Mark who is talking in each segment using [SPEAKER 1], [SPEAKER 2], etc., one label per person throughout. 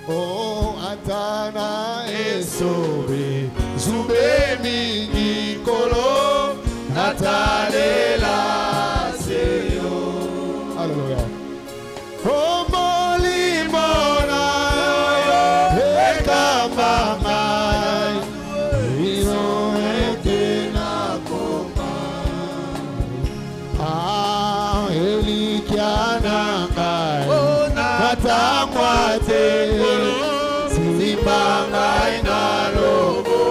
[SPEAKER 1] Oh, atana esobe zube mingi kolo natalela seyo. Hallelujah. Oh, molimona ekamama ino ekena koma. Ah, elikiana kai natamwate simbanga inalogo.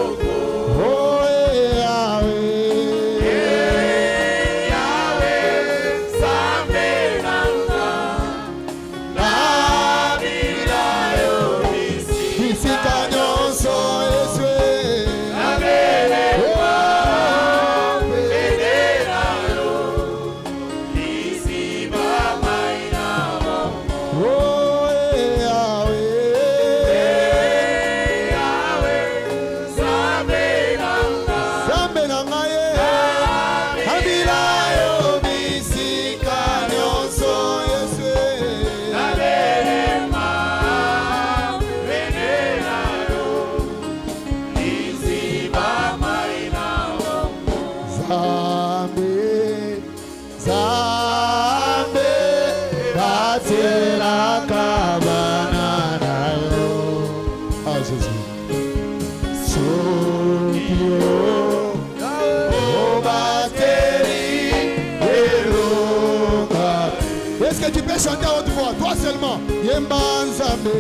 [SPEAKER 1] Oh, Yahweh, Yahweh, Samenanga, Nabila Yonisi, Isikanyoso Eswe, Nabelewa, Bederayo, Isiba Maina Momo. Oh, Yahweh, Yahweh, Samenanga, Samenanga ye, Nabila Yonisi, Isikanyoso Eswe, Nabelewa, Bederayo, Isiba Maina Momo. Zambe, Zambe, batela kabana nayo. Ah, Jésus. Sokio, oh, bateri, eloka. Est-ce que tu peux chanter à haute voix, toi seulement? Yemba Nzambe.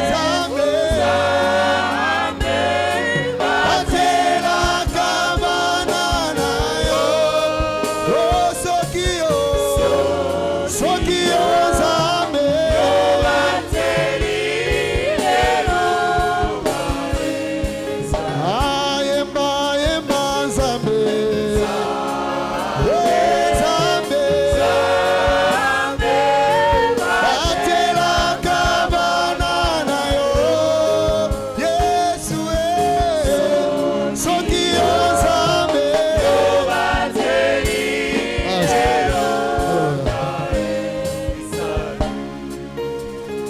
[SPEAKER 1] Nzambe, batela kabana nayo. Oh, Sokio, Sokio Nzambe. Ah, Yemba, Yemba Nzambe. Nzambe, batela kabana nayo. Yesu, Sokio Nzambe.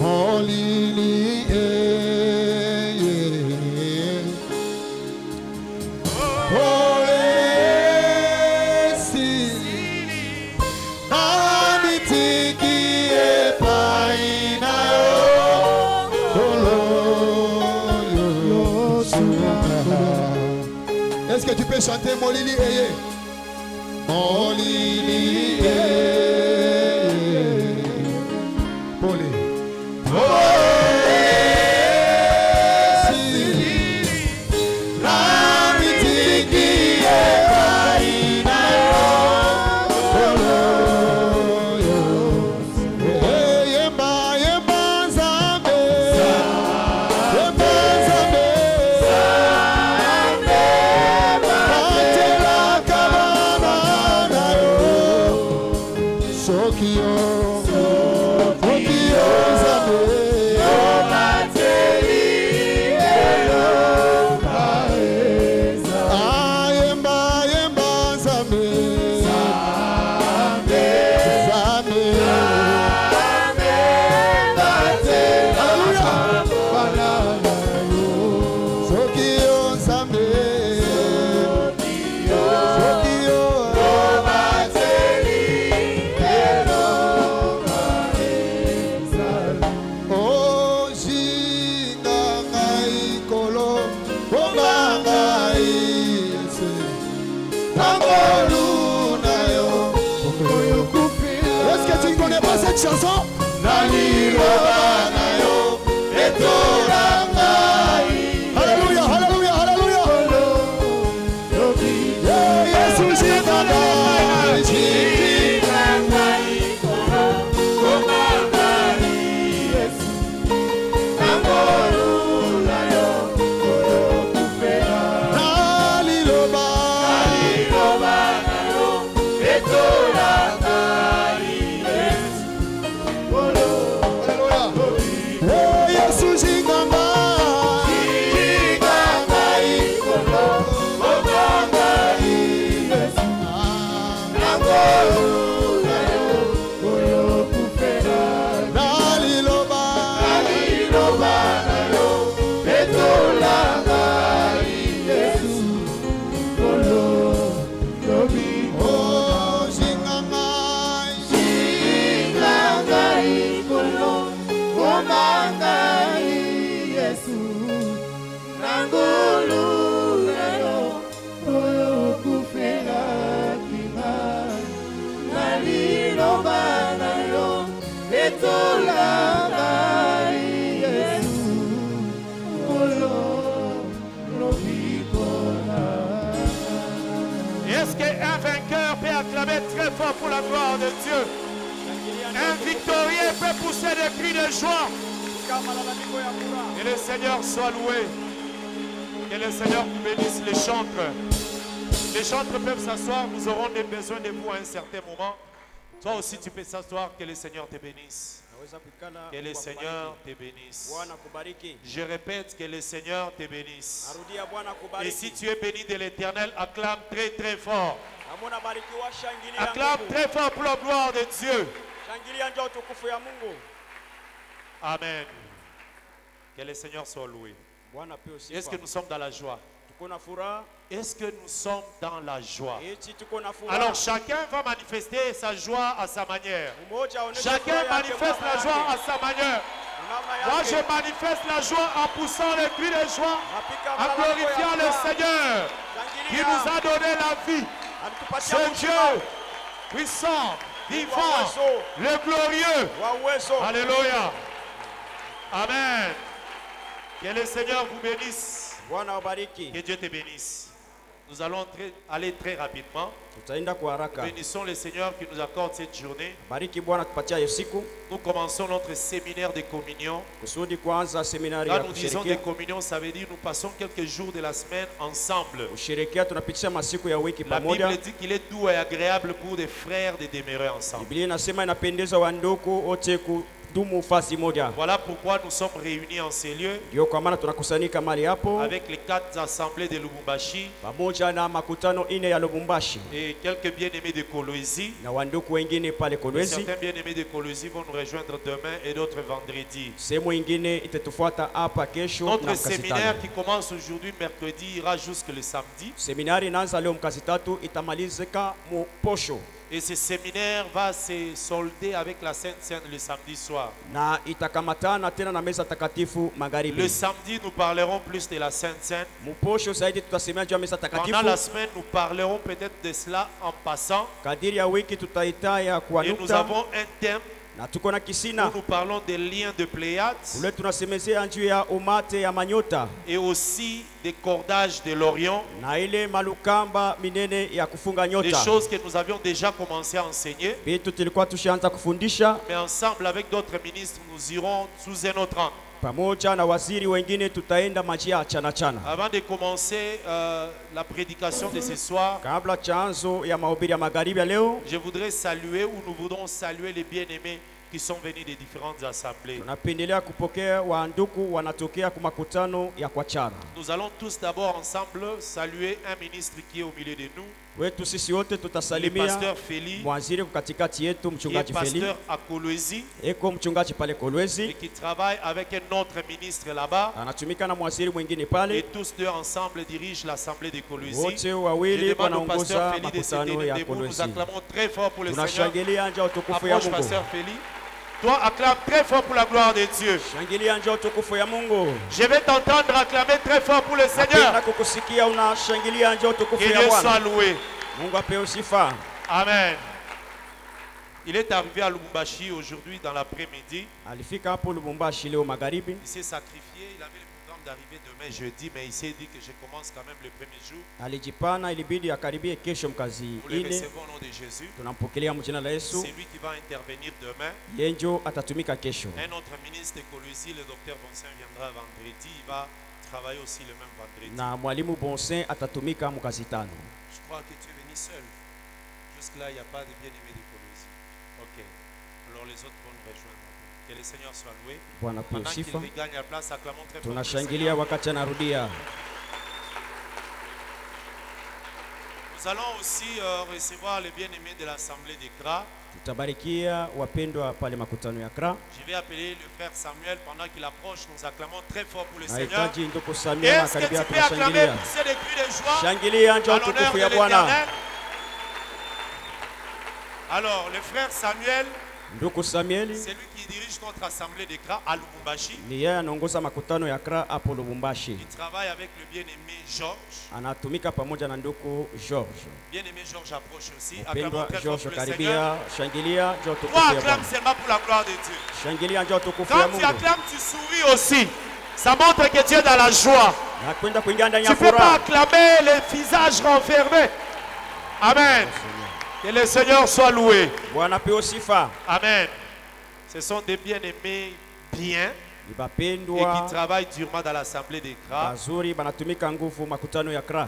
[SPEAKER 1] Holili, Olesi, Amitiki epaina yo, Oloyo suka. Est-ce que tu peux chanter Molili Eye? Molili Eye. Poli. Est-ce que tu ne connais pas cette chanson? Alléluia, alléluia, alléluia. Alléluia.
[SPEAKER 2] acclamer très fort pour la gloire de Dieu. Un victorieux peut pousser des cris de joie. Que le Seigneur soit loué. Que le Seigneur vous bénisse. Les chantres. Les chantres peuvent s'asseoir. Nous aurons besoin de vous à un certain moment. Toi aussi tu peux s'asseoir. Que le Seigneur te bénisse. Que le Seigneur te bénisse. Je répète, que le Seigneur te bénisse. Et si tu es béni de l'Éternel, acclame très très fort. Acclame très fort pour la gloire de Dieu. Amen. Que le Seigneur soit loué. Est-ce que nous sommes dans la joie? Est-ce que nous sommes dans la joie? Alors chacun va manifester sa joie à sa manière. Chacun manifeste la joie à sa manière. Moi je manifeste la joie en poussant les cris de joie, en glorifiant le Seigneur qui nous a donné la vie. Ce Dieu puissant, vivant, le glorieux. Alléluia. Amen. Que le Seigneur vous bénisse. Que Dieu te bénisse. Nous allons aller très rapidement. Bénissons le Seigneur qui nous accorde cette journée. Nous commençons notre séminaire de communion. Quand nous disons de communion, ça veut dire nous passons quelques jours de la semaine ensemble. La Bible dit qu'il est doux et agréable pour des frères de demeurer ensemble. Voilà pourquoi nous sommes réunis en ces lieux avec les 4 assemblées de Lubumbashi et quelques bien-aimés de Kolwezi. Certains bien-aimés de Kolwezi vont nous rejoindre demain et d'autres vendredi. Notre séminaire qui commence aujourd'hui mercredi ira jusque le samedi. Et ce séminaire va se solder avec la Sainte Seine le samedi soir. Le samedi, nous parlerons plus de la Sainte Seine. Pendant la semaine, nous parlerons peut-être de cela en passant. Et nous avons un thème. Nous parlons des liens de Pléiades et aussi des cordages de l'Orient, des choses que nous avions déjà commencé à enseigner, mais ensemble avec d'autres ministres nous irons sous un autre angle. Avant de commencer la prédication de ce soir, je voudrais saluer, ou nous voudrons saluer les bien-aimés qui sont venus des différentes assemblées. Nous allons tous d'abord ensemble saluer un ministre qui est au milieu de nous. Le pasteur Feli, qui est pasteur à Kolwezi et qui travaille avec un autre ministre là-bas. Et tous deux ensemble dirigent l'assemblée de Kolwezi. Je demande au pasteur Feli de se tenir debout. Nous acclamons très fort pour le Seigneur. Approche, pasteur Feli. Toi, acclame très fort pour la gloire de Dieu. Je vais t'entendre acclamer très fort pour le Seigneur. Que Dieu soit loué. Amen. Il est arrivé à Lubumbashi aujourd'hui dans l'après-midi. Il s'est sacrifié. Il avait le programme d'arriver demain jeudi, mais il s'est dit que je commence quand même le premier jour. Nous le recevons au nom de Jésus. C'est lui qui va intervenir demain. Un autre ministre de Kolwezi, le docteur Bonsin, viendra vendredi. Il va travailler aussi le même vendredi. Je crois que tu es venu seul. Jusque-là, il n'y a pas de bien-aimés de Kolwezi. Ok. Alors les autres vont nous rejoindre. Que le Seigneur soit loué. Pendant qu'il regagne la place, acclamons très fort. Nous allons aussi recevoir les bien-aimés de l'Assemblée de Kra. Je vais appeler le frère Samuel pendant qu'il approche. Nous acclamons très fort pour le Seigneur. Est-ce que tu peux acclamer, pousser des cris de joie à l'honneur de l'Éternel? Alors, le frère Samuel, c'est lui qui dirige notre assemblée de Kra à Lubumbashi. Il travaille avec le bien-aimé Georges. Bien-aimé Georges approche aussi. Acclamons très fort pour le Seigneur. Toi, acclame seulement pour la gloire de Dieu. Quand tu acclames, tu souris aussi. Ça montre que tu es dans la joie. Tu ne peux pas acclamer les visages renfermés. Amen. Que le Seigneur soit loué.
[SPEAKER 3] Bwana pewe sifa.
[SPEAKER 2] Amen. Ce sont des bien-aimés bien
[SPEAKER 3] Ni
[SPEAKER 2] et
[SPEAKER 3] bapendwa
[SPEAKER 2] qui travaillent durement dans l'assemblée des Kra.
[SPEAKER 3] bazuri banatumika nguvu makutano ya Kra.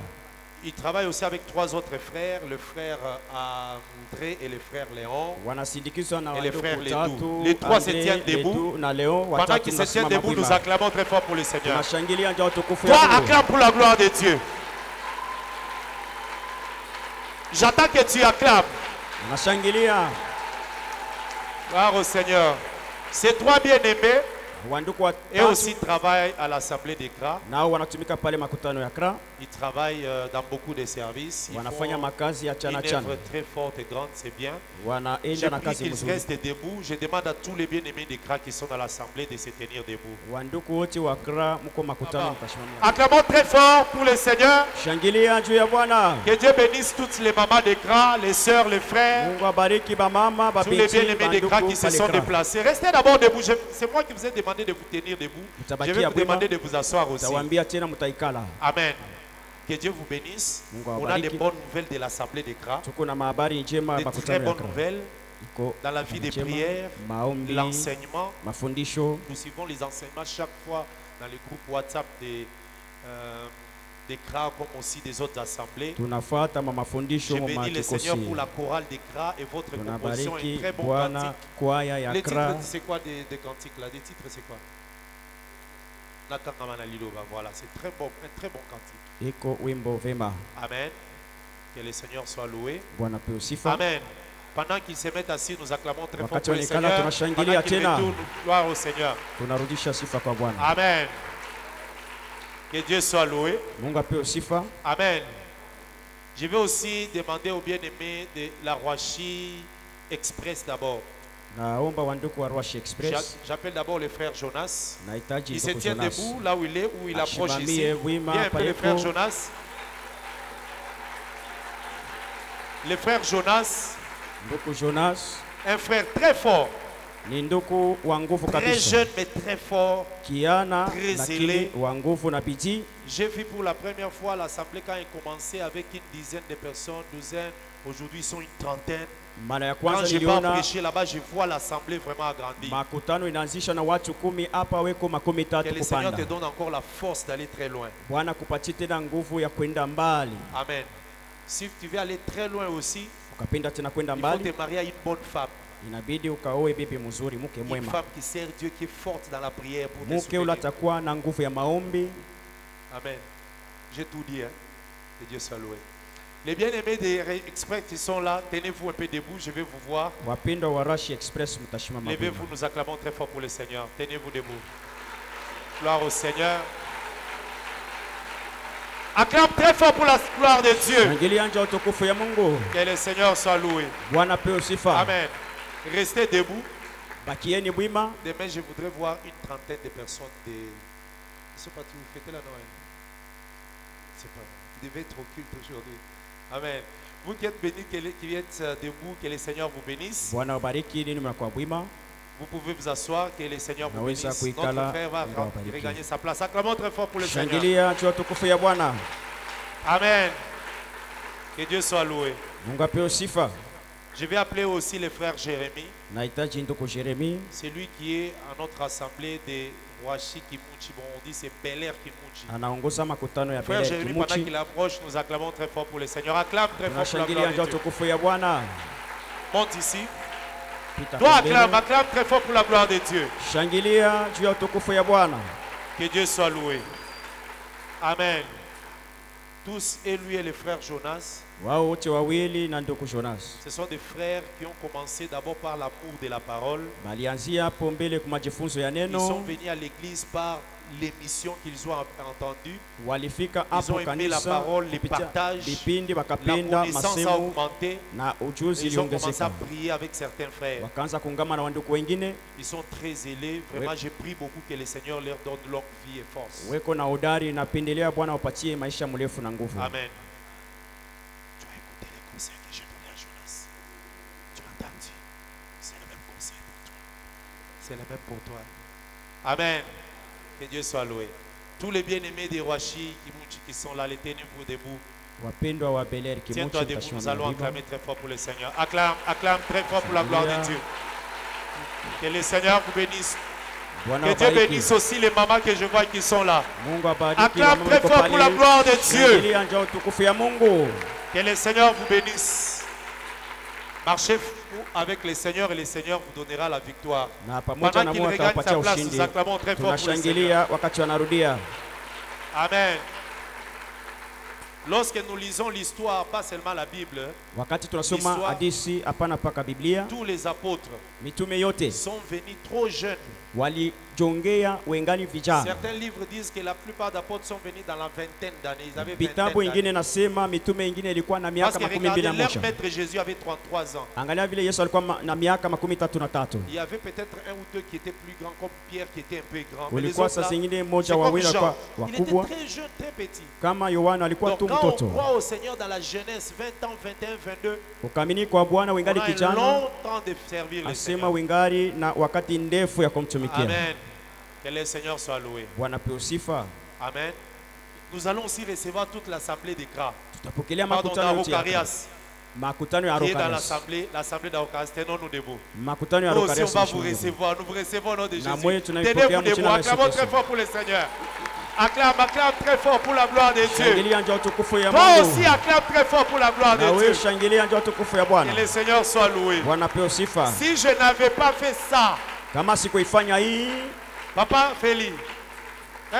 [SPEAKER 2] Ils travaillent aussi avec 3 autres frères, le frère André et le frère Léon.
[SPEAKER 3] Wanasindikizwa na
[SPEAKER 2] Et les frères
[SPEAKER 3] wandugu
[SPEAKER 2] Ledoux.
[SPEAKER 3] tatu.
[SPEAKER 2] Les trois se
[SPEAKER 3] André,
[SPEAKER 2] tiennent debout.
[SPEAKER 3] Ledoux na Léon
[SPEAKER 2] Pendant
[SPEAKER 3] watatu
[SPEAKER 2] qu'ils se tiennent
[SPEAKER 3] tunasimama
[SPEAKER 2] debout, nous
[SPEAKER 3] wima.
[SPEAKER 2] acclamons très fort pour le Seigneur.
[SPEAKER 3] Tunashangilia njoo tukufu ya
[SPEAKER 2] Toi,
[SPEAKER 3] Mungu.
[SPEAKER 2] acclame pour la gloire de Dieu. J'attends que tu acclames.
[SPEAKER 3] Tunashangilia
[SPEAKER 2] Gloire au Seigneur. Ces 3 bien-aimés
[SPEAKER 3] wandugu
[SPEAKER 2] et
[SPEAKER 3] watatu
[SPEAKER 2] aussi travaillent à l'assemblée des Kra.
[SPEAKER 3] nao wanatumika pale makutano ya Kra.
[SPEAKER 2] Ils travaillent dans beaucoup de services. Ils
[SPEAKER 3] Wanafanya
[SPEAKER 2] font
[SPEAKER 3] makazi ya
[SPEAKER 2] une
[SPEAKER 3] chana chana.
[SPEAKER 2] œuvre très forte et grande, c'est bien. Je
[SPEAKER 3] Wanaenda na
[SPEAKER 2] prie
[SPEAKER 3] kazi
[SPEAKER 2] qu'ils
[SPEAKER 3] mzuri.
[SPEAKER 2] restent debout. Je demande à tous les bien-aimés des Kra qui sont dans l'assemblée de se tenir debout.
[SPEAKER 3] Wandugu wote wa Kra mko makutano mtashimamia.
[SPEAKER 2] Acclamons très fort pour le Seigneur.
[SPEAKER 3] Shangilia juu ya Bwana.
[SPEAKER 2] Que Dieu bénisse toutes les mamans des Kra, les sœurs, les frères,
[SPEAKER 3] Mungu abariki ba mama, ba
[SPEAKER 2] tous les
[SPEAKER 3] binti,
[SPEAKER 2] bien-aimés des Kra qui se sont déplacés. Restez d'abord debout. C'est moi qui vous ai demandé de vous tenir debout. Je vais vous demander de vous asseoir aussi.
[SPEAKER 3] Tawambia tena mtaikala.
[SPEAKER 2] Amen. Que Dieu vous bénisse. On a des bonnes nouvelles de l'assemblée des Kra.
[SPEAKER 3] Tuko na mahabari njema
[SPEAKER 2] Des très
[SPEAKER 3] makutano ya
[SPEAKER 2] bonnes
[SPEAKER 3] Kra.
[SPEAKER 2] nouvelles
[SPEAKER 3] Iko
[SPEAKER 2] dans la vie des
[SPEAKER 3] njema,
[SPEAKER 2] prières,
[SPEAKER 3] maombi,
[SPEAKER 2] l'enseignement.
[SPEAKER 3] mafundisho.
[SPEAKER 2] Nous suivons les enseignements chaque fois dans les groupes WhatsApp des Kra comme aussi des autres assemblées.
[SPEAKER 3] Tunafuata mafundisho
[SPEAKER 2] Je bénis le Seigneur
[SPEAKER 3] makikosi.
[SPEAKER 2] pour la chorale des Kra et votre composition est
[SPEAKER 3] Tunabariki
[SPEAKER 2] très bon
[SPEAKER 3] Bwana
[SPEAKER 2] cantique.
[SPEAKER 3] kwaya ya
[SPEAKER 2] Les
[SPEAKER 3] Kra.
[SPEAKER 2] titres, c'est quoi des cantiques là? Des titres, c'est quoi? Nakangamana Liloba, voilà, c'est très bon, un très bon cantique.
[SPEAKER 3] Iko wimbo vema.
[SPEAKER 2] Amen. Que le Seigneur soit loué.
[SPEAKER 3] Bwana pewe sifa.
[SPEAKER 2] Amen. Pendant qu'ils se mettent assis, nous acclamons très fort
[SPEAKER 3] Wakati
[SPEAKER 2] pour le
[SPEAKER 3] walikala,
[SPEAKER 2] Seigneur.
[SPEAKER 3] tunashangilia
[SPEAKER 2] Pendant qu'ils
[SPEAKER 3] tena.
[SPEAKER 2] retournent, gloire au Seigneur.
[SPEAKER 3] Tunarudisha sifa kwa Bwana.
[SPEAKER 2] Amen. Que Dieu soit loué.
[SPEAKER 3] Mungu apewe sifa.
[SPEAKER 2] Amen. Je vais aussi demander aux bien-aimés de la Roachi Express d'abord.
[SPEAKER 3] Naomba wandugu wa Rwashi Express.
[SPEAKER 2] J'appelle d'abord le frère Jonas.
[SPEAKER 3] Nahitaji
[SPEAKER 2] Il se
[SPEAKER 3] ndugu
[SPEAKER 2] tient
[SPEAKER 3] Jonas.
[SPEAKER 2] debout là où il est, où il approche ici.
[SPEAKER 3] Ashimamie wima
[SPEAKER 2] Viens un peu le frère
[SPEAKER 3] palipo.
[SPEAKER 2] Jonas. Le frère Jonas,
[SPEAKER 3] Ndugu Jonas
[SPEAKER 2] un frère très fort,
[SPEAKER 3] ni ndugu wa nguvu
[SPEAKER 2] très
[SPEAKER 3] kabisa.
[SPEAKER 2] jeune mais très fort.
[SPEAKER 3] Kiana
[SPEAKER 2] Très
[SPEAKER 3] lakini
[SPEAKER 2] zélé.
[SPEAKER 3] wa nguvu na bidii.
[SPEAKER 2] J'ai vu pour la première fois l'assemblée quand il commençait avec une dizaine de personnes, douzaine. Aujourd'hui, ils sont une trentaine.
[SPEAKER 3] Mara ya
[SPEAKER 2] Quand
[SPEAKER 3] kwanza
[SPEAKER 2] je vais en
[SPEAKER 3] niliona
[SPEAKER 2] prêcher là-bas, je vois l'assemblée vraiment agrandir.
[SPEAKER 3] makutano inaanzisha na watu 10, hapa weko makumi
[SPEAKER 2] Que
[SPEAKER 3] tatu
[SPEAKER 2] le Seigneur te
[SPEAKER 3] kupanda.
[SPEAKER 2] donne encore la force d'aller très loin.
[SPEAKER 3] Bwana kupatie tena nguvu ya kwenda mbali.
[SPEAKER 2] Amen. Si tu veux aller très loin aussi,
[SPEAKER 3] Ukapenda tena kwenda
[SPEAKER 2] il faut
[SPEAKER 3] mbali,
[SPEAKER 2] te marier à une bonne femme.
[SPEAKER 3] inabidi ukaoe bibi mzuri, mke
[SPEAKER 2] Une
[SPEAKER 3] mwema.
[SPEAKER 2] femme qui sert Dieu, qui est forte dans la prière pour te
[SPEAKER 3] Mke ule
[SPEAKER 2] soutenir.
[SPEAKER 3] atakuwa na nguvu ya maombi.
[SPEAKER 2] Amen. J'ai tout dit, hein. Que Dieu soit loué. Les bien-aimés des Express qui sont là, tenez-vous un peu debout, je vais vous voir.
[SPEAKER 3] Wapendwa wa Rush Express mtashimama.
[SPEAKER 2] Levez-vous, nous acclamons très fort pour le Seigneur. Tenez-vous debout. Gloire au Seigneur. Acclame très fort pour la gloire de Dieu.
[SPEAKER 3] Shangilia nje utukufu ya Mungu.
[SPEAKER 2] Que le Seigneur soit loué.
[SPEAKER 3] Bwana pewe sifa.
[SPEAKER 2] Amen. Restez debout.
[SPEAKER 3] Bakieni bwima.
[SPEAKER 2] Demain, je voudrais voir une trentaine de personnes. Je ne sais pas, tu fêtez la Noël. Je ne sais pas. Vous devez être au culte aujourd'hui. Amen. Vous qui êtes bénis, qui êtes debout, que le Seigneur vous bénisse.
[SPEAKER 3] Bwana wabariki nini mnakuwa bwima.
[SPEAKER 2] Vous pouvez vous asseoir, que le Seigneur vous
[SPEAKER 3] Naweza
[SPEAKER 2] bénisse.
[SPEAKER 3] kuikala,
[SPEAKER 2] Notre frère va
[SPEAKER 3] Mungu awabariki.
[SPEAKER 2] regagner sa place. Acclamons très fort pour le Seigneur.
[SPEAKER 3] Shangilia nje utukufu ya Bwana.
[SPEAKER 2] Amen. Que Dieu soit loué.
[SPEAKER 3] Mungu apewe sifa.
[SPEAKER 2] Je vais appeler aussi le frère Jérémie.
[SPEAKER 3] Nahitaji ndugu Jeremi.
[SPEAKER 2] C'est lui qui est à notre assemblée de Washi Kimuchi. Bon, on dit c'est Bel Air Kimuchi.
[SPEAKER 3] Anaongoza makutano ya
[SPEAKER 2] Frère
[SPEAKER 3] Bele
[SPEAKER 2] Jérémie, pendant
[SPEAKER 3] Kimuchi.
[SPEAKER 2] qu'il approche, nous acclamons très fort pour le Seigneur. Acclame très fort pour la
[SPEAKER 3] Tunashangilia
[SPEAKER 2] gloire
[SPEAKER 3] nje
[SPEAKER 2] de Dieu.
[SPEAKER 3] utukufu ya Bwana.
[SPEAKER 2] Monte ici.
[SPEAKER 3] Pita
[SPEAKER 2] Toi,
[SPEAKER 3] pembeni.
[SPEAKER 2] acclame très fort pour la gloire de Dieu.
[SPEAKER 3] Shangilia juu ya utukufu ya Bwana.
[SPEAKER 2] Que Dieu soit loué. Amen. Tous, et lui et le frère Jonas,
[SPEAKER 3] Wao wote wawili na ndugu Jonas.
[SPEAKER 2] ce sont des frères qui ont commencé d'abord par l'amour de la parole.
[SPEAKER 3] Balianzia hapo mbele kwa majifunzo ya
[SPEAKER 2] Ils sont
[SPEAKER 3] neno.
[SPEAKER 2] venus à l'église par l'émission qu'ils ont entendue.
[SPEAKER 3] Walifika
[SPEAKER 2] Ils
[SPEAKER 3] hapo
[SPEAKER 2] ont aimé la
[SPEAKER 3] kanisa
[SPEAKER 2] parole, les
[SPEAKER 3] kupitia
[SPEAKER 2] partages,
[SPEAKER 3] vipindi
[SPEAKER 2] La
[SPEAKER 3] wakapenda
[SPEAKER 2] connaissance a
[SPEAKER 3] masemo
[SPEAKER 2] augmenté.
[SPEAKER 3] na ujuzi
[SPEAKER 2] Ils ont commencé
[SPEAKER 3] iliongezeka.
[SPEAKER 2] à prier avec certains frères.
[SPEAKER 3] Wakaanza kuungama na wandugu wengine.
[SPEAKER 2] Ils sont très zélés. Vraiment, j'ai prié beaucoup que le Seigneur leur donne longue vie et force.
[SPEAKER 3] Weko na udari na pendelea Bwana upatie maisha mrefu na nguvu.
[SPEAKER 2] Amen. Tu as écouté les conseils que j'ai donnés à Jonas. Tu as entendu. C'est le même conseil pour toi. C'est le même pour toi. Amen. Que Dieu soit loué. Tous les bien-aimés des Roachi qui sont là, les tenez-vous debout. Tiens-toi debout, nous allons acclamer très fort pour le Seigneur. Acclame très fort pour la gloire de Dieu. Que le Seigneur vous bénisse. Que Dieu bénisse aussi les mamans que je vois qui sont là. Acclame très fort pour la gloire de Dieu. Que le Seigneur vous bénisse. Marchez avec le Seigneur et le Seigneur vous donnera la victoire. Pendant qu'il regagne sa place, nous acclamons très fort pour le Seigneur. Amen. Lorsque nous lisons l'histoire, pas seulement la Bible, tous les apôtres sont venus trop jeunes. Certains livres disent que la plupart d'apôtres sont venus dans la vingtaine d'années. Ils avaient 20 d'années. Parce que regardez, leur maître Jésus avait 33 ans. Il y avait peut-être un ou deux qui étaient plus grands, comme Pierre qui était un peu grand. Mais les autres là, c'est comme Jean. Il était très jeune, très petit. Donc quand on croit au Seigneur dans la jeunesse, 20 ans, 21, 22, on a un long temps de servir le Seigneur. Amen. Que le Seigneur soit loué. Amen. Nous allons aussi recevoir toute l'assemblée des Gras. Pardon, d'Arocarias. Qui est dans l'assemblée d'Arocarias. Tenons-nous debout. Nous aussi, on va vous recevoir. Nous vous recevons au nom de Jésus. Tenez-vous debout. Acclamons très fort pour le Seigneur. Acclame très fort pour la gloire de Dieu. Toi aussi, acclame très fort pour la gloire de Dieu. Que le Seigneur soit loué. Si je n'avais pas fait ça, Papa Félix,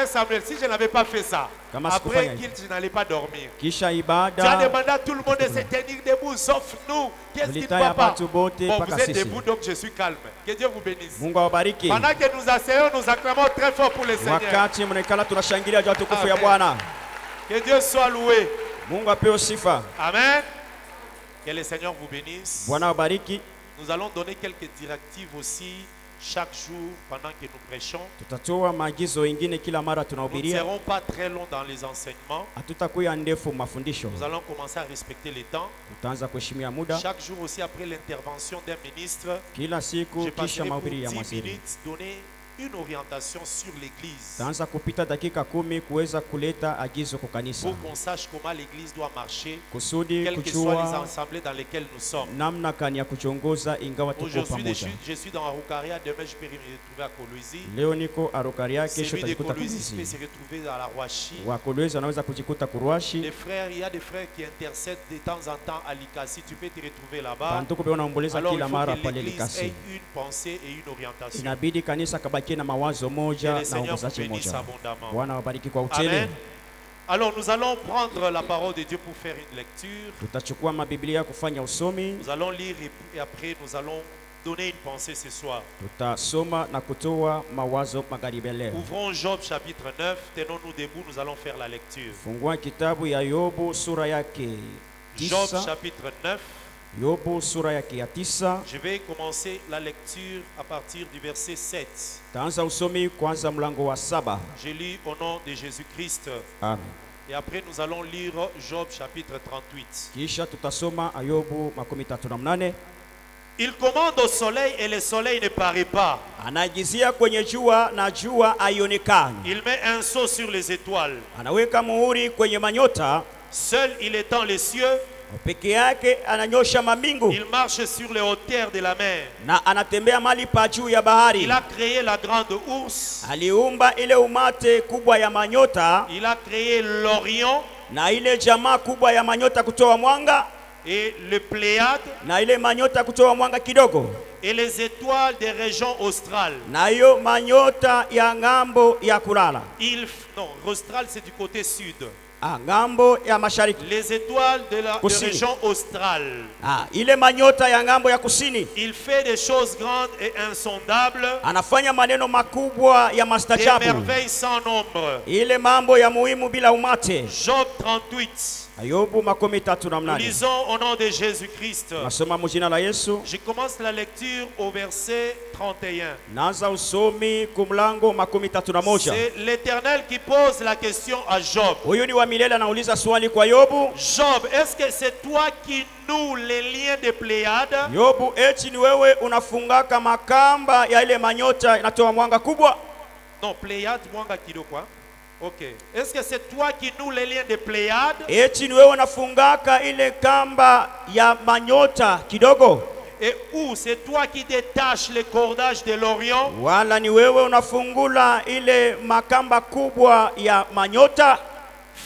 [SPEAKER 2] Samuel, si je n'avais pas fait ça, après je n'allais pas dormir. Tu as demandé à tout le monde de se tenir debout, sauf nous. Qu'est-ce qui ne va pas? Bon, vous êtes debout, donc je suis calme. Que Dieu vous bénisse. Pendant que nous asseyons, nous acclamons très fort pour le Seigneur. Amen. Que Dieu soit loué. Amen. Que le Seigneur vous bénisse. Nous allons donner quelques directives aussi chaque jour pendant que nous prêchons. Nous ne serons pas très longs dans les enseignements. Nous allons commencer à respecter les temps. Chaque jour aussi après l'intervention d'un ministre, je passerai pour 10 minutes donner une orientation sur l'église pour qu'on sache comment l'église doit marcher, quelles que soient les assemblées dans lesquelles nous sommes. Aujourd'hui, je suis dans Araucaria, demain je peux me retrouver à Kolwezi. Celui de Kolwezi peut se retrouver à la Rouachi. Les frères, il y a des frères qui intercèdent de temps en temps à Likasi, tu peux te retrouver là-bas. Alors il faut que l'église ait une pensée et une orientation. Que le Seigneur vous bénisse abondamment. Amen. Alors nous allons prendre la parole de Dieu pour faire une lecture. Nous allons lire et après nous allons donner une pensée ce soir. Ouvrons Job chapitre 9. Tenons-nous debout, nous allons faire la lecture. Job chapitre 9. Je vais commencer la lecture à partir du verset 7. Je lis au nom de Jésus-Christ. Et après nous allons lire Job chapitre 38. Il commande au soleil et le soleil ne paraît pas. Il met un sceau sur les étoiles. Seul il étend les cieux. Il marche sur les hauteurs de la mer. Il a créé la grande ours. Il a créé l'Orion et le Pléiade et les étoiles des régions australes. Austral c'est du côté sud. Les étoiles de la région australe. Il fait des choses grandes et insondables, des merveilles sans nombre. Job 38. Nous lisons au nom de Jésus-Christ. Je commence la lecture au verset 31. C'est l'Éternel qui pose la question à Job. Job, est-ce que c'est toi qui noues les liens de Pléiade? Non, Pléiade, mwanga kido quoi? Ok. Est-ce que c'est toi qui noue les liens de Pléiade?
[SPEAKER 3] Eti ni wewe unafungaka ile kamba ya manyota kidogo?
[SPEAKER 2] Et où c'est toi qui détaches les cordages de l'Orient?
[SPEAKER 3] Wala ni wewe unafungula ile makamba kubwa ya manyota?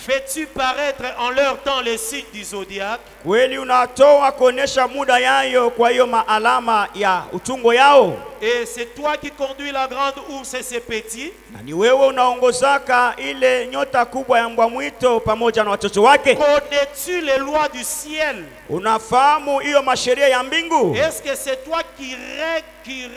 [SPEAKER 2] Fais-tu paraître en leur temps les signes du zodiaque?
[SPEAKER 3] Kweli unatoa kuonesha muda yayo kwa hiyo maalama ya utungo yao?
[SPEAKER 2] Et c'est toi qui conduis la grande ours et ses petits?
[SPEAKER 3] Na ni wewe unaongozaka ile nyota kubwa ya mbwa mwito pamoja na watoto wake?
[SPEAKER 2] Connais-tu les lois du ciel?
[SPEAKER 3] Unafahamu hiyo masheria ya mbingu?
[SPEAKER 2] Est-ce que c'est toi qui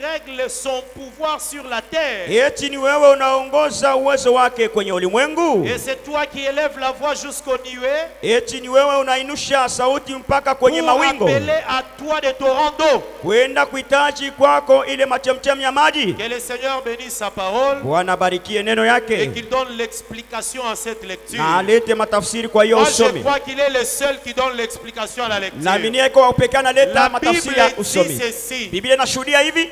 [SPEAKER 2] règle son pouvoir sur la terre?
[SPEAKER 3] Eti ni wewe unaongoza uwezo wake kwenye ulimwengu?
[SPEAKER 2] Et c'est toi qui élèves la voix jusqu'aux nuées?
[SPEAKER 3] Eti ni wewe unainusha sauti mpaka kwenye mawingu?
[SPEAKER 2] Pour appeler à toi des torrents d'eau.
[SPEAKER 3] Kwenda kuhitaji kwako ile machemchem ya maji.
[SPEAKER 2] Que le Seigneur bénisse sa parole.
[SPEAKER 3] Bwana barikie neno yake.
[SPEAKER 2] Et qu'il donne l'explication à cette lecture.
[SPEAKER 3] Na alete matafsiri kwa hiyo usomi.
[SPEAKER 2] Moi je crois qu'il est le seul qui donne l'explication à la lecture.
[SPEAKER 3] Na mimi niko upekana leta matafsiri ya usomi. Biblia inashuhudia hivi.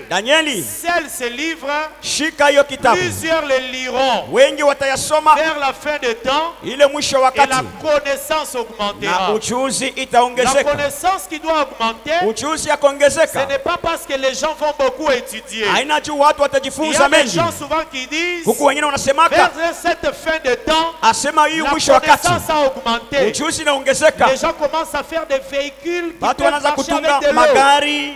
[SPEAKER 3] Danieli.
[SPEAKER 2] Seul ce livre.
[SPEAKER 3] Shika hiyo kitabu.
[SPEAKER 2] Plusieurs le liront.
[SPEAKER 3] Wengi watayasoma.
[SPEAKER 2] Vers la fin de temps.
[SPEAKER 3] Ile mwisho wakati.
[SPEAKER 2] Et la connaissance augmentera.
[SPEAKER 3] Na ujuzi itaongezeka.
[SPEAKER 2] La connaissance qui doit augmenter.
[SPEAKER 3] Ujuzi yakuongezeka.
[SPEAKER 2] Ce n'est pas parce que les gens vont beaucoup étudier.
[SPEAKER 3] Haina juu watu watajifunza mengi.
[SPEAKER 2] Il y a des gens souvent qui disent.
[SPEAKER 3] Huku wengine wanasemaka.
[SPEAKER 2] Vers cette fin de temps.
[SPEAKER 3] Asema hii mwisho wakati.
[SPEAKER 2] La connaissance a augmenté.
[SPEAKER 3] Ujuzi inaongezeka.
[SPEAKER 2] Les gens commencent à faire des véhicules qui
[SPEAKER 3] watu
[SPEAKER 2] peuvent
[SPEAKER 3] wanaanza
[SPEAKER 2] marcher
[SPEAKER 3] kutunga
[SPEAKER 2] avec de l'eau.
[SPEAKER 3] magari.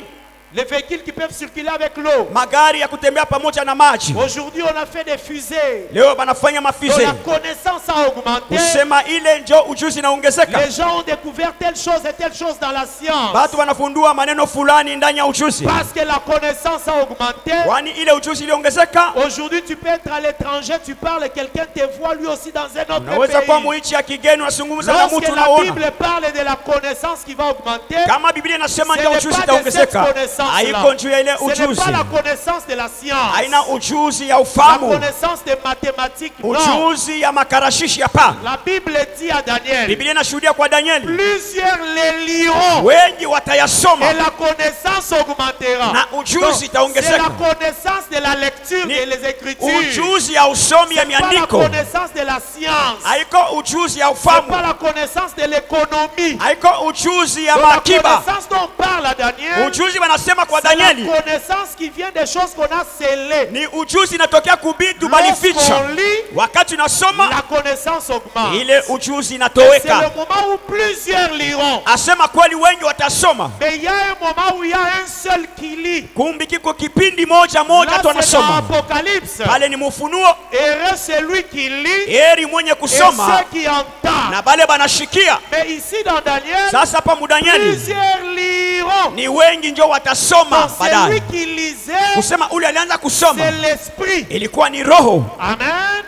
[SPEAKER 2] Les véhicules qui peuvent circuler avec l'eau.
[SPEAKER 3] Magari ya kutembea pamoja na maji.
[SPEAKER 2] Aujourd'hui on a fait des fusées.
[SPEAKER 3] Leo banafanya mafusée.
[SPEAKER 2] La connaissance a augmenté.
[SPEAKER 3] Usema ile njo ujuzi inaongezeka.
[SPEAKER 2] Les gens ont découvert telle chose et telle chose dans la science.
[SPEAKER 3] Watu wanafundua maneno fulani ndani ya ujuzi.
[SPEAKER 2] Parce que la connaissance a augmenté.
[SPEAKER 3] Kwani ile ujuzi iliongezeka.
[SPEAKER 2] Aujourd'hui tu peux être à l'étranger, tu parles, quelqu'un te voit lui aussi dans un autre
[SPEAKER 3] Unaweza kwa
[SPEAKER 2] pays.
[SPEAKER 3] muichi ya kigeni unazungumza na mtu
[SPEAKER 2] Lorsque la
[SPEAKER 3] unaona.
[SPEAKER 2] Bible parle de la connaissance qui va augmenter.
[SPEAKER 3] Kama Biblia inasema ndio
[SPEAKER 2] Ce
[SPEAKER 3] ujuzi
[SPEAKER 2] n'est pas de cette
[SPEAKER 3] itaongezeka.
[SPEAKER 2] connaissance-là.
[SPEAKER 3] Haiko juu ya ile
[SPEAKER 2] Ce n'est
[SPEAKER 3] ujuzi.
[SPEAKER 2] pas la connaissance de la science.
[SPEAKER 3] Haina ujuzi ya
[SPEAKER 2] La
[SPEAKER 3] ufahamu.
[SPEAKER 2] connaissance des mathématiques. Non.
[SPEAKER 3] Ujuzi ya makarashishi hapa.
[SPEAKER 2] La Bible dit à Daniel.
[SPEAKER 3] Biblia inashuhudia kwa Danieli.
[SPEAKER 2] Plusieurs les liront.
[SPEAKER 3] Wengi watayasoma.
[SPEAKER 2] Et la connaissance augmentera.
[SPEAKER 3] Na ujuzi itaongezeka.
[SPEAKER 2] C'est la connaissance de la lecture et les écritures.
[SPEAKER 3] Ujuzi ya usomi ya
[SPEAKER 2] C'est pas la
[SPEAKER 3] miandiko.
[SPEAKER 2] connaissance de la science.
[SPEAKER 3] Haiko ujuzi ya
[SPEAKER 2] C'est
[SPEAKER 3] ufahamu.
[SPEAKER 2] pas la connaissance de l'économie.
[SPEAKER 3] Haiko ujuzi ya
[SPEAKER 2] Donc la
[SPEAKER 3] makiba.
[SPEAKER 2] connaissance dont on parle à Daniel.
[SPEAKER 3] Ujuzi wanasema kwa
[SPEAKER 2] C'est la
[SPEAKER 3] Danieli.
[SPEAKER 2] connaissance qui vient des choses qu'on a scellées.
[SPEAKER 3] Ni ujuzi inatokea kubitu balificha.
[SPEAKER 2] Lorsqu'on lit,
[SPEAKER 3] Wakati unasoma
[SPEAKER 2] la connaissance augmente.
[SPEAKER 3] ile ujuzi
[SPEAKER 2] C'est
[SPEAKER 3] inatoweka.
[SPEAKER 2] le moment où plusieurs liront.
[SPEAKER 3] Asema kweli wengi watasoma.
[SPEAKER 2] Mais il y a un moment où il y a un seul qui lit.
[SPEAKER 3] Kumbi kiko kipindi moja moja
[SPEAKER 2] Là,
[SPEAKER 3] tu
[SPEAKER 2] c'est dans
[SPEAKER 3] anasoma.
[SPEAKER 2] Apocalypse.
[SPEAKER 3] Pale ni mufunuo.
[SPEAKER 2] Heureux celui qui lit
[SPEAKER 3] Heri mwenye
[SPEAKER 2] et
[SPEAKER 3] kusoma
[SPEAKER 2] ceux qui entendent.
[SPEAKER 3] na bale banashikia.
[SPEAKER 2] Mais ici dans Daniel,
[SPEAKER 3] Sasa hapa mu Danieli
[SPEAKER 2] plusieurs liront.
[SPEAKER 3] ni wengi ndio watasoma
[SPEAKER 2] Donc
[SPEAKER 3] baadaye.
[SPEAKER 2] celui qui lisait,
[SPEAKER 3] Kusema ule alianza kusoma
[SPEAKER 2] c'est l'esprit.
[SPEAKER 3] ilikuwa ni roho.
[SPEAKER 2] Amen.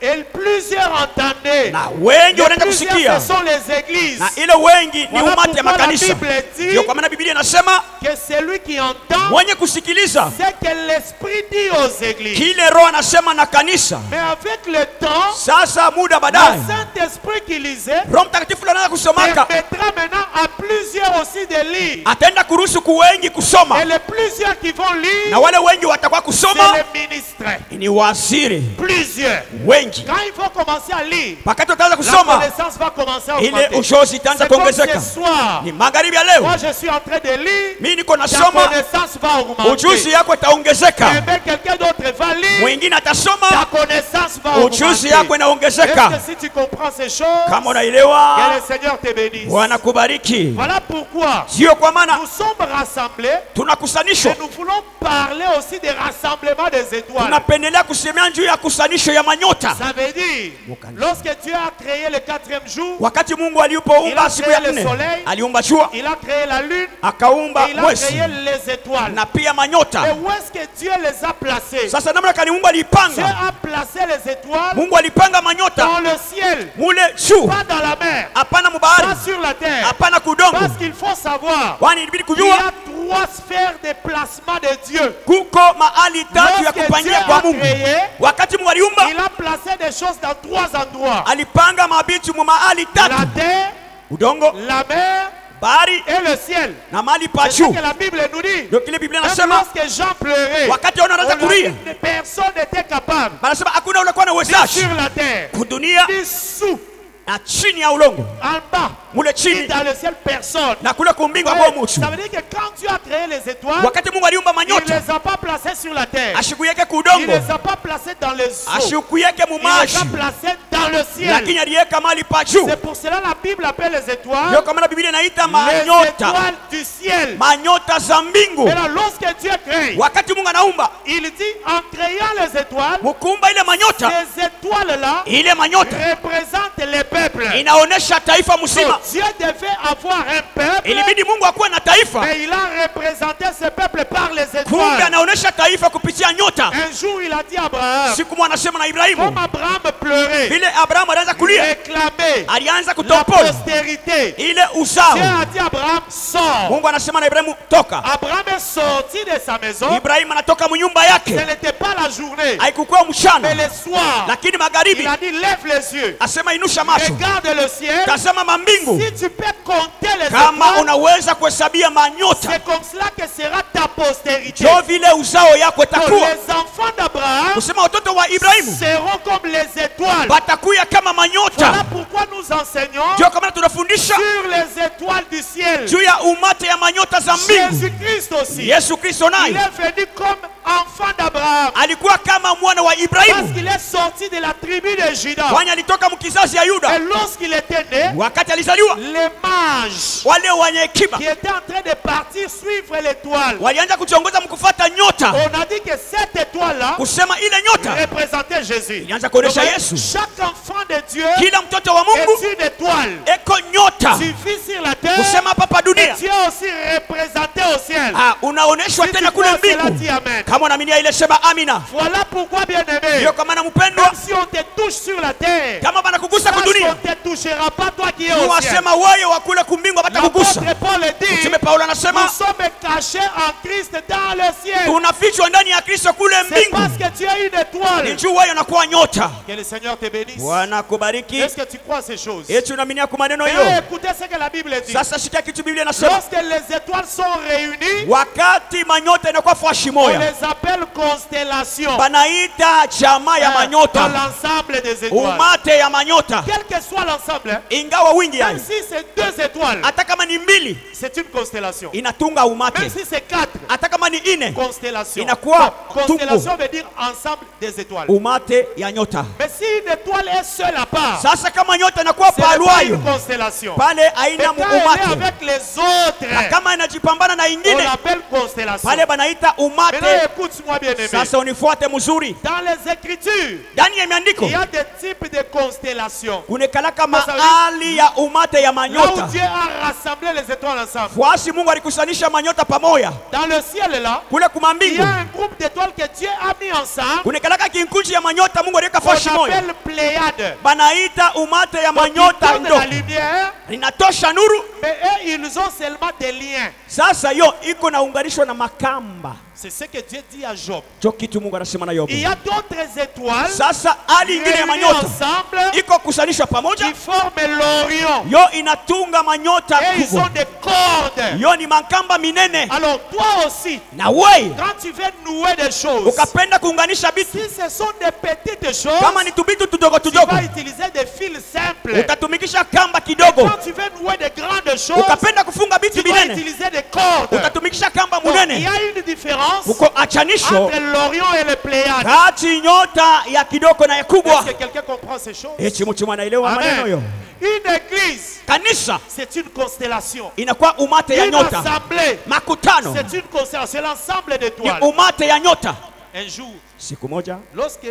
[SPEAKER 2] Et plusieurs entendaient.
[SPEAKER 3] Na wengi
[SPEAKER 2] Les
[SPEAKER 3] wanaenda
[SPEAKER 2] plusieurs,
[SPEAKER 3] kusikia.
[SPEAKER 2] ce sont les églises.
[SPEAKER 3] Na ile wengi ni
[SPEAKER 2] Voilà
[SPEAKER 3] umati ya
[SPEAKER 2] pourquoi la
[SPEAKER 3] makanisa.
[SPEAKER 2] Bible dit
[SPEAKER 3] Ndio kwa maana Biblia inasema
[SPEAKER 2] que celui qui entend,
[SPEAKER 3] mwenye kusikiliza
[SPEAKER 2] c'est que l'esprit dit aux églises.
[SPEAKER 3] kile roho anasema na kanisa.
[SPEAKER 2] Mais avec le temps,
[SPEAKER 3] Sasa muda
[SPEAKER 2] le
[SPEAKER 3] baadaye
[SPEAKER 2] Saint-Esprit qui lisait
[SPEAKER 3] Roho Mtakatifu anaanza kusomaka,
[SPEAKER 2] permettra maintenant à plusieurs aussi de lire.
[SPEAKER 3] ataenda kuruhusu kuwengi kusoma,
[SPEAKER 2] Et les plusieurs qui vont lire,
[SPEAKER 3] na wale wengi watakuwa
[SPEAKER 2] c'est
[SPEAKER 3] kusoma
[SPEAKER 2] les ministres.
[SPEAKER 3] ni waziri
[SPEAKER 2] Plusieurs.
[SPEAKER 3] wengi.
[SPEAKER 2] Quand il faut commencer à lire,
[SPEAKER 3] Wakati wataanza
[SPEAKER 2] la
[SPEAKER 3] kusoma
[SPEAKER 2] connaissance va commencer à
[SPEAKER 3] ile
[SPEAKER 2] augmenter.
[SPEAKER 3] ujuzi itaanza
[SPEAKER 2] C'est comme
[SPEAKER 3] kuongezeka.
[SPEAKER 2] ce soir.
[SPEAKER 3] Ni magharibi ya leo,
[SPEAKER 2] Moi, je suis en train de lire.
[SPEAKER 3] mimi niko
[SPEAKER 2] Ta
[SPEAKER 3] nasoma,
[SPEAKER 2] connaissance va augmenter.
[SPEAKER 3] ujuzi yako itaongezeka.
[SPEAKER 2] Et bien quelqu'un d'autre va lire.
[SPEAKER 3] Mwingine
[SPEAKER 2] Ta
[SPEAKER 3] atasoma,
[SPEAKER 2] connaissance va
[SPEAKER 3] ujuzi
[SPEAKER 2] augmenter.
[SPEAKER 3] yako inaongezeka.
[SPEAKER 2] Est-ce que si tu comprends ces choses,
[SPEAKER 3] Kama
[SPEAKER 2] que
[SPEAKER 3] unaelewa,
[SPEAKER 2] le Seigneur te bénisse.
[SPEAKER 3] Bwana kubariki.
[SPEAKER 2] Voilà pourquoi
[SPEAKER 3] Sio kwa maana
[SPEAKER 2] nous sommes rassemblés
[SPEAKER 3] tunakusanishwa,
[SPEAKER 2] et nous voulons parler aussi des rassemblements des étoiles.
[SPEAKER 3] tunapendelea kusemea juu ya kusanisho ya manyota.
[SPEAKER 2] Ça veut dire, lorsque Dieu a créé le 4e jour,
[SPEAKER 3] Wakati Mungu
[SPEAKER 2] Il a
[SPEAKER 3] alipoumba siku ya
[SPEAKER 2] créé le
[SPEAKER 3] nne,
[SPEAKER 2] soleil.
[SPEAKER 3] aliumba jua,
[SPEAKER 2] il a créé la lune
[SPEAKER 3] akaumba
[SPEAKER 2] et il a
[SPEAKER 3] mwezi
[SPEAKER 2] créé les étoiles.
[SPEAKER 3] na pia
[SPEAKER 2] Et
[SPEAKER 3] manyota.
[SPEAKER 2] où est-ce que Dieu les a placés?
[SPEAKER 3] Sasa namna kani Mungu
[SPEAKER 2] Dieu
[SPEAKER 3] alipanga,
[SPEAKER 2] a placé les étoiles
[SPEAKER 3] Mungu alipanga manyota
[SPEAKER 2] dans le ciel,
[SPEAKER 3] mule juu,
[SPEAKER 2] pas dans la mer,
[SPEAKER 3] hapana
[SPEAKER 2] pas
[SPEAKER 3] mubahari,
[SPEAKER 2] sur la terre.
[SPEAKER 3] hapana kudongo.
[SPEAKER 2] Parce qu'il faut savoir,
[SPEAKER 3] Kwani ilibidi
[SPEAKER 2] il y
[SPEAKER 3] kujua
[SPEAKER 2] a 3 sphères de placement de Dieu.
[SPEAKER 3] kuko mahali tatu ya
[SPEAKER 2] Lorsque Dieu
[SPEAKER 3] kupangia
[SPEAKER 2] a
[SPEAKER 3] kwa Mungu.
[SPEAKER 2] créé,
[SPEAKER 3] Wakati Mungu aliumba,
[SPEAKER 2] il a placé des choses dans 3 endroits.
[SPEAKER 3] alipanga mabitu mu mahali
[SPEAKER 2] La
[SPEAKER 3] tatu:
[SPEAKER 2] terre,
[SPEAKER 3] udongo,
[SPEAKER 2] la mer
[SPEAKER 3] bahari
[SPEAKER 2] et le ciel.
[SPEAKER 3] na mahali pa
[SPEAKER 2] C'est ce
[SPEAKER 3] juu.
[SPEAKER 2] que la Bible nous dit.
[SPEAKER 3] Ndio kile Biblia
[SPEAKER 2] Même
[SPEAKER 3] inasema
[SPEAKER 2] lorsque Jean pleurait,
[SPEAKER 3] wakati wanaanza kulia,
[SPEAKER 2] personne n'était capable
[SPEAKER 3] wanasema hakuna ule kwa na uwezaji
[SPEAKER 2] sur la terre,
[SPEAKER 3] kudunia
[SPEAKER 2] ni sous,
[SPEAKER 3] na chini ya ulongo,
[SPEAKER 2] en bas,
[SPEAKER 3] mule
[SPEAKER 2] ni
[SPEAKER 3] chini
[SPEAKER 2] dans le ciel, personne.
[SPEAKER 3] na kule kumbingwa
[SPEAKER 2] Ouais,
[SPEAKER 3] kwa mtu.
[SPEAKER 2] ça veut dire que quand Dieu a créé les étoiles,
[SPEAKER 3] Wakati Mungu aliumba
[SPEAKER 2] il ne
[SPEAKER 3] manyota,
[SPEAKER 2] les a pas placées sur la terre.
[SPEAKER 3] ashikuweke
[SPEAKER 2] Il
[SPEAKER 3] kudongo,
[SPEAKER 2] ne les a pas placées dans les eaux.
[SPEAKER 3] ashikuweke
[SPEAKER 2] Il les
[SPEAKER 3] mumaji,
[SPEAKER 2] a placées dans le ciel.
[SPEAKER 3] lakini aliweka mahali pa juu.
[SPEAKER 2] C'est pour cela la Bible appelle les étoiles
[SPEAKER 3] Ndio kwa maana Biblia inaita
[SPEAKER 2] les
[SPEAKER 3] manyota,
[SPEAKER 2] étoiles du ciel.
[SPEAKER 3] manyota za mbingu.
[SPEAKER 2] Et là, lorsque Dieu crée,
[SPEAKER 3] Wakati Mungu anaumba,
[SPEAKER 2] il dit en créant les étoiles,
[SPEAKER 3] mukumba ile manyota,
[SPEAKER 2] ces étoiles-là
[SPEAKER 3] ile manyota
[SPEAKER 2] représentent les peuples.
[SPEAKER 3] inaonesha taifa
[SPEAKER 2] Donc,
[SPEAKER 3] mzima.
[SPEAKER 2] Dieu devait avoir un peuple,
[SPEAKER 3] Ilibidi Mungu akuwe na taifa,
[SPEAKER 2] mais il a représenté ce peuple par les
[SPEAKER 3] kumbe
[SPEAKER 2] étoiles.
[SPEAKER 3] anaonesha taifa kupitia nyota.
[SPEAKER 2] Un jour, il a dit à Abraham,
[SPEAKER 3] Siku moja anasema na
[SPEAKER 2] comme
[SPEAKER 3] Ibrahimu,
[SPEAKER 2] Abraham pleurait,
[SPEAKER 3] vile Abrahamu alianza kulia,
[SPEAKER 2] réclamait
[SPEAKER 3] alianza
[SPEAKER 2] la
[SPEAKER 3] kutopola
[SPEAKER 2] postérité,
[SPEAKER 3] ile uzao.
[SPEAKER 2] Dieu a dit à Abraham, sors.
[SPEAKER 3] Mungu anasema na Ibrahimu, toka.
[SPEAKER 2] Abraham est sorti de sa maison.
[SPEAKER 3] Ibrahimu anatoka mnyumba
[SPEAKER 2] Ce
[SPEAKER 3] yake,
[SPEAKER 2] n'était pas la journée,
[SPEAKER 3] haikukuwa
[SPEAKER 2] mais
[SPEAKER 3] mchana,
[SPEAKER 2] le soir.
[SPEAKER 3] lakini
[SPEAKER 2] Il
[SPEAKER 3] magharibi.
[SPEAKER 2] a dit, lève les yeux,
[SPEAKER 3] Asema inusha macho,
[SPEAKER 2] regarde le ciel.
[SPEAKER 3] tazama mambingu,
[SPEAKER 2] Si tu peux compter les
[SPEAKER 3] kama
[SPEAKER 2] étoiles,
[SPEAKER 3] unaweza kuhesabia manyota,
[SPEAKER 2] c'est comme cela que sera ta postérité.
[SPEAKER 3] ndio vile uzao yako
[SPEAKER 2] Donc,
[SPEAKER 3] itakuwa.
[SPEAKER 2] les enfants d'Abraham
[SPEAKER 3] Kusema watoto wa Ibrahimu
[SPEAKER 2] seront comme les étoiles.
[SPEAKER 3] batakuya kama
[SPEAKER 2] Voilà
[SPEAKER 3] manyota.
[SPEAKER 2] pourquoi nous enseignons
[SPEAKER 3] Ndio kama tunafundisha
[SPEAKER 2] sur les étoiles du ciel.
[SPEAKER 3] juu ya umate ya manyota za mbingu.
[SPEAKER 2] Jésus-Christ aussi.
[SPEAKER 3] Yesu Kristo
[SPEAKER 2] Il
[SPEAKER 3] naye
[SPEAKER 2] est venu comme enfant d'Abraham.
[SPEAKER 3] alikuwa kama mwana wa
[SPEAKER 2] Parce
[SPEAKER 3] Ibrahimu,
[SPEAKER 2] qu'il est sorti de la tribu de Juda.
[SPEAKER 3] kwani alitoka mkizazi ya
[SPEAKER 2] Et
[SPEAKER 3] Yuda.
[SPEAKER 2] lorsqu'il était né,
[SPEAKER 3] Wakati alizaliwa,
[SPEAKER 2] les mages
[SPEAKER 3] wale wenye hekima
[SPEAKER 2] qui étaient en train de partir suivre l'étoile,
[SPEAKER 3] walianza kuchongoza mkufuata nyota,
[SPEAKER 2] on a dit que cette étoile-là
[SPEAKER 3] kusema ile nyota
[SPEAKER 2] représentait Jésus.
[SPEAKER 3] ilianza kuonesha
[SPEAKER 2] Donc,
[SPEAKER 3] Yesu.
[SPEAKER 2] chaque enfant de Dieu
[SPEAKER 3] Kila mtoto wa Mungu
[SPEAKER 2] est une étoile.
[SPEAKER 3] eko nyota,
[SPEAKER 2] Tu vis sur la terre,
[SPEAKER 3] kusema hapa pa
[SPEAKER 2] et
[SPEAKER 3] dunia.
[SPEAKER 2] tu es aussi représenté au ciel.
[SPEAKER 3] Unaoneshwa
[SPEAKER 2] Si
[SPEAKER 3] tena
[SPEAKER 2] tu
[SPEAKER 3] kule
[SPEAKER 2] crois cela,
[SPEAKER 3] mbingu.
[SPEAKER 2] dis amen.
[SPEAKER 3] Kama unaaminia ile, sema amina.
[SPEAKER 2] Voilà pourquoi, bien-aimé,
[SPEAKER 3] Ndio kwa maana mpendwa,
[SPEAKER 2] même si on te touche sur la terre,
[SPEAKER 3] kama banakugusa
[SPEAKER 2] sache qu'on
[SPEAKER 3] kudunia,
[SPEAKER 2] ne te touchera pas, toi qui es au ciel.
[SPEAKER 3] wasema wewe wa kule kumbingu batakugusa.
[SPEAKER 2] L'apôtre Paul dit,
[SPEAKER 3] Mtume Paulo anasema
[SPEAKER 2] nous sommes cachés en Christ dans le ciel.
[SPEAKER 3] tunafichwa ndani ya Kristo kule
[SPEAKER 2] C'est
[SPEAKER 3] mbingu.
[SPEAKER 2] parce que tu es une
[SPEAKER 3] Ni
[SPEAKER 2] étoile.
[SPEAKER 3] juu wewe unakuwa nyota.
[SPEAKER 2] Que le Seigneur te bénisse.
[SPEAKER 3] Bwana kubariki.
[SPEAKER 2] Est-ce que tu crois à ces choses?
[SPEAKER 3] Eti unaaminia kwa maneno
[SPEAKER 2] Et
[SPEAKER 3] hiyo?
[SPEAKER 2] écoutez ce que la Bible dit.
[SPEAKER 3] Sasa shika kitu Biblia inasema,
[SPEAKER 2] Lorsque les étoiles sont réunies,
[SPEAKER 3] wakati manyota inakuwa fashi
[SPEAKER 2] on
[SPEAKER 3] moya,
[SPEAKER 2] les appelle constellations.
[SPEAKER 3] banaita jamaa ya
[SPEAKER 2] Dans
[SPEAKER 3] manyota,
[SPEAKER 2] l'ensemble des étoiles.
[SPEAKER 3] umate ya manyota.
[SPEAKER 2] Quel que soit l'ensemble, hein,
[SPEAKER 3] Ingawa wingi
[SPEAKER 2] même
[SPEAKER 3] yayo,
[SPEAKER 2] si c'est 2 étoiles,
[SPEAKER 3] hata kama ni mbili
[SPEAKER 2] c'est une constellation.
[SPEAKER 3] inatunga
[SPEAKER 2] Même
[SPEAKER 3] umate,
[SPEAKER 2] si c'est 4,
[SPEAKER 3] hata kama ni ine
[SPEAKER 2] constellation.
[SPEAKER 3] inakuwa
[SPEAKER 2] Donc, constellation
[SPEAKER 3] tungo,
[SPEAKER 2] veut dire ensemble des étoiles.
[SPEAKER 3] umate ya nyota.
[SPEAKER 2] Mais si une étoile est seule à part,
[SPEAKER 3] Sasa kama nyota inakuwa
[SPEAKER 2] ce n'est pas
[SPEAKER 3] palwayo,
[SPEAKER 2] une constellation.
[SPEAKER 3] pale
[SPEAKER 2] Mais
[SPEAKER 3] haina
[SPEAKER 2] quand elle est
[SPEAKER 3] umate,
[SPEAKER 2] avec les
[SPEAKER 3] na
[SPEAKER 2] autres,
[SPEAKER 3] kama inajipambana na
[SPEAKER 2] on
[SPEAKER 3] ingine,
[SPEAKER 2] l'appelle constellation.
[SPEAKER 3] pale banaita
[SPEAKER 2] Maintenant,
[SPEAKER 3] umate.
[SPEAKER 2] écoute-moi bien aimé.
[SPEAKER 3] Sasa unifuate mzuri,
[SPEAKER 2] Dans les Écritures,
[SPEAKER 3] ndani ya miandiko
[SPEAKER 2] il y a des types de constellations.
[SPEAKER 3] kunekalaka mahali ya umate ya
[SPEAKER 2] Là où
[SPEAKER 3] manyota.
[SPEAKER 2] Dieu a rassemblé les étoiles ensemble.
[SPEAKER 3] Fuasi Mungu alikusanisha manyota pamoja
[SPEAKER 2] Dans le ciel là,
[SPEAKER 3] kule
[SPEAKER 2] il y
[SPEAKER 3] kumambingu,
[SPEAKER 2] a un groupe d'étoiles que Dieu a mis ensemble.
[SPEAKER 3] kunekalaka kinkunji ya manyota Mungu aliweka
[SPEAKER 2] On
[SPEAKER 3] fashi moja,
[SPEAKER 2] appelle Pléiade.
[SPEAKER 3] banaita umate ya
[SPEAKER 2] Donc, ils
[SPEAKER 3] manyota
[SPEAKER 2] donnent
[SPEAKER 3] ndo
[SPEAKER 2] la lumière,
[SPEAKER 3] linatosha nuru.
[SPEAKER 2] mais eux, ils ont seulement des liens.
[SPEAKER 3] Sasa yo iko naunganishwa na makamba,
[SPEAKER 2] C'est ce que Dieu dit à Job.
[SPEAKER 3] cho kitu Mungu anasema na Yobu.
[SPEAKER 2] Il y a d'autres étoiles
[SPEAKER 3] Sasa hali ingine ya
[SPEAKER 2] réunies
[SPEAKER 3] manyota
[SPEAKER 2] ensemble
[SPEAKER 3] iko kusanishwa pamoja,
[SPEAKER 2] qui forment l'Orion.
[SPEAKER 3] yo inatunga manyota
[SPEAKER 2] Et ils ont
[SPEAKER 3] kubwa,
[SPEAKER 2] des cordes.
[SPEAKER 3] yo ni makamba minene.
[SPEAKER 2] Alors toi aussi,
[SPEAKER 3] Na wewe
[SPEAKER 2] quand tu veux nouer des choses,
[SPEAKER 3] ukapenda kuunganisha bitu,
[SPEAKER 2] si ce sont des petites choses,
[SPEAKER 3] kama ni tubitu tudogo
[SPEAKER 2] tu
[SPEAKER 3] tudogo,
[SPEAKER 2] vas utiliser des fils simples.
[SPEAKER 3] utatumikisha kamba kidogo.
[SPEAKER 2] Quand tu veux nouer des grandes choses,
[SPEAKER 3] Ukapenda kufunga bitu
[SPEAKER 2] tu vas
[SPEAKER 3] binene,
[SPEAKER 2] utiliser des cordes.
[SPEAKER 3] utatumikisha kamba
[SPEAKER 2] Donc, il y
[SPEAKER 3] munene.
[SPEAKER 2] a une différence
[SPEAKER 3] Uko achanisho
[SPEAKER 2] entre l'Orion et le Pléiade.
[SPEAKER 3] kati nyota ya kidogo na ya kubwa.
[SPEAKER 2] Est-ce que quelqu'un comprend ces choses?
[SPEAKER 3] Eti mtu anaelewa maneno yo?
[SPEAKER 2] Amen. Une église,
[SPEAKER 3] Kanisa
[SPEAKER 2] c'est une constellation.
[SPEAKER 3] inakuwa umate ya
[SPEAKER 2] Une
[SPEAKER 3] nyota,
[SPEAKER 2] assemblée,
[SPEAKER 3] makutano
[SPEAKER 2] c'est une constellation. C'est l'ensemble
[SPEAKER 3] ni
[SPEAKER 2] d'étoiles.
[SPEAKER 3] umate ya nyota.
[SPEAKER 2] Un jour,
[SPEAKER 3] Siku moja
[SPEAKER 2] lorsque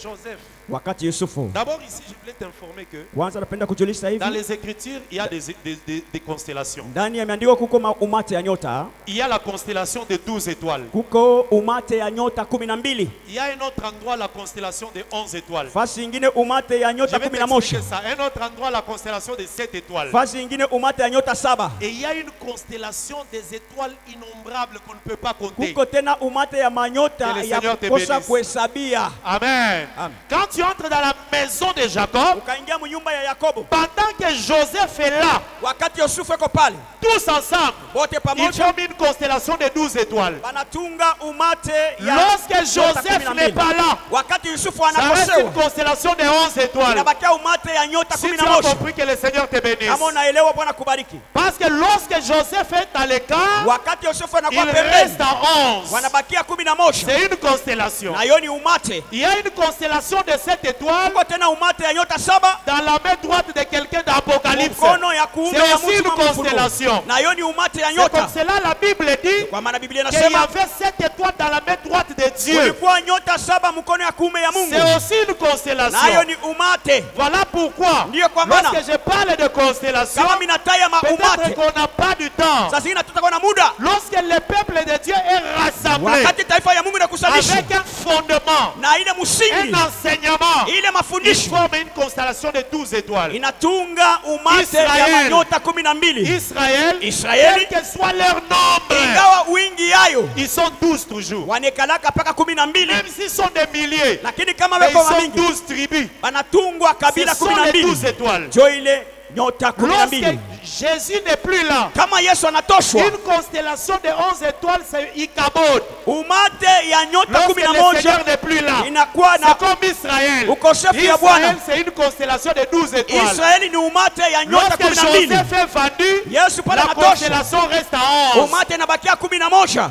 [SPEAKER 2] Joseph,
[SPEAKER 3] wakati Yusufu,
[SPEAKER 2] d'abord ici, je voulais t'informer que
[SPEAKER 3] kwanza napenda kujulisha
[SPEAKER 2] dans
[SPEAKER 3] hivi,
[SPEAKER 2] les Écritures, il y a des constellations.
[SPEAKER 3] ndani ya maandiko kuko umate ya nyota,
[SPEAKER 2] Il y a la constellation de 12 étoiles.
[SPEAKER 3] kuko umate ya nyota 12.
[SPEAKER 2] Il y a un autre endroit, la constellation de 11 étoiles.
[SPEAKER 3] Fasi ingine umate ya
[SPEAKER 2] Je
[SPEAKER 3] nyota
[SPEAKER 2] vais
[SPEAKER 3] 11.
[SPEAKER 2] t'expliquer ça. Un autre endroit, la constellation de 7 étoiles.
[SPEAKER 3] Fasi ingine umate ya nyota 7.
[SPEAKER 2] Et il y a une constellation des étoiles innombrables qu'on ne peut pas compter.
[SPEAKER 3] Kuko tena umate ya manyota
[SPEAKER 2] Que le
[SPEAKER 3] ya
[SPEAKER 2] Seigneur te
[SPEAKER 3] kukosa
[SPEAKER 2] bénisse.
[SPEAKER 3] kuhesabia.
[SPEAKER 2] Amen.
[SPEAKER 3] Amen.
[SPEAKER 2] Quand tu entres dans la maison de Jacob,
[SPEAKER 3] ukaingia mnyumba ya Yakobo,
[SPEAKER 2] pendant que Joseph est là,
[SPEAKER 3] wakati Yosefu yuko pale,
[SPEAKER 2] tous ensemble,
[SPEAKER 3] wote
[SPEAKER 2] ils
[SPEAKER 3] pamoja
[SPEAKER 2] forment une constellation de 12 étoiles.
[SPEAKER 3] wanatunga umate ya
[SPEAKER 2] Lorsque Joseph n'est pas là,
[SPEAKER 3] wakati Yusufu
[SPEAKER 2] ça reste une
[SPEAKER 3] anakosewa,
[SPEAKER 2] constellation de 11 étoiles.
[SPEAKER 3] inabakia umate ya nyota
[SPEAKER 2] Si tu as
[SPEAKER 3] 11.
[SPEAKER 2] compris, que le Seigneur te bénisse.
[SPEAKER 3] Kama unaelewa, Bwana kubariki.
[SPEAKER 2] Parce que lorsque Joseph est dans le camp,
[SPEAKER 3] Wakati Yosefu
[SPEAKER 2] il
[SPEAKER 3] anakuwa
[SPEAKER 2] reste
[SPEAKER 3] pembeni,
[SPEAKER 2] à 11.
[SPEAKER 3] wanabakia 11.
[SPEAKER 2] C'est une constellation.
[SPEAKER 3] Na hiyo ni umate.
[SPEAKER 2] Il y a une constellation de 7 étoiles
[SPEAKER 3] Kuko tena umate ya nyota 7
[SPEAKER 2] dans la main droite de quelqu'un d'Apocalypse.
[SPEAKER 3] mkono ya kuume
[SPEAKER 2] C'est
[SPEAKER 3] ya
[SPEAKER 2] aussi
[SPEAKER 3] mtu
[SPEAKER 2] une
[SPEAKER 3] wa Ufunuo.
[SPEAKER 2] constellation.
[SPEAKER 3] Na hiyo ni umate ya
[SPEAKER 2] C'est comme
[SPEAKER 3] nyota.
[SPEAKER 2] cela la Bible dit
[SPEAKER 3] Kwa maana Biblia
[SPEAKER 2] qu'il y
[SPEAKER 3] inasema
[SPEAKER 2] avait 7 étoiles dans la main droite de Dieu.
[SPEAKER 3] kulikuwa nyota 7 mkono ya kuume ya Mungu.
[SPEAKER 2] C'est aussi une
[SPEAKER 3] Na hiyo
[SPEAKER 2] constellation.
[SPEAKER 3] ni umate.
[SPEAKER 2] Voilà pourquoi,
[SPEAKER 3] Ndiyo kwa maana
[SPEAKER 2] lorsque je parle de constellation,
[SPEAKER 3] kama minataya
[SPEAKER 2] peut-être
[SPEAKER 3] maumate,
[SPEAKER 2] qu'on n'a pas du temps.
[SPEAKER 3] sasa hivi tutakuwa na muda.
[SPEAKER 2] Lorsque le peuple de Dieu est rassemblé
[SPEAKER 3] Wakati taifa ya Mungu inakusanyishwa
[SPEAKER 2] avec un fondement,
[SPEAKER 3] na ile
[SPEAKER 2] un
[SPEAKER 3] msingi,
[SPEAKER 2] enseignement,
[SPEAKER 3] ile
[SPEAKER 2] il
[SPEAKER 3] mafundisho
[SPEAKER 2] forme une constellation de 12 étoiles.
[SPEAKER 3] inatunga umate ya
[SPEAKER 2] Israel.
[SPEAKER 3] manyota 12.
[SPEAKER 2] Israël,
[SPEAKER 3] Israeli,
[SPEAKER 2] quel que soit leur nombre,
[SPEAKER 3] ingawa wingi yayo
[SPEAKER 2] ils sont 12 toujours.
[SPEAKER 3] wanekalaka mpaka 12,
[SPEAKER 2] Même s'ils sont des milliers,
[SPEAKER 3] lakini kama
[SPEAKER 2] mais
[SPEAKER 3] weko
[SPEAKER 2] ils sont
[SPEAKER 3] mingi
[SPEAKER 2] 12 tribus.
[SPEAKER 3] wanatungwa
[SPEAKER 2] Ce
[SPEAKER 3] kabila
[SPEAKER 2] sont les 12
[SPEAKER 3] 12.
[SPEAKER 2] étoiles.
[SPEAKER 3] Jo ile nyota
[SPEAKER 2] Lorsque
[SPEAKER 3] 12.
[SPEAKER 2] Jésus n'est plus là,
[SPEAKER 3] Kama Yesu anatoshwa,
[SPEAKER 2] une constellation de 11 étoiles, c'est Ichabod.
[SPEAKER 3] umate ya nyota
[SPEAKER 2] Lorsque le
[SPEAKER 3] 11
[SPEAKER 2] Seigneur n'est plus là,
[SPEAKER 3] inakuwa
[SPEAKER 2] c'est
[SPEAKER 3] na
[SPEAKER 2] comme Israël.
[SPEAKER 3] ukosefu ya Bwana.
[SPEAKER 2] Israël, c'est une constellation de 12 étoiles.
[SPEAKER 3] Israeli ni umate ya nyota
[SPEAKER 2] Lorsque
[SPEAKER 3] 12.
[SPEAKER 2] Joseph est vendu,
[SPEAKER 3] Yesu pale
[SPEAKER 2] la
[SPEAKER 3] anatosha,
[SPEAKER 2] constellation reste à 11.
[SPEAKER 3] umate inabakia 11.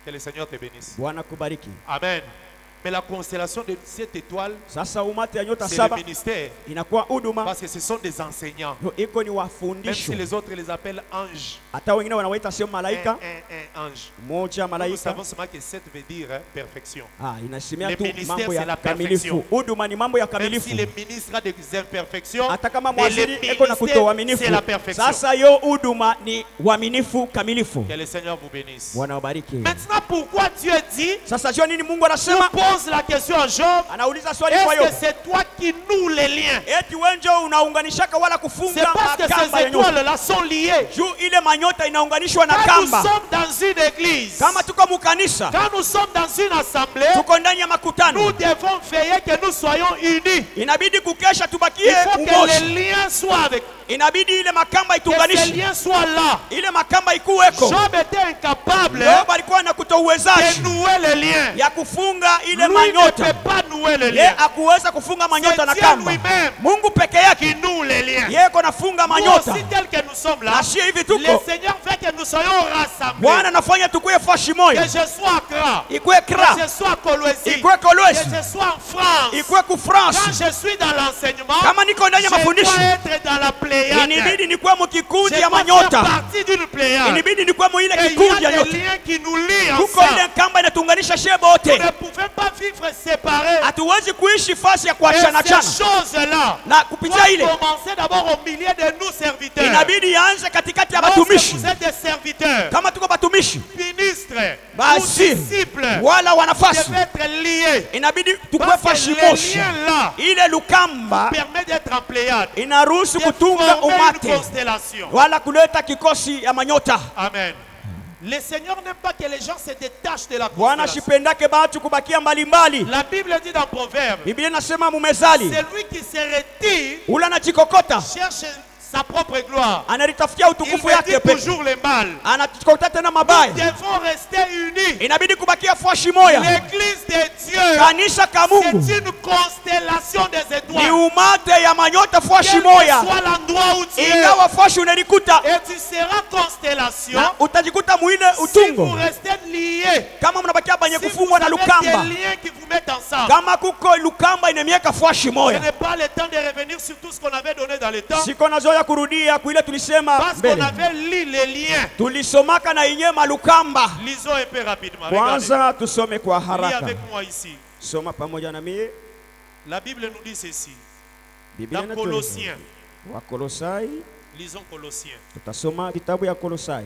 [SPEAKER 2] Que le Seigneur te bénisse.
[SPEAKER 3] Bwana kubariki.
[SPEAKER 2] Amen. Mais la constellation de 7 étoiles,
[SPEAKER 3] Sasa umate ya nyota
[SPEAKER 2] c'est le
[SPEAKER 3] 7
[SPEAKER 2] ministère.
[SPEAKER 3] inakuwa huduma,
[SPEAKER 2] Parce que ce sont des enseignants.
[SPEAKER 3] iko ni
[SPEAKER 2] Même
[SPEAKER 3] wafundisho.
[SPEAKER 2] si les autres les appellent anges.
[SPEAKER 3] Hata wengine wanawaita sio malaika,
[SPEAKER 2] Un ange.
[SPEAKER 3] moja
[SPEAKER 2] Nous
[SPEAKER 3] malaika.
[SPEAKER 2] savons seulement que 7 veut dire perfection.
[SPEAKER 3] Inasimia
[SPEAKER 2] Le
[SPEAKER 3] tu
[SPEAKER 2] ministère,
[SPEAKER 3] mambo
[SPEAKER 2] c'est
[SPEAKER 3] ya
[SPEAKER 2] la
[SPEAKER 3] kamilifu.
[SPEAKER 2] perfection.
[SPEAKER 3] Huduma ni mambo ya
[SPEAKER 2] Même
[SPEAKER 3] kamilifu.
[SPEAKER 2] si le ministre a des imperfections,
[SPEAKER 3] Hata kama
[SPEAKER 2] mais le
[SPEAKER 3] mwaziri eko na kutoa
[SPEAKER 2] ministère,
[SPEAKER 3] uaminifu,
[SPEAKER 2] c'est la perfection.
[SPEAKER 3] sasa yo huduma ni uaminifu kamilifu.
[SPEAKER 2] Que le Seigneur vous bénisse.
[SPEAKER 3] Bwana wabariki.
[SPEAKER 2] Maintenant, pourquoi Dieu dit,
[SPEAKER 3] Sasa jua nini Mungu
[SPEAKER 2] on
[SPEAKER 3] anasema?
[SPEAKER 2] pose la question à Job,
[SPEAKER 3] Anauliza swali kwa
[SPEAKER 2] est-ce
[SPEAKER 3] Yobu,
[SPEAKER 2] que c'est toi qui noue les liens?
[SPEAKER 3] eti wenjo unaunganishaka wala
[SPEAKER 2] C'est
[SPEAKER 3] kufunga
[SPEAKER 2] parce que
[SPEAKER 3] makamba
[SPEAKER 2] ces
[SPEAKER 3] ya nyota?
[SPEAKER 2] étoiles-là sont liées.
[SPEAKER 3] Juu ile manyota inaunganishwa na
[SPEAKER 2] Quand nous
[SPEAKER 3] kamba.
[SPEAKER 2] sommes dans une église,
[SPEAKER 3] Kama tuko mukanisa,
[SPEAKER 2] quand nous sommes dans une assemblée,
[SPEAKER 3] tuko ndani ya
[SPEAKER 2] nous
[SPEAKER 3] makutano,
[SPEAKER 2] devons veiller que nous soyons unis.
[SPEAKER 3] inabidi kukesha
[SPEAKER 2] Il
[SPEAKER 3] tubakie
[SPEAKER 2] faut que
[SPEAKER 3] umoja.
[SPEAKER 2] les liens soient avec,
[SPEAKER 3] Inabidi ile makamba
[SPEAKER 2] que ces
[SPEAKER 3] itunganishe,
[SPEAKER 2] liens soient là.
[SPEAKER 3] ile makamba ikuweko.
[SPEAKER 2] Job était incapable
[SPEAKER 3] Yobu alikuwa na
[SPEAKER 2] de
[SPEAKER 3] kutouwezaji
[SPEAKER 2] nouer les liens.
[SPEAKER 3] ya kufunga ile
[SPEAKER 2] Lui ne peut
[SPEAKER 3] manyota.
[SPEAKER 2] pas nouer les
[SPEAKER 3] Ye
[SPEAKER 2] liens.
[SPEAKER 3] akuweza kufunga manyota na
[SPEAKER 2] Dieu
[SPEAKER 3] kamba.
[SPEAKER 2] lui-même
[SPEAKER 3] Mungu peke yake
[SPEAKER 2] qui noue les liens.
[SPEAKER 3] yeye ko nafunga
[SPEAKER 2] Nous
[SPEAKER 3] manyota.
[SPEAKER 2] aussi, tels que nous sommes là,
[SPEAKER 3] Na shie hivi
[SPEAKER 2] le
[SPEAKER 3] tuko,
[SPEAKER 2] Seigneur veut que nous soyons rassemblés.
[SPEAKER 3] Bwana nafanya tukuye fashi
[SPEAKER 2] Que
[SPEAKER 3] moja,
[SPEAKER 2] je sois à Accra,
[SPEAKER 3] ikuwe
[SPEAKER 2] que
[SPEAKER 3] Kra,
[SPEAKER 2] je sois à Kolwezi,
[SPEAKER 3] ikuwe
[SPEAKER 2] que
[SPEAKER 3] Kolwezi,
[SPEAKER 2] je sois en France.
[SPEAKER 3] ikuwe ku
[SPEAKER 2] Quand
[SPEAKER 3] France.
[SPEAKER 2] je suis dans l'enseignement,
[SPEAKER 3] Kama niko ndani ya
[SPEAKER 2] je
[SPEAKER 3] mafundisho,
[SPEAKER 2] dois être dans la Pléiade.
[SPEAKER 3] inibidi nikuwe mu
[SPEAKER 2] Je
[SPEAKER 3] kikundi ya
[SPEAKER 2] dois faire
[SPEAKER 3] manyota.
[SPEAKER 2] partie d'une Pléiade.
[SPEAKER 3] Inibidi nikuwe mu ile
[SPEAKER 2] Et il y
[SPEAKER 3] kikundi ya
[SPEAKER 2] a des
[SPEAKER 3] nyota.
[SPEAKER 2] liens qui nous lient
[SPEAKER 3] Kuko
[SPEAKER 2] ensemble.
[SPEAKER 3] ile kamba inatunganisha shie
[SPEAKER 2] Vous
[SPEAKER 3] bote.
[SPEAKER 2] ne pouvez pas vivre séparés.
[SPEAKER 3] Hatuwezi kuishi fasi ya
[SPEAKER 2] Et
[SPEAKER 3] kuachana
[SPEAKER 2] ces
[SPEAKER 3] chana.
[SPEAKER 2] choses-là
[SPEAKER 3] Na kupitia
[SPEAKER 2] doivent
[SPEAKER 3] ile
[SPEAKER 2] commencer d'abord au milieu de nous serviteurs.
[SPEAKER 3] inabidi yaanze katikati ya
[SPEAKER 2] Lorsque
[SPEAKER 3] batumishi.
[SPEAKER 2] vous êtes des serviteurs,
[SPEAKER 3] Kama tuko batumishi
[SPEAKER 2] ministres ou
[SPEAKER 3] basi
[SPEAKER 2] disciples,
[SPEAKER 3] wala
[SPEAKER 2] vous
[SPEAKER 3] wanafasi,
[SPEAKER 2] devez être liés.
[SPEAKER 3] inabidi tukuwe
[SPEAKER 2] Parce que
[SPEAKER 3] fashi
[SPEAKER 2] les
[SPEAKER 3] moja.
[SPEAKER 2] liens-là
[SPEAKER 3] Ile lukamba
[SPEAKER 2] permettent d'être en Pléiade.
[SPEAKER 3] inaruhusu
[SPEAKER 2] De
[SPEAKER 3] kutunga
[SPEAKER 2] former une
[SPEAKER 3] umate
[SPEAKER 2] constellation.
[SPEAKER 3] wala kuleta kikosi ya manyota.
[SPEAKER 2] Amen. Le Seigneur n'aime pas que les gens se détachent de la
[SPEAKER 3] Bwana
[SPEAKER 2] constellation.
[SPEAKER 3] shipendake batu kubakia mbalimbali.
[SPEAKER 2] La Bible dit dans Proverbe,
[SPEAKER 3] Biblia inasema mumezali
[SPEAKER 2] celui qui se retire
[SPEAKER 3] ula anajikokota,
[SPEAKER 2] cherche sa propre gloire.
[SPEAKER 3] analitafutia
[SPEAKER 2] Il
[SPEAKER 3] utukufu
[SPEAKER 2] me
[SPEAKER 3] yake
[SPEAKER 2] dit
[SPEAKER 3] peke,
[SPEAKER 2] toujours le mal.
[SPEAKER 3] anajikokota tena
[SPEAKER 2] Nous
[SPEAKER 3] mabaya.
[SPEAKER 2] devons rester unis.
[SPEAKER 3] Inabidi kubakia fashi moya.
[SPEAKER 2] L'église de Dieu,
[SPEAKER 3] Kanisa ka Mungu
[SPEAKER 2] c'est une constellation des
[SPEAKER 3] ni
[SPEAKER 2] étoiles.
[SPEAKER 3] umate ya manyota fashi
[SPEAKER 2] Quel que
[SPEAKER 3] moya.
[SPEAKER 2] soit l'endroit où tu es,
[SPEAKER 3] Ingawa fashi unalikuta
[SPEAKER 2] et tu seras constellation
[SPEAKER 3] na utajikuta mwile
[SPEAKER 2] si vous
[SPEAKER 3] utungo.
[SPEAKER 2] restez liés.
[SPEAKER 3] Kama mnabakia banye
[SPEAKER 2] Si vous
[SPEAKER 3] kufungwa na
[SPEAKER 2] avez
[SPEAKER 3] lukamba,
[SPEAKER 2] des liens qui vous mettent ensemble.
[SPEAKER 3] kama kuko lukamba inemieka fashi
[SPEAKER 2] Je
[SPEAKER 3] moya.
[SPEAKER 2] n'ai pas le temps de revenir sur tout ce qu'on avait donné dans le temps.
[SPEAKER 3] Siko nazoya kurudia kuile tulisema
[SPEAKER 2] Parce qu'on
[SPEAKER 3] mbele.
[SPEAKER 2] avait lu les liens.
[SPEAKER 3] Tulisomaka na inye malukamba.
[SPEAKER 2] Lisons un peu rapidement. Regardez.
[SPEAKER 3] Kwanza tusome kwa
[SPEAKER 2] Lis
[SPEAKER 3] haraka.
[SPEAKER 2] avec moi ici.
[SPEAKER 3] Soma pamoja na mie.
[SPEAKER 2] La Bible nous dit ceci.
[SPEAKER 3] Biblia
[SPEAKER 2] Dans
[SPEAKER 3] inatueleza.
[SPEAKER 2] Colossiens.
[SPEAKER 3] Wakolosai,
[SPEAKER 2] Lisons Colossiens.
[SPEAKER 3] tutasoma kitabu ya Kolosai.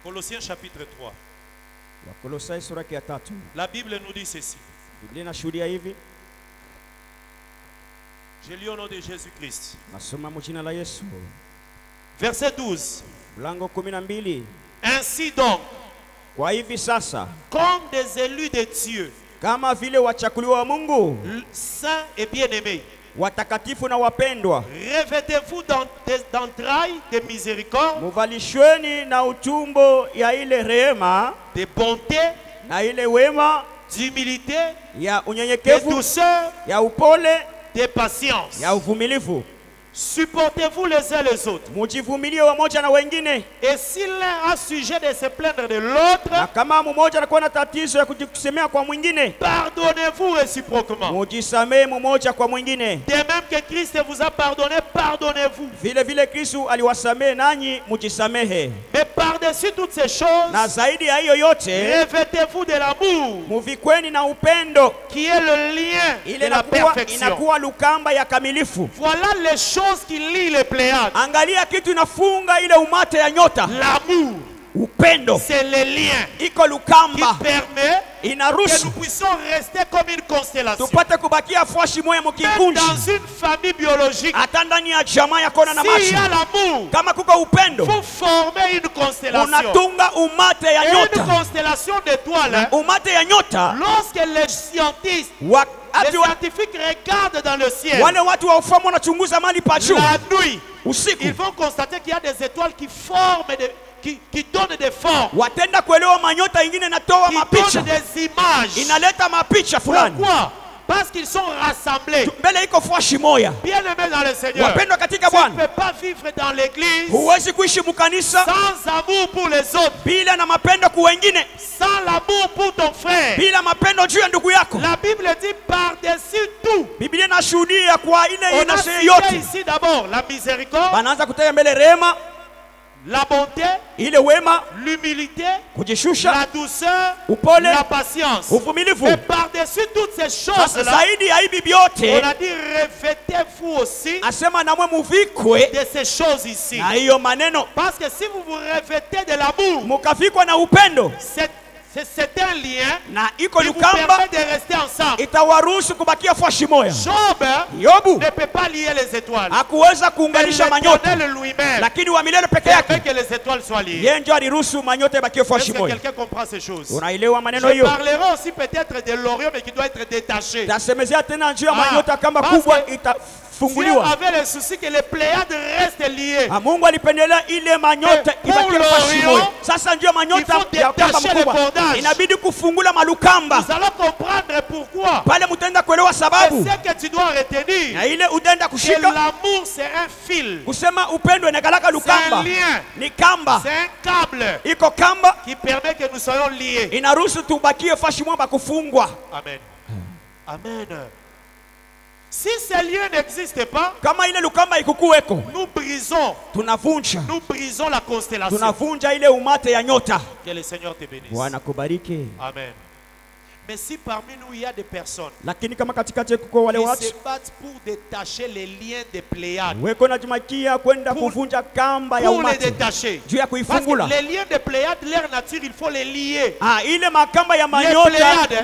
[SPEAKER 2] Colossiens chapitre 3.
[SPEAKER 3] Wakolosai sura ya 3.
[SPEAKER 2] La Bible nous dit ceci.
[SPEAKER 3] Biblia inashuhudia hivi.
[SPEAKER 2] Je lis au nom de Jésus-Christ.
[SPEAKER 3] Nasoma mu jina la Yesu.
[SPEAKER 2] Verset 12.
[SPEAKER 3] Mlango 12.
[SPEAKER 2] Ainsi donc,
[SPEAKER 3] Kwa hivi sasa,
[SPEAKER 2] comme des élus de Dieu,
[SPEAKER 3] kama vile wachakuliwa wa Mungu,
[SPEAKER 2] saints et bien-aimés,
[SPEAKER 3] watakatifu na wapendwa,
[SPEAKER 2] revêtez-vous d'entrailles de miséricorde,
[SPEAKER 3] muvalishweni na utumbo ya ile rehema,
[SPEAKER 2] de bonté,
[SPEAKER 3] na ile wema,
[SPEAKER 2] d'humilité,
[SPEAKER 3] ya
[SPEAKER 2] de
[SPEAKER 3] unyenyekevu,
[SPEAKER 2] douceur,
[SPEAKER 3] ya upole,
[SPEAKER 2] de patience.
[SPEAKER 3] ya uvumilivu.
[SPEAKER 2] Supportez-vous les uns les autres.
[SPEAKER 3] Mujivumilie wamoja na wengine.
[SPEAKER 2] Et si l'un a sujet de se plaindre de l'autre,
[SPEAKER 3] Na kama mmoja anakuwa na tatizo ya kujisemea kwa mwingine,
[SPEAKER 2] pardonnez-vous réciproquement.
[SPEAKER 3] mujisamee mmoja kwa mwingine.
[SPEAKER 2] De même que Christ vous a pardonné, pardonnez-vous.
[SPEAKER 3] Vile vile Kristo aliwasamehe nanyi mujisamehe.
[SPEAKER 2] Mais par-dessus toutes ces choses,
[SPEAKER 3] Na zaidi ya hiyo yote,
[SPEAKER 2] revêtez-vous de l'amour,
[SPEAKER 3] muvikweni na upendo,
[SPEAKER 2] qui est le lien
[SPEAKER 3] ile
[SPEAKER 2] de la perfection.
[SPEAKER 3] inakuwa lukamba ya kamilifu.
[SPEAKER 2] Voilà les choses qui lient les Pléiades.
[SPEAKER 3] Angalia kitu inafunga ile umate ya nyota.
[SPEAKER 2] L'amour,
[SPEAKER 3] Upendo
[SPEAKER 2] c'est le lien
[SPEAKER 3] iko
[SPEAKER 2] qui
[SPEAKER 3] lukamba,
[SPEAKER 2] permet que
[SPEAKER 3] inaruhusu
[SPEAKER 2] nous puissions rester comme une constellation.
[SPEAKER 3] tupate kubakia fashi moya
[SPEAKER 2] Même
[SPEAKER 3] mkikunji.
[SPEAKER 2] dans une famille biologique,
[SPEAKER 3] Hata ndani ya jamaa ya kona na
[SPEAKER 2] s'il y a
[SPEAKER 3] macho,
[SPEAKER 2] l'amour,
[SPEAKER 3] kama kuko upendo,
[SPEAKER 2] il faut former une constellation.
[SPEAKER 3] unatunga umate ya
[SPEAKER 2] Et une
[SPEAKER 3] nyota.
[SPEAKER 2] constellation d'étoiles,
[SPEAKER 3] Umate ya nyota,
[SPEAKER 2] lorsque les scientifiques, les
[SPEAKER 3] wakati
[SPEAKER 2] scientifiques regardent dans le ciel,
[SPEAKER 3] wale watu wa ufahamu wanachunguza mali pa juu
[SPEAKER 2] la nuit,
[SPEAKER 3] usiku,
[SPEAKER 2] ils vont constater qu'il y a des étoiles qui forment, qui donnent des formes,
[SPEAKER 3] watenda kuelewa manyota ingine natoa
[SPEAKER 2] qui
[SPEAKER 3] mapicha,
[SPEAKER 2] donnent des images.
[SPEAKER 3] inaleta mapicha fulani.
[SPEAKER 2] Pourquoi? Parce qu'ils sont rassemblés.
[SPEAKER 3] Mbele iko fashi moya.
[SPEAKER 2] Bien-aimés dans le Seigneur,
[SPEAKER 3] Wapendwa katika
[SPEAKER 2] tu ne
[SPEAKER 3] Bwana,
[SPEAKER 2] peux pas vivre dans l'église
[SPEAKER 3] huwezi kuishi mkanisa
[SPEAKER 2] sans amour pour les autres,
[SPEAKER 3] bila na mapendo kwa wengine,
[SPEAKER 2] sans l'amour pour ton frère.
[SPEAKER 3] bila mapendo juu ya ndugu yako.
[SPEAKER 2] La Bible dit par-dessus tout.
[SPEAKER 3] Biblia inashuhudia kwa ile
[SPEAKER 2] On a
[SPEAKER 3] inasema
[SPEAKER 2] cité
[SPEAKER 3] yote.
[SPEAKER 2] ici d'abord la miséricorde,
[SPEAKER 3] Banaanza kutaja mbele rehema,
[SPEAKER 2] la bonté,
[SPEAKER 3] ile wema,
[SPEAKER 2] l'humilité,
[SPEAKER 3] kujishusha,
[SPEAKER 2] la douceur,
[SPEAKER 3] upole,
[SPEAKER 2] la patience.
[SPEAKER 3] uvumilivu.
[SPEAKER 2] Et par-dessus toutes ces
[SPEAKER 3] Sasa
[SPEAKER 2] choses-là,
[SPEAKER 3] zaidi ya hivi
[SPEAKER 2] on
[SPEAKER 3] vyote
[SPEAKER 2] a dit revêtez-vous aussi
[SPEAKER 3] asema namwe muvikwe
[SPEAKER 2] de ces choses ici.
[SPEAKER 3] na hiyo maneno,
[SPEAKER 2] Parce que si vous vous revêtez de l'amour,
[SPEAKER 3] mukavikwa na upendo,
[SPEAKER 2] c'est un lien
[SPEAKER 3] na iko
[SPEAKER 2] qui vous
[SPEAKER 3] lukamba
[SPEAKER 2] permet de rester ensemble.
[SPEAKER 3] itawaruhusu kubakia fashi moya.
[SPEAKER 2] Job
[SPEAKER 3] Yobu
[SPEAKER 2] ne peut pas lier les étoiles.
[SPEAKER 3] hakuweza
[SPEAKER 2] Mais
[SPEAKER 3] kuunganisha manyota,
[SPEAKER 2] l'Éternel lui-même
[SPEAKER 3] lakini wa milele peke
[SPEAKER 2] fait
[SPEAKER 3] yake
[SPEAKER 2] que les étoiles soient liées.
[SPEAKER 3] yeye ndio aliruhusu manyota ibakie
[SPEAKER 2] Est-ce
[SPEAKER 3] fashi
[SPEAKER 2] que
[SPEAKER 3] moya.
[SPEAKER 2] quelqu'un comprend ces choses?
[SPEAKER 3] Unaelewa maneno
[SPEAKER 2] Je
[SPEAKER 3] hiyo?
[SPEAKER 2] parlerai aussi peut-être de l'Orion, mais qui doit être détaché.
[SPEAKER 3] Tasemezea tena njia ya manyota kama
[SPEAKER 2] parce
[SPEAKER 3] kubwa
[SPEAKER 2] que Dieu
[SPEAKER 3] itafunguliwa.
[SPEAKER 2] avait le souci que les Pléiades restent liées.
[SPEAKER 3] Mungu alipendelea ile manyota
[SPEAKER 2] Pour
[SPEAKER 3] ibakie fashi
[SPEAKER 2] l'Orion,
[SPEAKER 3] moya. Sasa ndio manyota
[SPEAKER 2] il faut
[SPEAKER 3] ya kamba
[SPEAKER 2] détacher
[SPEAKER 3] mkubwa
[SPEAKER 2] le bordage.
[SPEAKER 3] inabidi kufungula malukamba.
[SPEAKER 2] Nous allons comprendre pourquoi.
[SPEAKER 3] Pale mutaenda kuelewa
[SPEAKER 2] Et
[SPEAKER 3] sababu
[SPEAKER 2] ce que tu dois retenir,
[SPEAKER 3] na ile utaenda
[SPEAKER 2] que
[SPEAKER 3] kushika
[SPEAKER 2] l'amour c'est un fil,
[SPEAKER 3] kusema upendo inagalaka
[SPEAKER 2] c'est un
[SPEAKER 3] lukamba,
[SPEAKER 2] lien,
[SPEAKER 3] ni kamba,
[SPEAKER 2] c'est un câble
[SPEAKER 3] iko kamba
[SPEAKER 2] qui permet que nous soyons liés.
[SPEAKER 3] inaruhusu tubakie fashi moja kufungwa.
[SPEAKER 2] Amen. Amen. Si ces liens n'existent pas,
[SPEAKER 3] Kama ile lukamba ikukuweko,
[SPEAKER 2] nous brisons la constellation.
[SPEAKER 3] tunavunja ile umate ya nyota.
[SPEAKER 2] Que le Seigneur te bénisse.
[SPEAKER 3] Bwana kubariki.
[SPEAKER 2] Amen. Mais si parmi nous il y a des personnes
[SPEAKER 3] Lakini kama katikati kuko wale
[SPEAKER 2] qui
[SPEAKER 3] watu
[SPEAKER 2] se battent pour détacher les liens des Pléiades,
[SPEAKER 3] weko na jumakia kwenda
[SPEAKER 2] Pour-
[SPEAKER 3] kuvunja kamba ya
[SPEAKER 2] pour les
[SPEAKER 3] umate
[SPEAKER 2] détacher,
[SPEAKER 3] juu ya
[SPEAKER 2] parce que
[SPEAKER 3] kuifungula.
[SPEAKER 2] les liens des Pléiades, leur nature, il faut les lier.
[SPEAKER 3] Ile makamba ya
[SPEAKER 2] Pléiades,
[SPEAKER 3] manyota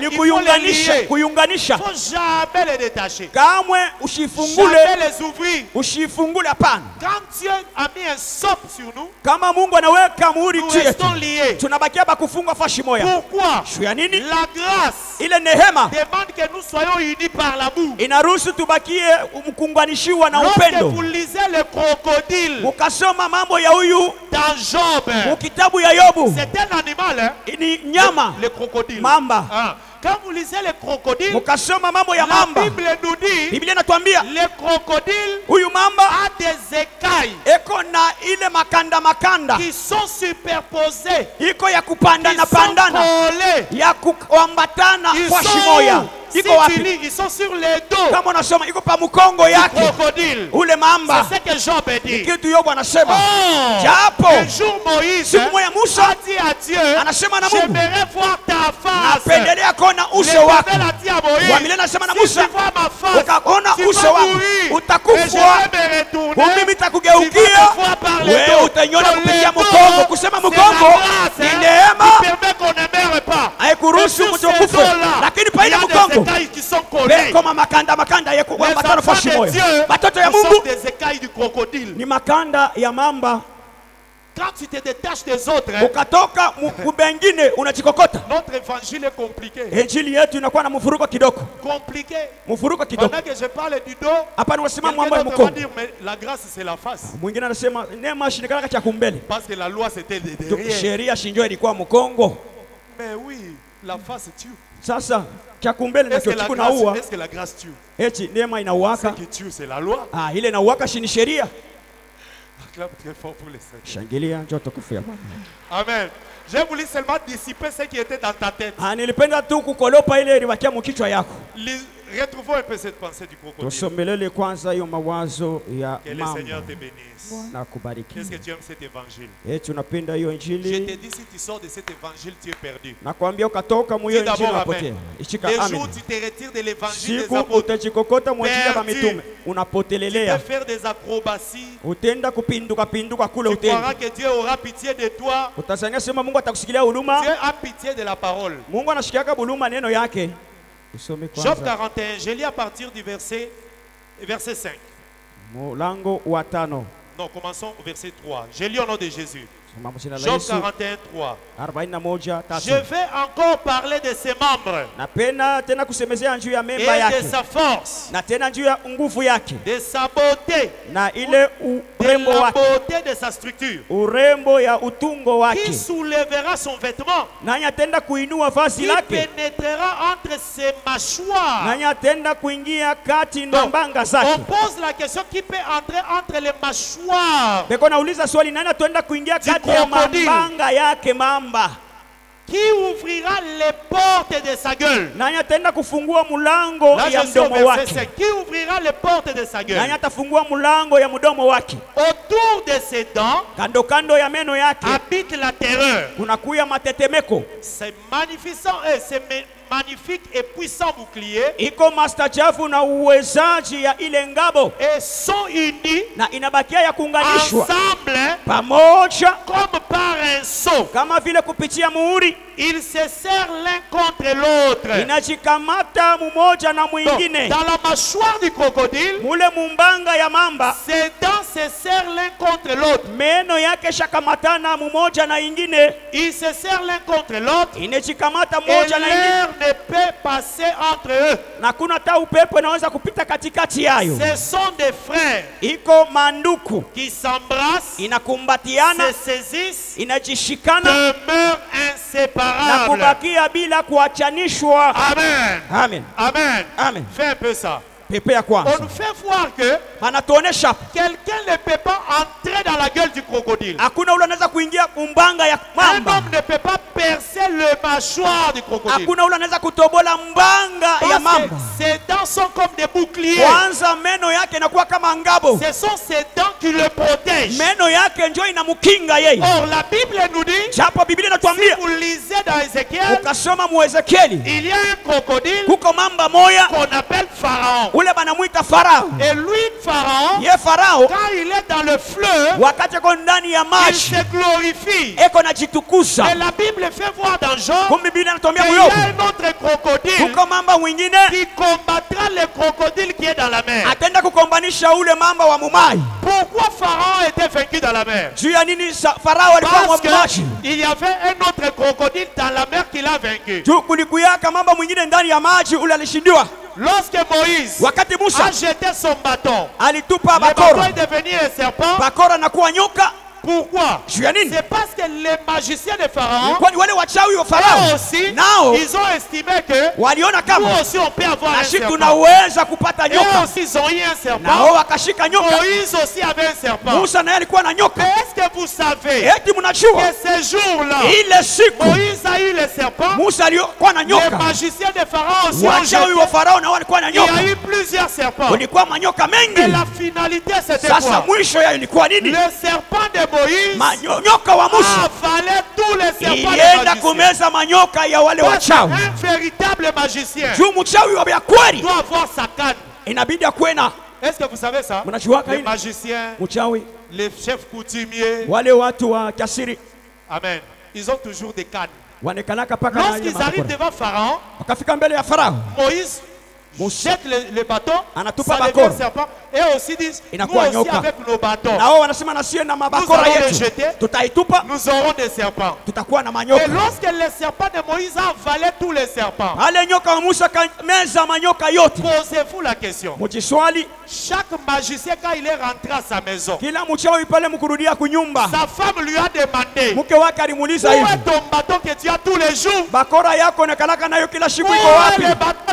[SPEAKER 3] ni
[SPEAKER 2] il faut les lier.
[SPEAKER 3] kuyunganisha.
[SPEAKER 2] Il ne faut jamais les détacher.
[SPEAKER 3] Kamwe
[SPEAKER 2] Jamais
[SPEAKER 3] usifungule,
[SPEAKER 2] les ouvrir.
[SPEAKER 3] usifungule hapana.
[SPEAKER 2] Quand Dieu a mis un socle sur nous,
[SPEAKER 3] Kama Mungu anaweka muhuri
[SPEAKER 2] nous
[SPEAKER 3] juu yetu,
[SPEAKER 2] restons liés.
[SPEAKER 3] tunabakia bakufungwa fashi moya.
[SPEAKER 2] Pourquoi?
[SPEAKER 3] Juu ya nini?
[SPEAKER 2] La grâce
[SPEAKER 3] Ile nehema
[SPEAKER 2] demande que nous soyons unis par l'amour.
[SPEAKER 3] inaruhusu tubakie mkunganishiwa na
[SPEAKER 2] Lorsque
[SPEAKER 3] upendo.
[SPEAKER 2] vous lisez le crocodile
[SPEAKER 3] Mukasoma mambo ya huyu
[SPEAKER 2] dans Job,
[SPEAKER 3] mukitabu ya Yobu,
[SPEAKER 2] c'est un animal, hein?
[SPEAKER 3] ni nyama
[SPEAKER 2] Le crocodile.
[SPEAKER 3] mamba.
[SPEAKER 2] Ah. Quand vous lisez le crocodile,
[SPEAKER 3] Mukasoma mambo ya
[SPEAKER 2] la
[SPEAKER 3] mamba,
[SPEAKER 2] Bible nous dit
[SPEAKER 3] Biblia inatuambia
[SPEAKER 2] le crocodile
[SPEAKER 3] huyu mamba
[SPEAKER 2] a des écailles
[SPEAKER 3] eko na ile makanda
[SPEAKER 2] qui sont superposées,
[SPEAKER 3] iko ya kupanda
[SPEAKER 2] qui
[SPEAKER 3] na
[SPEAKER 2] sont
[SPEAKER 3] pandana
[SPEAKER 2] collées.
[SPEAKER 3] ya kuambatana
[SPEAKER 2] Ils
[SPEAKER 3] kwa
[SPEAKER 2] sont
[SPEAKER 3] shimoya.
[SPEAKER 2] où? Si
[SPEAKER 3] Iko
[SPEAKER 2] tu
[SPEAKER 3] wapi?
[SPEAKER 2] lis, ils sont sur les dos
[SPEAKER 3] Kama unasoma iko pa mkongo
[SPEAKER 2] du
[SPEAKER 3] yake
[SPEAKER 2] crocodile.
[SPEAKER 3] ule mamba.
[SPEAKER 2] C'est ce que Job a dit.
[SPEAKER 3] Kitu Yobu anasema
[SPEAKER 2] Oh,
[SPEAKER 3] japo
[SPEAKER 2] un jour Moïse
[SPEAKER 3] siku moja Musa
[SPEAKER 2] a dit à Dieu,
[SPEAKER 3] anasema na Mungu,
[SPEAKER 2] j'aimerais voir ta face.
[SPEAKER 3] napendelea kuona uso wako.
[SPEAKER 2] L'Éternel a dit à Moïse,
[SPEAKER 3] Wa milele anasema na
[SPEAKER 2] si
[SPEAKER 3] Musa,
[SPEAKER 2] tu vois ma face,
[SPEAKER 3] ukaona
[SPEAKER 2] tu
[SPEAKER 3] uso
[SPEAKER 2] vas
[SPEAKER 3] wangu
[SPEAKER 2] mourir. Et
[SPEAKER 3] utakufa,
[SPEAKER 2] je vais me retourner.
[SPEAKER 3] mimi
[SPEAKER 2] Tu vas
[SPEAKER 3] takugeukia
[SPEAKER 2] me voir par les
[SPEAKER 3] wewe,
[SPEAKER 2] dos.
[SPEAKER 3] utanyona
[SPEAKER 2] Dans
[SPEAKER 3] kupitia
[SPEAKER 2] les dos,
[SPEAKER 3] mkongo. Kusema
[SPEAKER 2] c'est
[SPEAKER 3] mkongo
[SPEAKER 2] la grâce,
[SPEAKER 3] ni
[SPEAKER 2] hein,
[SPEAKER 3] neema,
[SPEAKER 2] qui permet qu'on ne meure pas. Et
[SPEAKER 3] haikuruhusu
[SPEAKER 2] sur
[SPEAKER 3] mtu
[SPEAKER 2] ces
[SPEAKER 3] ukufe,
[SPEAKER 2] dos-là,
[SPEAKER 3] lakini
[SPEAKER 2] il
[SPEAKER 3] pa
[SPEAKER 2] y
[SPEAKER 3] ile
[SPEAKER 2] a des
[SPEAKER 3] mkongo
[SPEAKER 2] écailles qui sont collées.
[SPEAKER 3] kama makanda ya
[SPEAKER 2] Les
[SPEAKER 3] kuambatana fashi
[SPEAKER 2] enfants de
[SPEAKER 3] moya.
[SPEAKER 2] Dieu
[SPEAKER 3] Batoto ya
[SPEAKER 2] sont
[SPEAKER 3] Mungu
[SPEAKER 2] des écailles du crocodile.
[SPEAKER 3] ni makanda ya mamba.
[SPEAKER 2] Quand tu te détaches des autres,
[SPEAKER 3] ukatoka kubengine unajikokota.
[SPEAKER 2] Notre évangile est compliqué.
[SPEAKER 3] Injili yetu inakuwa na mfuruko kidogo.
[SPEAKER 2] Compliqué.
[SPEAKER 3] Mfuruko kidogo.
[SPEAKER 2] Pendant que je parle du dos,
[SPEAKER 3] hapa niwasimama
[SPEAKER 2] mwamba
[SPEAKER 3] mkono.
[SPEAKER 2] Mais la grâce c'est la face.
[SPEAKER 3] Mwingine anasema neema shindikana cha kumbele.
[SPEAKER 2] Parce que la loi c'était derrière.
[SPEAKER 3] Sheria shinjo ilikuwa mkongo.
[SPEAKER 2] Mais oui, la face tue.
[SPEAKER 3] Sasa cha kumbele na kitu kunaua.
[SPEAKER 2] Est-ce que la grâce tue?
[SPEAKER 3] Eti neema inauaka.
[SPEAKER 2] Ce qui tue c'est la loi.
[SPEAKER 3] Ah, ile inauaka shini sheria.
[SPEAKER 2] Clap très fort pour les Seigneurs.
[SPEAKER 3] Shangilia njoo tukufia.
[SPEAKER 2] Amen. J'ai voulu seulement dissiper ce qui était dans ta tête.
[SPEAKER 3] Ah, nilipenda tu kukolopa ile ilibakia mkichwa yako.
[SPEAKER 2] Retrouvons un peu cette pensée du crocodile.
[SPEAKER 3] Tusomelele kwanza hiyo mawazo ya
[SPEAKER 2] que le Seigneur te bénisse.
[SPEAKER 3] Na kubariki.
[SPEAKER 2] Est-ce que tu aimes cet évangile?
[SPEAKER 3] Tunapenda hiyo injili.
[SPEAKER 2] Je te dis, si tu sors de cet évangile, tu es perdu.
[SPEAKER 3] Nakwambia ukatoka mu hiyo injili unapotea.
[SPEAKER 2] Ishika amen. Les jours tu te retires de l'évangile des apôtres.
[SPEAKER 3] Utajikokota mu injili ya mitume. Unapotelelea.
[SPEAKER 2] Tu peux faire des acrobaties.
[SPEAKER 3] Utenda kupinduka pinduka kule utenda.
[SPEAKER 2] Tu croiras que Dieu aura pitié de toi.
[SPEAKER 3] Utazania sema Mungu atakusikilia huruma.
[SPEAKER 2] Dieu a pitié de la parole.
[SPEAKER 3] Mungu anashikiaka huruma neno yake.
[SPEAKER 2] Job 41, je lis à partir du verset 5.
[SPEAKER 3] Mulango wa 5.
[SPEAKER 2] Non, commençons au verset 3. Je lis au nom de Jésus. Job 41, 3. Je vais encore parler de ses membres et de sa force, de sa beauté, de la beauté de sa structure, qui soulèvera son vêtement, qui pénétrera entre ses mâchoires. On pose la question, qui peut entrer entre les mâchoires qui ouvrira les portes de sa gueule. Là, qui ouvrira les portes de sa gueule. Autour de ses dents habite la terreur. C'est magnificent et c'est magnifique et puissant bouclier. Et sont unis ensemble comme par un seau. Ils se serrent l'un contre l'autre. Dans la mâchoire du crocodile, ses dents se serrent l'un contre l'autre. Ils se serrent l'un contre l'autre. Et l'air ne peut passer entre eux. Ce sont des frères qui s'embrassent, se saisissent, demeurent inséparables. Amen.
[SPEAKER 3] Amen.
[SPEAKER 2] Amen.
[SPEAKER 3] Amen.
[SPEAKER 2] Fais un peu ça.
[SPEAKER 3] On nous
[SPEAKER 2] fait voir que quelqu'un ne peut pas entrer dans la gueule du crocodile. Un homme ne peut pas percer le mâchoire du crocodile. Ses dents sont comme des boucliers. Ce sont ses dents qui le protègent. Or la Bible nous dit, si vous lisez dans Ézéchiel, il y a un crocodile qu'on appelle Pharaon. Et lui, Pharaon, quand il est dans le fleuve, il se glorifie. Et la Bible fait voir dans Job qu'il y a un autre crocodile qui combattra le crocodile qui est dans la mer. Pourquoi Pharaon était vaincu dans la mer? Parce qu'il y avait un autre crocodile dans la mer qui l'a vaincu. Lorsque Moïse a jeté son bâton, le bâton est devenu un serpent. Pourquoi? C'est parce que les magiciens de Pharaon aussi, ils ont estimé que nous aussi on peut avoir un serpent. Eux aussi ils ont eu un serpent. Moïse aussi avait un serpent. Mais est-ce que vous savez que ce jour-là, Moïse a eu le serpent, les magiciens de Pharaon aussi ont jeté. Il y a eu plusieurs serpents. Mais la finalité c'était quoi? Le serpent de Moïse avalait tous les serpents des magiciens. Un véritable magicien doit avoir sa canne. Est-ce que vous savez ça? Les magiciens, les chefs coutumiers, amen, ils ont toujours des cannes. Lorsqu'ils arrivent devant Pharaon, Moïse jette le bâton,
[SPEAKER 3] anatupa
[SPEAKER 2] ça devient serpent. Et aussi disent, nous aussi avec nos bâtons,
[SPEAKER 3] nao wanasema na sie na mabakora
[SPEAKER 2] nous allons les
[SPEAKER 3] yetu
[SPEAKER 2] jeter,
[SPEAKER 3] tutaitupa,
[SPEAKER 2] nous aurons des serpents.
[SPEAKER 3] tutakuwa na
[SPEAKER 2] Et
[SPEAKER 3] manyoka.
[SPEAKER 2] lorsque les serpents de Moïse avalaient tous les serpents,
[SPEAKER 3] Ale nyoka wa Musa meza manyoka yote.
[SPEAKER 2] posez-vous la question.
[SPEAKER 3] Mujiswali,
[SPEAKER 2] Chaque magicien, quand il est rentré à sa maison,
[SPEAKER 3] kila mchawi pale mkurudia kunyumba,
[SPEAKER 2] sa femme lui a demandé,
[SPEAKER 3] mke wake
[SPEAKER 2] où
[SPEAKER 3] alimuuliza
[SPEAKER 2] est
[SPEAKER 3] hivi,
[SPEAKER 2] ton bâton que tu as tous les jours?
[SPEAKER 3] bakora yako nekalaka nayo kila siku
[SPEAKER 2] Où
[SPEAKER 3] iko
[SPEAKER 2] est
[SPEAKER 3] wapi?
[SPEAKER 2] le bâton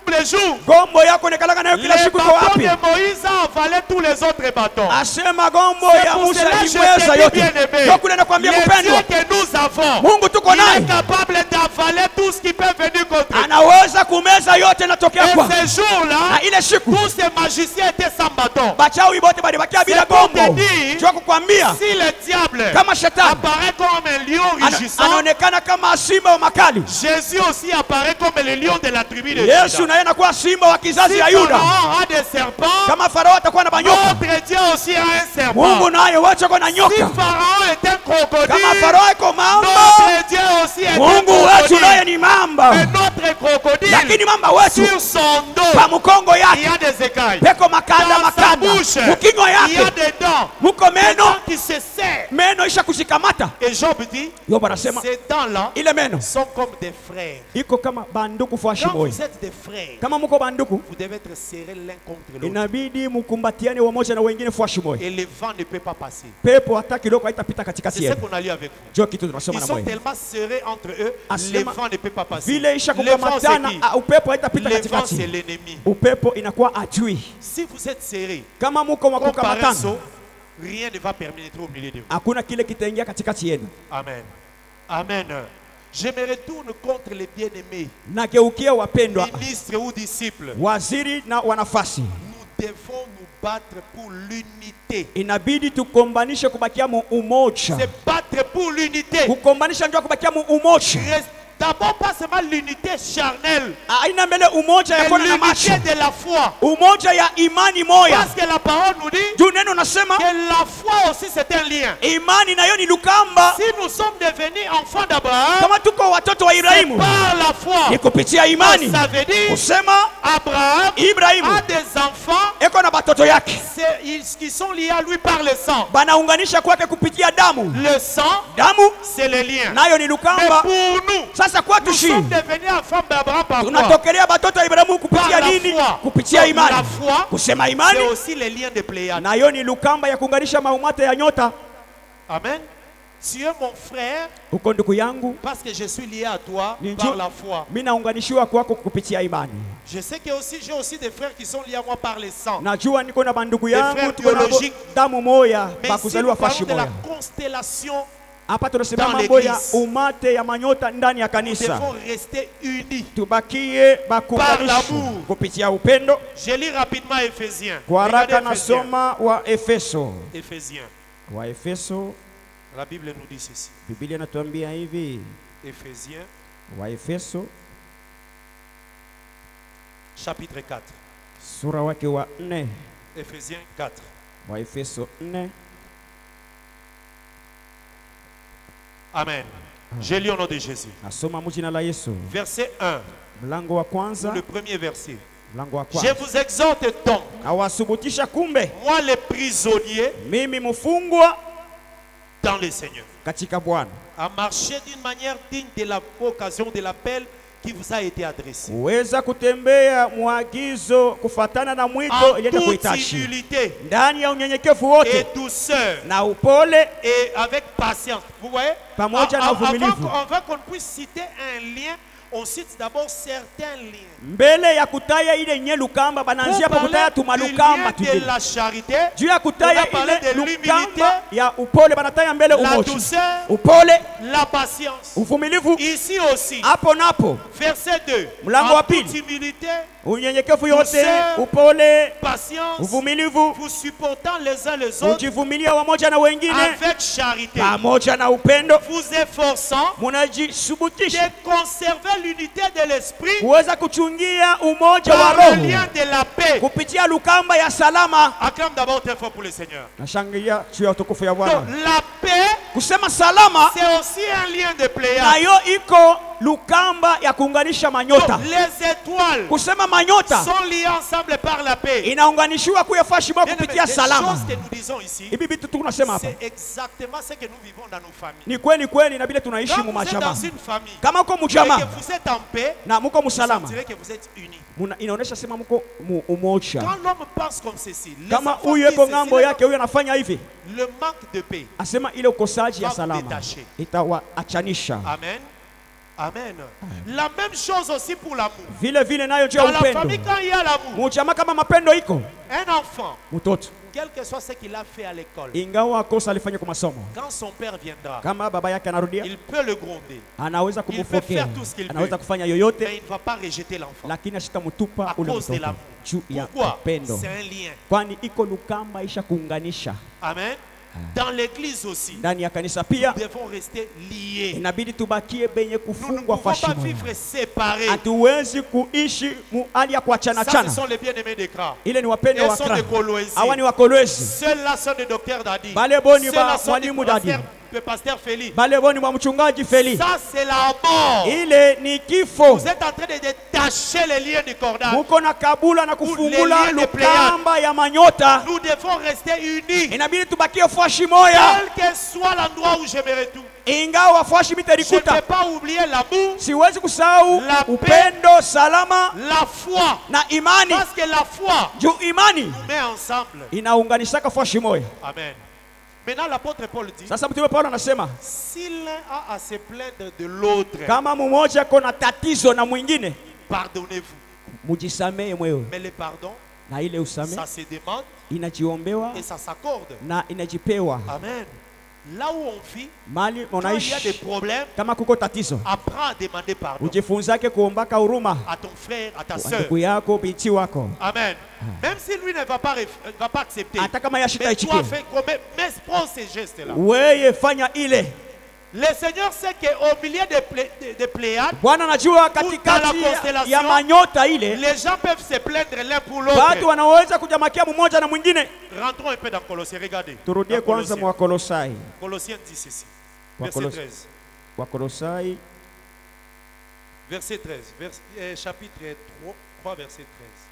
[SPEAKER 2] tous les jours?
[SPEAKER 3] Gombo yako nekalaka nayo kila
[SPEAKER 2] Les
[SPEAKER 3] siku iko
[SPEAKER 2] bâtons
[SPEAKER 3] wapi?
[SPEAKER 2] de Moïse a avalé tous les autres bâtons.
[SPEAKER 3] Asema gombo
[SPEAKER 2] C'est
[SPEAKER 3] ya
[SPEAKER 2] pour
[SPEAKER 3] Musa
[SPEAKER 2] cela que je
[SPEAKER 3] ilimweza
[SPEAKER 2] te dis,
[SPEAKER 3] yote.
[SPEAKER 2] bien-aimé,
[SPEAKER 3] Ndio kule nakwambia
[SPEAKER 2] le Dieu
[SPEAKER 3] mpendwa,
[SPEAKER 2] que nous avons,
[SPEAKER 3] Mungu tuko
[SPEAKER 2] il est
[SPEAKER 3] naye
[SPEAKER 2] capable d'avaler tout ce qui peut venir contre nous.
[SPEAKER 3] anaweza kumeza yote natokea kwa.
[SPEAKER 2] Et ces jours-là,
[SPEAKER 3] Na ile siku
[SPEAKER 2] tous ces magiciens étaient sans bâton.
[SPEAKER 3] bachawi bote balibakia bila
[SPEAKER 2] C'est pour te
[SPEAKER 3] gombo.
[SPEAKER 2] dire,
[SPEAKER 3] Jua kukwambia
[SPEAKER 2] si le diable
[SPEAKER 3] kama shetani
[SPEAKER 2] apparaît comme un lion rugissant,
[SPEAKER 3] anaonekana kama simba wa makali,
[SPEAKER 2] Jésus aussi apparaît comme le lion de la tribu de
[SPEAKER 3] Yesu
[SPEAKER 2] Juda.
[SPEAKER 3] naye anakuwa simba wa kizazi
[SPEAKER 2] Si
[SPEAKER 3] ya Yuda.
[SPEAKER 2] Pharaon a des serpents,
[SPEAKER 3] Kama Farao atakuwa na manyoka,
[SPEAKER 2] notre Dieu aussi a un serpent.
[SPEAKER 3] Mungu naye wacha kwa na
[SPEAKER 2] Si
[SPEAKER 3] nyoka.
[SPEAKER 2] Pharaon est un
[SPEAKER 3] Kama
[SPEAKER 2] crocodile,
[SPEAKER 3] Farao iko mamba,
[SPEAKER 2] notre Dieu aussi est un
[SPEAKER 3] Mungu wetu naye
[SPEAKER 2] crocodile.
[SPEAKER 3] ni mamba,
[SPEAKER 2] Et notre crocodile,
[SPEAKER 3] lakini mamba wetu
[SPEAKER 2] sur son
[SPEAKER 3] pa
[SPEAKER 2] dos,
[SPEAKER 3] mkongo
[SPEAKER 2] il y
[SPEAKER 3] yake
[SPEAKER 2] a des écailles.
[SPEAKER 3] peko makanda
[SPEAKER 2] Dans sa
[SPEAKER 3] makanda,
[SPEAKER 2] bouche,
[SPEAKER 3] mukinywa
[SPEAKER 2] il y a
[SPEAKER 3] yake
[SPEAKER 2] des dents.
[SPEAKER 3] muko
[SPEAKER 2] Des
[SPEAKER 3] meno,
[SPEAKER 2] dents qui se serrent.
[SPEAKER 3] meno isha kushikamata.
[SPEAKER 2] Et Job dit,
[SPEAKER 3] Yoba anasema
[SPEAKER 2] ces dents-là
[SPEAKER 3] ile meno
[SPEAKER 2] sont comme des frères.
[SPEAKER 3] iko kama banduku fwashi
[SPEAKER 2] Quand
[SPEAKER 3] boy.
[SPEAKER 2] vous êtes des frères,
[SPEAKER 3] Kama muko banduku,
[SPEAKER 2] vous devez être serrés l'un contre l'autre.
[SPEAKER 3] inabidi mukumbatiane wamoja na wengine fwashi boy.
[SPEAKER 2] Et le vent ne peut pas passer.
[SPEAKER 3] Pepo hata kidogo haitapita katikati
[SPEAKER 2] C'est ce
[SPEAKER 3] yenu.
[SPEAKER 2] qu'on a lu avec vous.
[SPEAKER 3] Jo kitu tunasoma
[SPEAKER 2] Ils
[SPEAKER 3] na
[SPEAKER 2] sont
[SPEAKER 3] moyo.
[SPEAKER 2] tellement serrés entre eux,
[SPEAKER 3] Asema,
[SPEAKER 2] le vent ne peut pas passer.
[SPEAKER 3] Vile isha
[SPEAKER 2] Le vent, c'est
[SPEAKER 3] kukamatana,
[SPEAKER 2] qui?
[SPEAKER 3] upepo haitapita
[SPEAKER 2] Le vent, c'est
[SPEAKER 3] katikati.
[SPEAKER 2] l'ennemi.
[SPEAKER 3] Upepo inakuwa adui.
[SPEAKER 2] Si vous êtes serrés,
[SPEAKER 3] Kama muko
[SPEAKER 2] comme par un
[SPEAKER 3] wakukamatana,
[SPEAKER 2] seau, rien ne va pénétrer au milieu de vous.
[SPEAKER 3] hakuna kile kitaingia katikati yenu.
[SPEAKER 2] Amen. Amen. Je me retourne contre les bien-aimés,
[SPEAKER 3] Nageukia wapendwa,
[SPEAKER 2] ministres ou disciples.
[SPEAKER 3] waziri na wanafasi,
[SPEAKER 2] Nous devons nous battre pour l'unité.
[SPEAKER 3] inabidi tukombanishe kubakia mu umoja.
[SPEAKER 2] C'est battre pour l'unité.
[SPEAKER 3] Kukombanisha ndio kubakia mu umoja.
[SPEAKER 2] D'abord, pas seulement l'unité charnelle,
[SPEAKER 3] Aina mbele umoja ya
[SPEAKER 2] mais
[SPEAKER 3] kona na macho,
[SPEAKER 2] l'unité de la foi.
[SPEAKER 3] umoja ya imani moya.
[SPEAKER 2] Parce que la parole nous dit
[SPEAKER 3] Juu neno nasema
[SPEAKER 2] que la foi aussi c'est un lien.
[SPEAKER 3] imani nayo ni lukamba.
[SPEAKER 2] Si nous sommes devenus enfants d'Abraham,
[SPEAKER 3] Kama tuko watoto wa
[SPEAKER 2] c'est
[SPEAKER 3] Ibrahimu
[SPEAKER 2] par la foi.
[SPEAKER 3] ni kupitia imani.
[SPEAKER 2] Ça veut dire
[SPEAKER 3] Kusema
[SPEAKER 2] Abraham
[SPEAKER 3] Ibrahimu
[SPEAKER 2] a des enfants
[SPEAKER 3] eko na batoto yake
[SPEAKER 2] qui sont liés à lui par le sang.
[SPEAKER 3] banaunganisha kwake kupitia damu.
[SPEAKER 2] Le sang,
[SPEAKER 3] Damu
[SPEAKER 2] c'est le lien.
[SPEAKER 3] nayo ni
[SPEAKER 2] Mais
[SPEAKER 3] lukamba.
[SPEAKER 2] pour nous,
[SPEAKER 3] Sasa kwetu
[SPEAKER 2] nous
[SPEAKER 3] shi
[SPEAKER 2] sommes devenus enfants d'Abraham par quoi?
[SPEAKER 3] tunatokelea batoto wa Ibrahimu kupitia
[SPEAKER 2] Par la
[SPEAKER 3] nini?
[SPEAKER 2] foi.
[SPEAKER 3] Kupitia
[SPEAKER 2] Donc,
[SPEAKER 3] imani.
[SPEAKER 2] la foi,
[SPEAKER 3] Kusema
[SPEAKER 2] c'est
[SPEAKER 3] imani
[SPEAKER 2] aussi les liens de Pléiade.
[SPEAKER 3] nayo ni lukamba ya kuunganisha maumate ya nyota.
[SPEAKER 2] Amen. Tu es mon frère
[SPEAKER 3] Uko ndugu yangu,
[SPEAKER 2] parce que je suis lié à toi
[SPEAKER 3] Ni
[SPEAKER 2] par
[SPEAKER 3] ju-
[SPEAKER 2] la foi.
[SPEAKER 3] mimi naunganishiwa kwako kupitia imani.
[SPEAKER 2] Je sais que aussi j'ai aussi des frères qui sont liés à moi par le sang.
[SPEAKER 3] Najua niko na bandugu
[SPEAKER 2] frères
[SPEAKER 3] yangu tuko na
[SPEAKER 2] biologiques.
[SPEAKER 3] damu moya
[SPEAKER 2] Mais
[SPEAKER 3] pa
[SPEAKER 2] ici, nous
[SPEAKER 3] kuzaliwa
[SPEAKER 2] parlons
[SPEAKER 3] fashi
[SPEAKER 2] de la
[SPEAKER 3] moya.
[SPEAKER 2] constellation.
[SPEAKER 3] Hapa tunasema
[SPEAKER 2] Dans
[SPEAKER 3] mambo ya
[SPEAKER 2] l'église.
[SPEAKER 3] umate ya manyota ndani ya
[SPEAKER 2] Nous
[SPEAKER 3] kanisa.
[SPEAKER 2] devons rester unis.
[SPEAKER 3] Tubakie
[SPEAKER 2] Par
[SPEAKER 3] bakuunganishwa
[SPEAKER 2] l'amour.
[SPEAKER 3] kupitia upendo.
[SPEAKER 2] Je lis rapidement Éphésiens.
[SPEAKER 3] Kwa haraka
[SPEAKER 2] Regardez Éphésiens.
[SPEAKER 3] nasoma wa Efeso.
[SPEAKER 2] Éphésiens.
[SPEAKER 3] Wa Efeso,
[SPEAKER 2] La Bible nous dit ceci.
[SPEAKER 3] Biblia inatuambia hivi.
[SPEAKER 2] Éphésiens,
[SPEAKER 3] Wa Efeso
[SPEAKER 2] chapitre 4.
[SPEAKER 3] sura wake wa 4.
[SPEAKER 2] Éphésiens 4.
[SPEAKER 3] Wa Efeso 4.
[SPEAKER 2] Amen. Je lis au nom de Jésus.
[SPEAKER 3] Nasoma mjina la Yesu.
[SPEAKER 2] Verset 1.
[SPEAKER 3] Mlango wa kwanza,
[SPEAKER 2] Le premier verset.
[SPEAKER 3] mlango wa
[SPEAKER 2] Je
[SPEAKER 3] kwanza.
[SPEAKER 2] vous exhorte donc,
[SPEAKER 3] Awasubutisha kumbe,
[SPEAKER 2] moi les prisonniers
[SPEAKER 3] mimi mfungwa
[SPEAKER 2] dans le Seigneur,
[SPEAKER 3] katika Bwana,
[SPEAKER 2] à marcher d'une manière digne de la vocation de l'appel qui vous a été adressé.
[SPEAKER 3] uweza kutembea mwagizo kufatana na mwito
[SPEAKER 2] En
[SPEAKER 3] ile
[SPEAKER 2] toute
[SPEAKER 3] kuitashi
[SPEAKER 2] humilité
[SPEAKER 3] ndani ya unyenyekevu
[SPEAKER 2] et
[SPEAKER 3] wote
[SPEAKER 2] douceur
[SPEAKER 3] na upole
[SPEAKER 2] et avec patience. Vous voyez?
[SPEAKER 3] pamoja na uvumilivu.
[SPEAKER 2] Avant qu'on puisse citer un lien, on cite d'abord certains liens.
[SPEAKER 3] Mbele ya kutaya ile nye lukamba
[SPEAKER 2] Pour
[SPEAKER 3] bananzia pa kutaya
[SPEAKER 2] parler
[SPEAKER 3] tuma
[SPEAKER 2] du
[SPEAKER 3] lukamba
[SPEAKER 2] lien de
[SPEAKER 3] tujili.
[SPEAKER 2] la charité,
[SPEAKER 3] Juu ya
[SPEAKER 2] on
[SPEAKER 3] kutaya
[SPEAKER 2] a parlé
[SPEAKER 3] ile
[SPEAKER 2] de l'humilité,
[SPEAKER 3] lukamba ya upole banataya mbele
[SPEAKER 2] la
[SPEAKER 3] umoja.
[SPEAKER 2] douceur,
[SPEAKER 3] Upole,
[SPEAKER 2] la patience.
[SPEAKER 3] uvumilivu.
[SPEAKER 2] Ici aussi,
[SPEAKER 3] Hapo napo
[SPEAKER 2] verset 2.
[SPEAKER 3] Mlango wa
[SPEAKER 2] En toute
[SPEAKER 3] pili.
[SPEAKER 2] humilité,
[SPEAKER 3] unyenyekevu yote,
[SPEAKER 2] Douceur.
[SPEAKER 3] upole,
[SPEAKER 2] patience,
[SPEAKER 3] uvumilivu,
[SPEAKER 2] vous supportant les uns les autres
[SPEAKER 3] ujivumilia wamoja na wengine
[SPEAKER 2] avec charité,
[SPEAKER 3] pamoja na upendo,
[SPEAKER 2] vous efforçant
[SPEAKER 3] munajisubutisha
[SPEAKER 2] de conserver l'unité de l'esprit
[SPEAKER 3] kuweza kuchungia umoja wa
[SPEAKER 2] par le
[SPEAKER 3] roho
[SPEAKER 2] lien de la paix.
[SPEAKER 3] kupitia lukamba ya salama.
[SPEAKER 2] Acclame d'abord très fort pour le Seigneur.
[SPEAKER 3] Nashangilia juu ya utukufu ya
[SPEAKER 2] Donc,
[SPEAKER 3] Bwana.
[SPEAKER 2] la paix,
[SPEAKER 3] Kusema salama
[SPEAKER 2] c'est aussi un lien de Pléiade.
[SPEAKER 3] nayo iko lukamba ya kuunganisha manyota.
[SPEAKER 2] Les étoiles
[SPEAKER 3] Kusema manyota
[SPEAKER 2] sont liées ensemble par la paix.
[SPEAKER 3] inaunganishiwa kuya shimo kupitia salama.
[SPEAKER 2] Les choses que nous disons ici,
[SPEAKER 3] Hivi vitu tunasema hapa
[SPEAKER 2] c'est exactement ce que nous vivons dans nos familles.
[SPEAKER 3] ni kweli kweli na vile tunaishi
[SPEAKER 2] Quand
[SPEAKER 3] mu
[SPEAKER 2] vous êtes
[SPEAKER 3] mashamba.
[SPEAKER 2] dans une famille,
[SPEAKER 3] Kama uko
[SPEAKER 2] et
[SPEAKER 3] mjama
[SPEAKER 2] que vous êtes en paix,
[SPEAKER 3] na muko
[SPEAKER 2] vous
[SPEAKER 3] musalama,
[SPEAKER 2] direz que vous êtes unis.
[SPEAKER 3] inaonesha sema muko umoja.
[SPEAKER 2] Quand l'homme pense comme ceci, les
[SPEAKER 3] Kama
[SPEAKER 2] enfants
[SPEAKER 3] huyu
[SPEAKER 2] disent
[SPEAKER 3] eko
[SPEAKER 2] ceci,
[SPEAKER 3] ngambo yake, huyu anafanya hivi,
[SPEAKER 2] le manque de paix.
[SPEAKER 3] asema ile ukosaji ya
[SPEAKER 2] Va
[SPEAKER 3] salama
[SPEAKER 2] détacher.
[SPEAKER 3] itawaachanisha.
[SPEAKER 2] Amen. Amen. La même chose aussi pour l'amour.
[SPEAKER 3] Vile vile nayo juu ya
[SPEAKER 2] Dans la
[SPEAKER 3] upendo.
[SPEAKER 2] famille, quand il y a l'amour,
[SPEAKER 3] Mujama kama mapendo iko,
[SPEAKER 2] un enfant,
[SPEAKER 3] mtoto
[SPEAKER 2] quel que soit ce qu'il a fait à l'école,
[SPEAKER 3] ingawa kosa alifanya kwa masomo,
[SPEAKER 2] quand son père viendra,
[SPEAKER 3] kama baba yake anarudia,
[SPEAKER 2] il peut le gronder,
[SPEAKER 3] anaweza
[SPEAKER 2] il peut
[SPEAKER 3] kumfokea,
[SPEAKER 2] faire tout ce qu'il
[SPEAKER 3] anaweza
[SPEAKER 2] peut,
[SPEAKER 3] kufanya
[SPEAKER 2] mais
[SPEAKER 3] yoyote,
[SPEAKER 2] il ne va pas rejeter l'enfant
[SPEAKER 3] lakini asitamtupa
[SPEAKER 2] à
[SPEAKER 3] ule
[SPEAKER 2] cause de
[SPEAKER 3] mtoto
[SPEAKER 2] l'amour.
[SPEAKER 3] juu ya
[SPEAKER 2] Pourquoi?
[SPEAKER 3] upendo,
[SPEAKER 2] C'est un lien.
[SPEAKER 3] kwani iko lukamba isha kuunganisha.
[SPEAKER 2] Amen. Dans l'église aussi,
[SPEAKER 3] Ndani ya kanisa
[SPEAKER 2] nous
[SPEAKER 3] pia
[SPEAKER 2] devons rester liés.
[SPEAKER 3] inabidi tubakie benye
[SPEAKER 2] Nous ne
[SPEAKER 3] kufungwa
[SPEAKER 2] pouvons pas
[SPEAKER 3] fashimo.
[SPEAKER 2] vivre séparés.
[SPEAKER 3] Hatuwezi kuishi hali ya kuachana
[SPEAKER 2] Ça,
[SPEAKER 3] chana.
[SPEAKER 2] ce sont les bien-aimés des Kra.
[SPEAKER 3] Ile ni wapendo
[SPEAKER 2] Elles
[SPEAKER 3] wa
[SPEAKER 2] sont
[SPEAKER 3] Kra.
[SPEAKER 2] des Coloésiens.
[SPEAKER 3] Hawa ni Wakolwezi.
[SPEAKER 2] Ceux-là sont des docteurs Dadi.
[SPEAKER 3] Bale boni
[SPEAKER 2] Ceux-là
[SPEAKER 3] ba
[SPEAKER 2] sont des
[SPEAKER 3] mwalimu Dadi.
[SPEAKER 2] pasteur Félix.
[SPEAKER 3] Bale boni mwa mchungaji Feli.
[SPEAKER 2] Ça, c'est la mort.
[SPEAKER 3] Ile ni kifo.
[SPEAKER 2] Vous êtes en train de détacher les liens du cordage.
[SPEAKER 3] Muko na kabula na kufungula
[SPEAKER 2] les liens de
[SPEAKER 3] lukamba ya manyota.
[SPEAKER 2] Nous devons rester unis.
[SPEAKER 3] Inabidi tubakie fashi moya.
[SPEAKER 2] Quel que soit l'endroit où j'aimerais tout.
[SPEAKER 3] Ingawa fashi
[SPEAKER 2] Je ne
[SPEAKER 3] mitarikuta.
[SPEAKER 2] peux pas oublier l'amour,
[SPEAKER 3] Siwezi kusahau
[SPEAKER 2] La paix.
[SPEAKER 3] upendo, salama
[SPEAKER 2] la foi.
[SPEAKER 3] na imani.
[SPEAKER 2] Parce que la foi
[SPEAKER 3] Juu imani
[SPEAKER 2] nous met ensemble.
[SPEAKER 3] inaunganishaka fashi moya.
[SPEAKER 2] Amen. Maintenant, l'apôtre Paul dit,
[SPEAKER 3] Sasa mtume Paulo anasema
[SPEAKER 2] si l'un a à se plaindre de l'autre,
[SPEAKER 3] kama mmoja kona tatizo na mwingine,
[SPEAKER 2] pardonnez-vous.
[SPEAKER 3] mujisamee mwewe.
[SPEAKER 2] Mais le pardon,
[SPEAKER 3] Na ile usame
[SPEAKER 2] ça se demande
[SPEAKER 3] inajiombewa
[SPEAKER 2] et ça s'accorde.
[SPEAKER 3] na inajipewa.
[SPEAKER 2] Amen. Là où on vit,
[SPEAKER 3] Mali
[SPEAKER 2] quand il y a des
[SPEAKER 3] unaishi
[SPEAKER 2] problèmes,
[SPEAKER 3] kama kuko tatizo,
[SPEAKER 2] apprends à demander pardon
[SPEAKER 3] ujifunzake kuombaka huruma
[SPEAKER 2] à ton frère, à ta
[SPEAKER 3] kwa
[SPEAKER 2] soeur.
[SPEAKER 3] ndugu yako, binti wako,
[SPEAKER 2] Amen. Même si lui ne va pas, va pas accepter.
[SPEAKER 3] hata kama
[SPEAKER 2] Mais toi,
[SPEAKER 3] yashitaichikia.
[SPEAKER 2] fais mais prends ces gestes-là.
[SPEAKER 3] Weye fanya ile.
[SPEAKER 2] Le Seigneur sait qu'au milieu des Pléiades,
[SPEAKER 3] Bwana anajua
[SPEAKER 2] Dans la
[SPEAKER 3] katikati
[SPEAKER 2] constellation,
[SPEAKER 3] ya manyota ile
[SPEAKER 2] les gens peuvent se plaindre l'un pour
[SPEAKER 3] watu
[SPEAKER 2] l'autre.
[SPEAKER 3] wanaweza kujamakia mmoja na mwingine.
[SPEAKER 2] Rentrons un peu dans Colossiens. Regardez.
[SPEAKER 3] Turudie
[SPEAKER 2] Dans
[SPEAKER 3] kwanza
[SPEAKER 2] Colossiens.
[SPEAKER 3] mwa Kolosai.
[SPEAKER 2] Colossiens dit ceci. Verset
[SPEAKER 3] Wakolos-
[SPEAKER 2] 13.
[SPEAKER 3] Wa Kolosai
[SPEAKER 2] Verset 13. Chapitre 3, verset 13.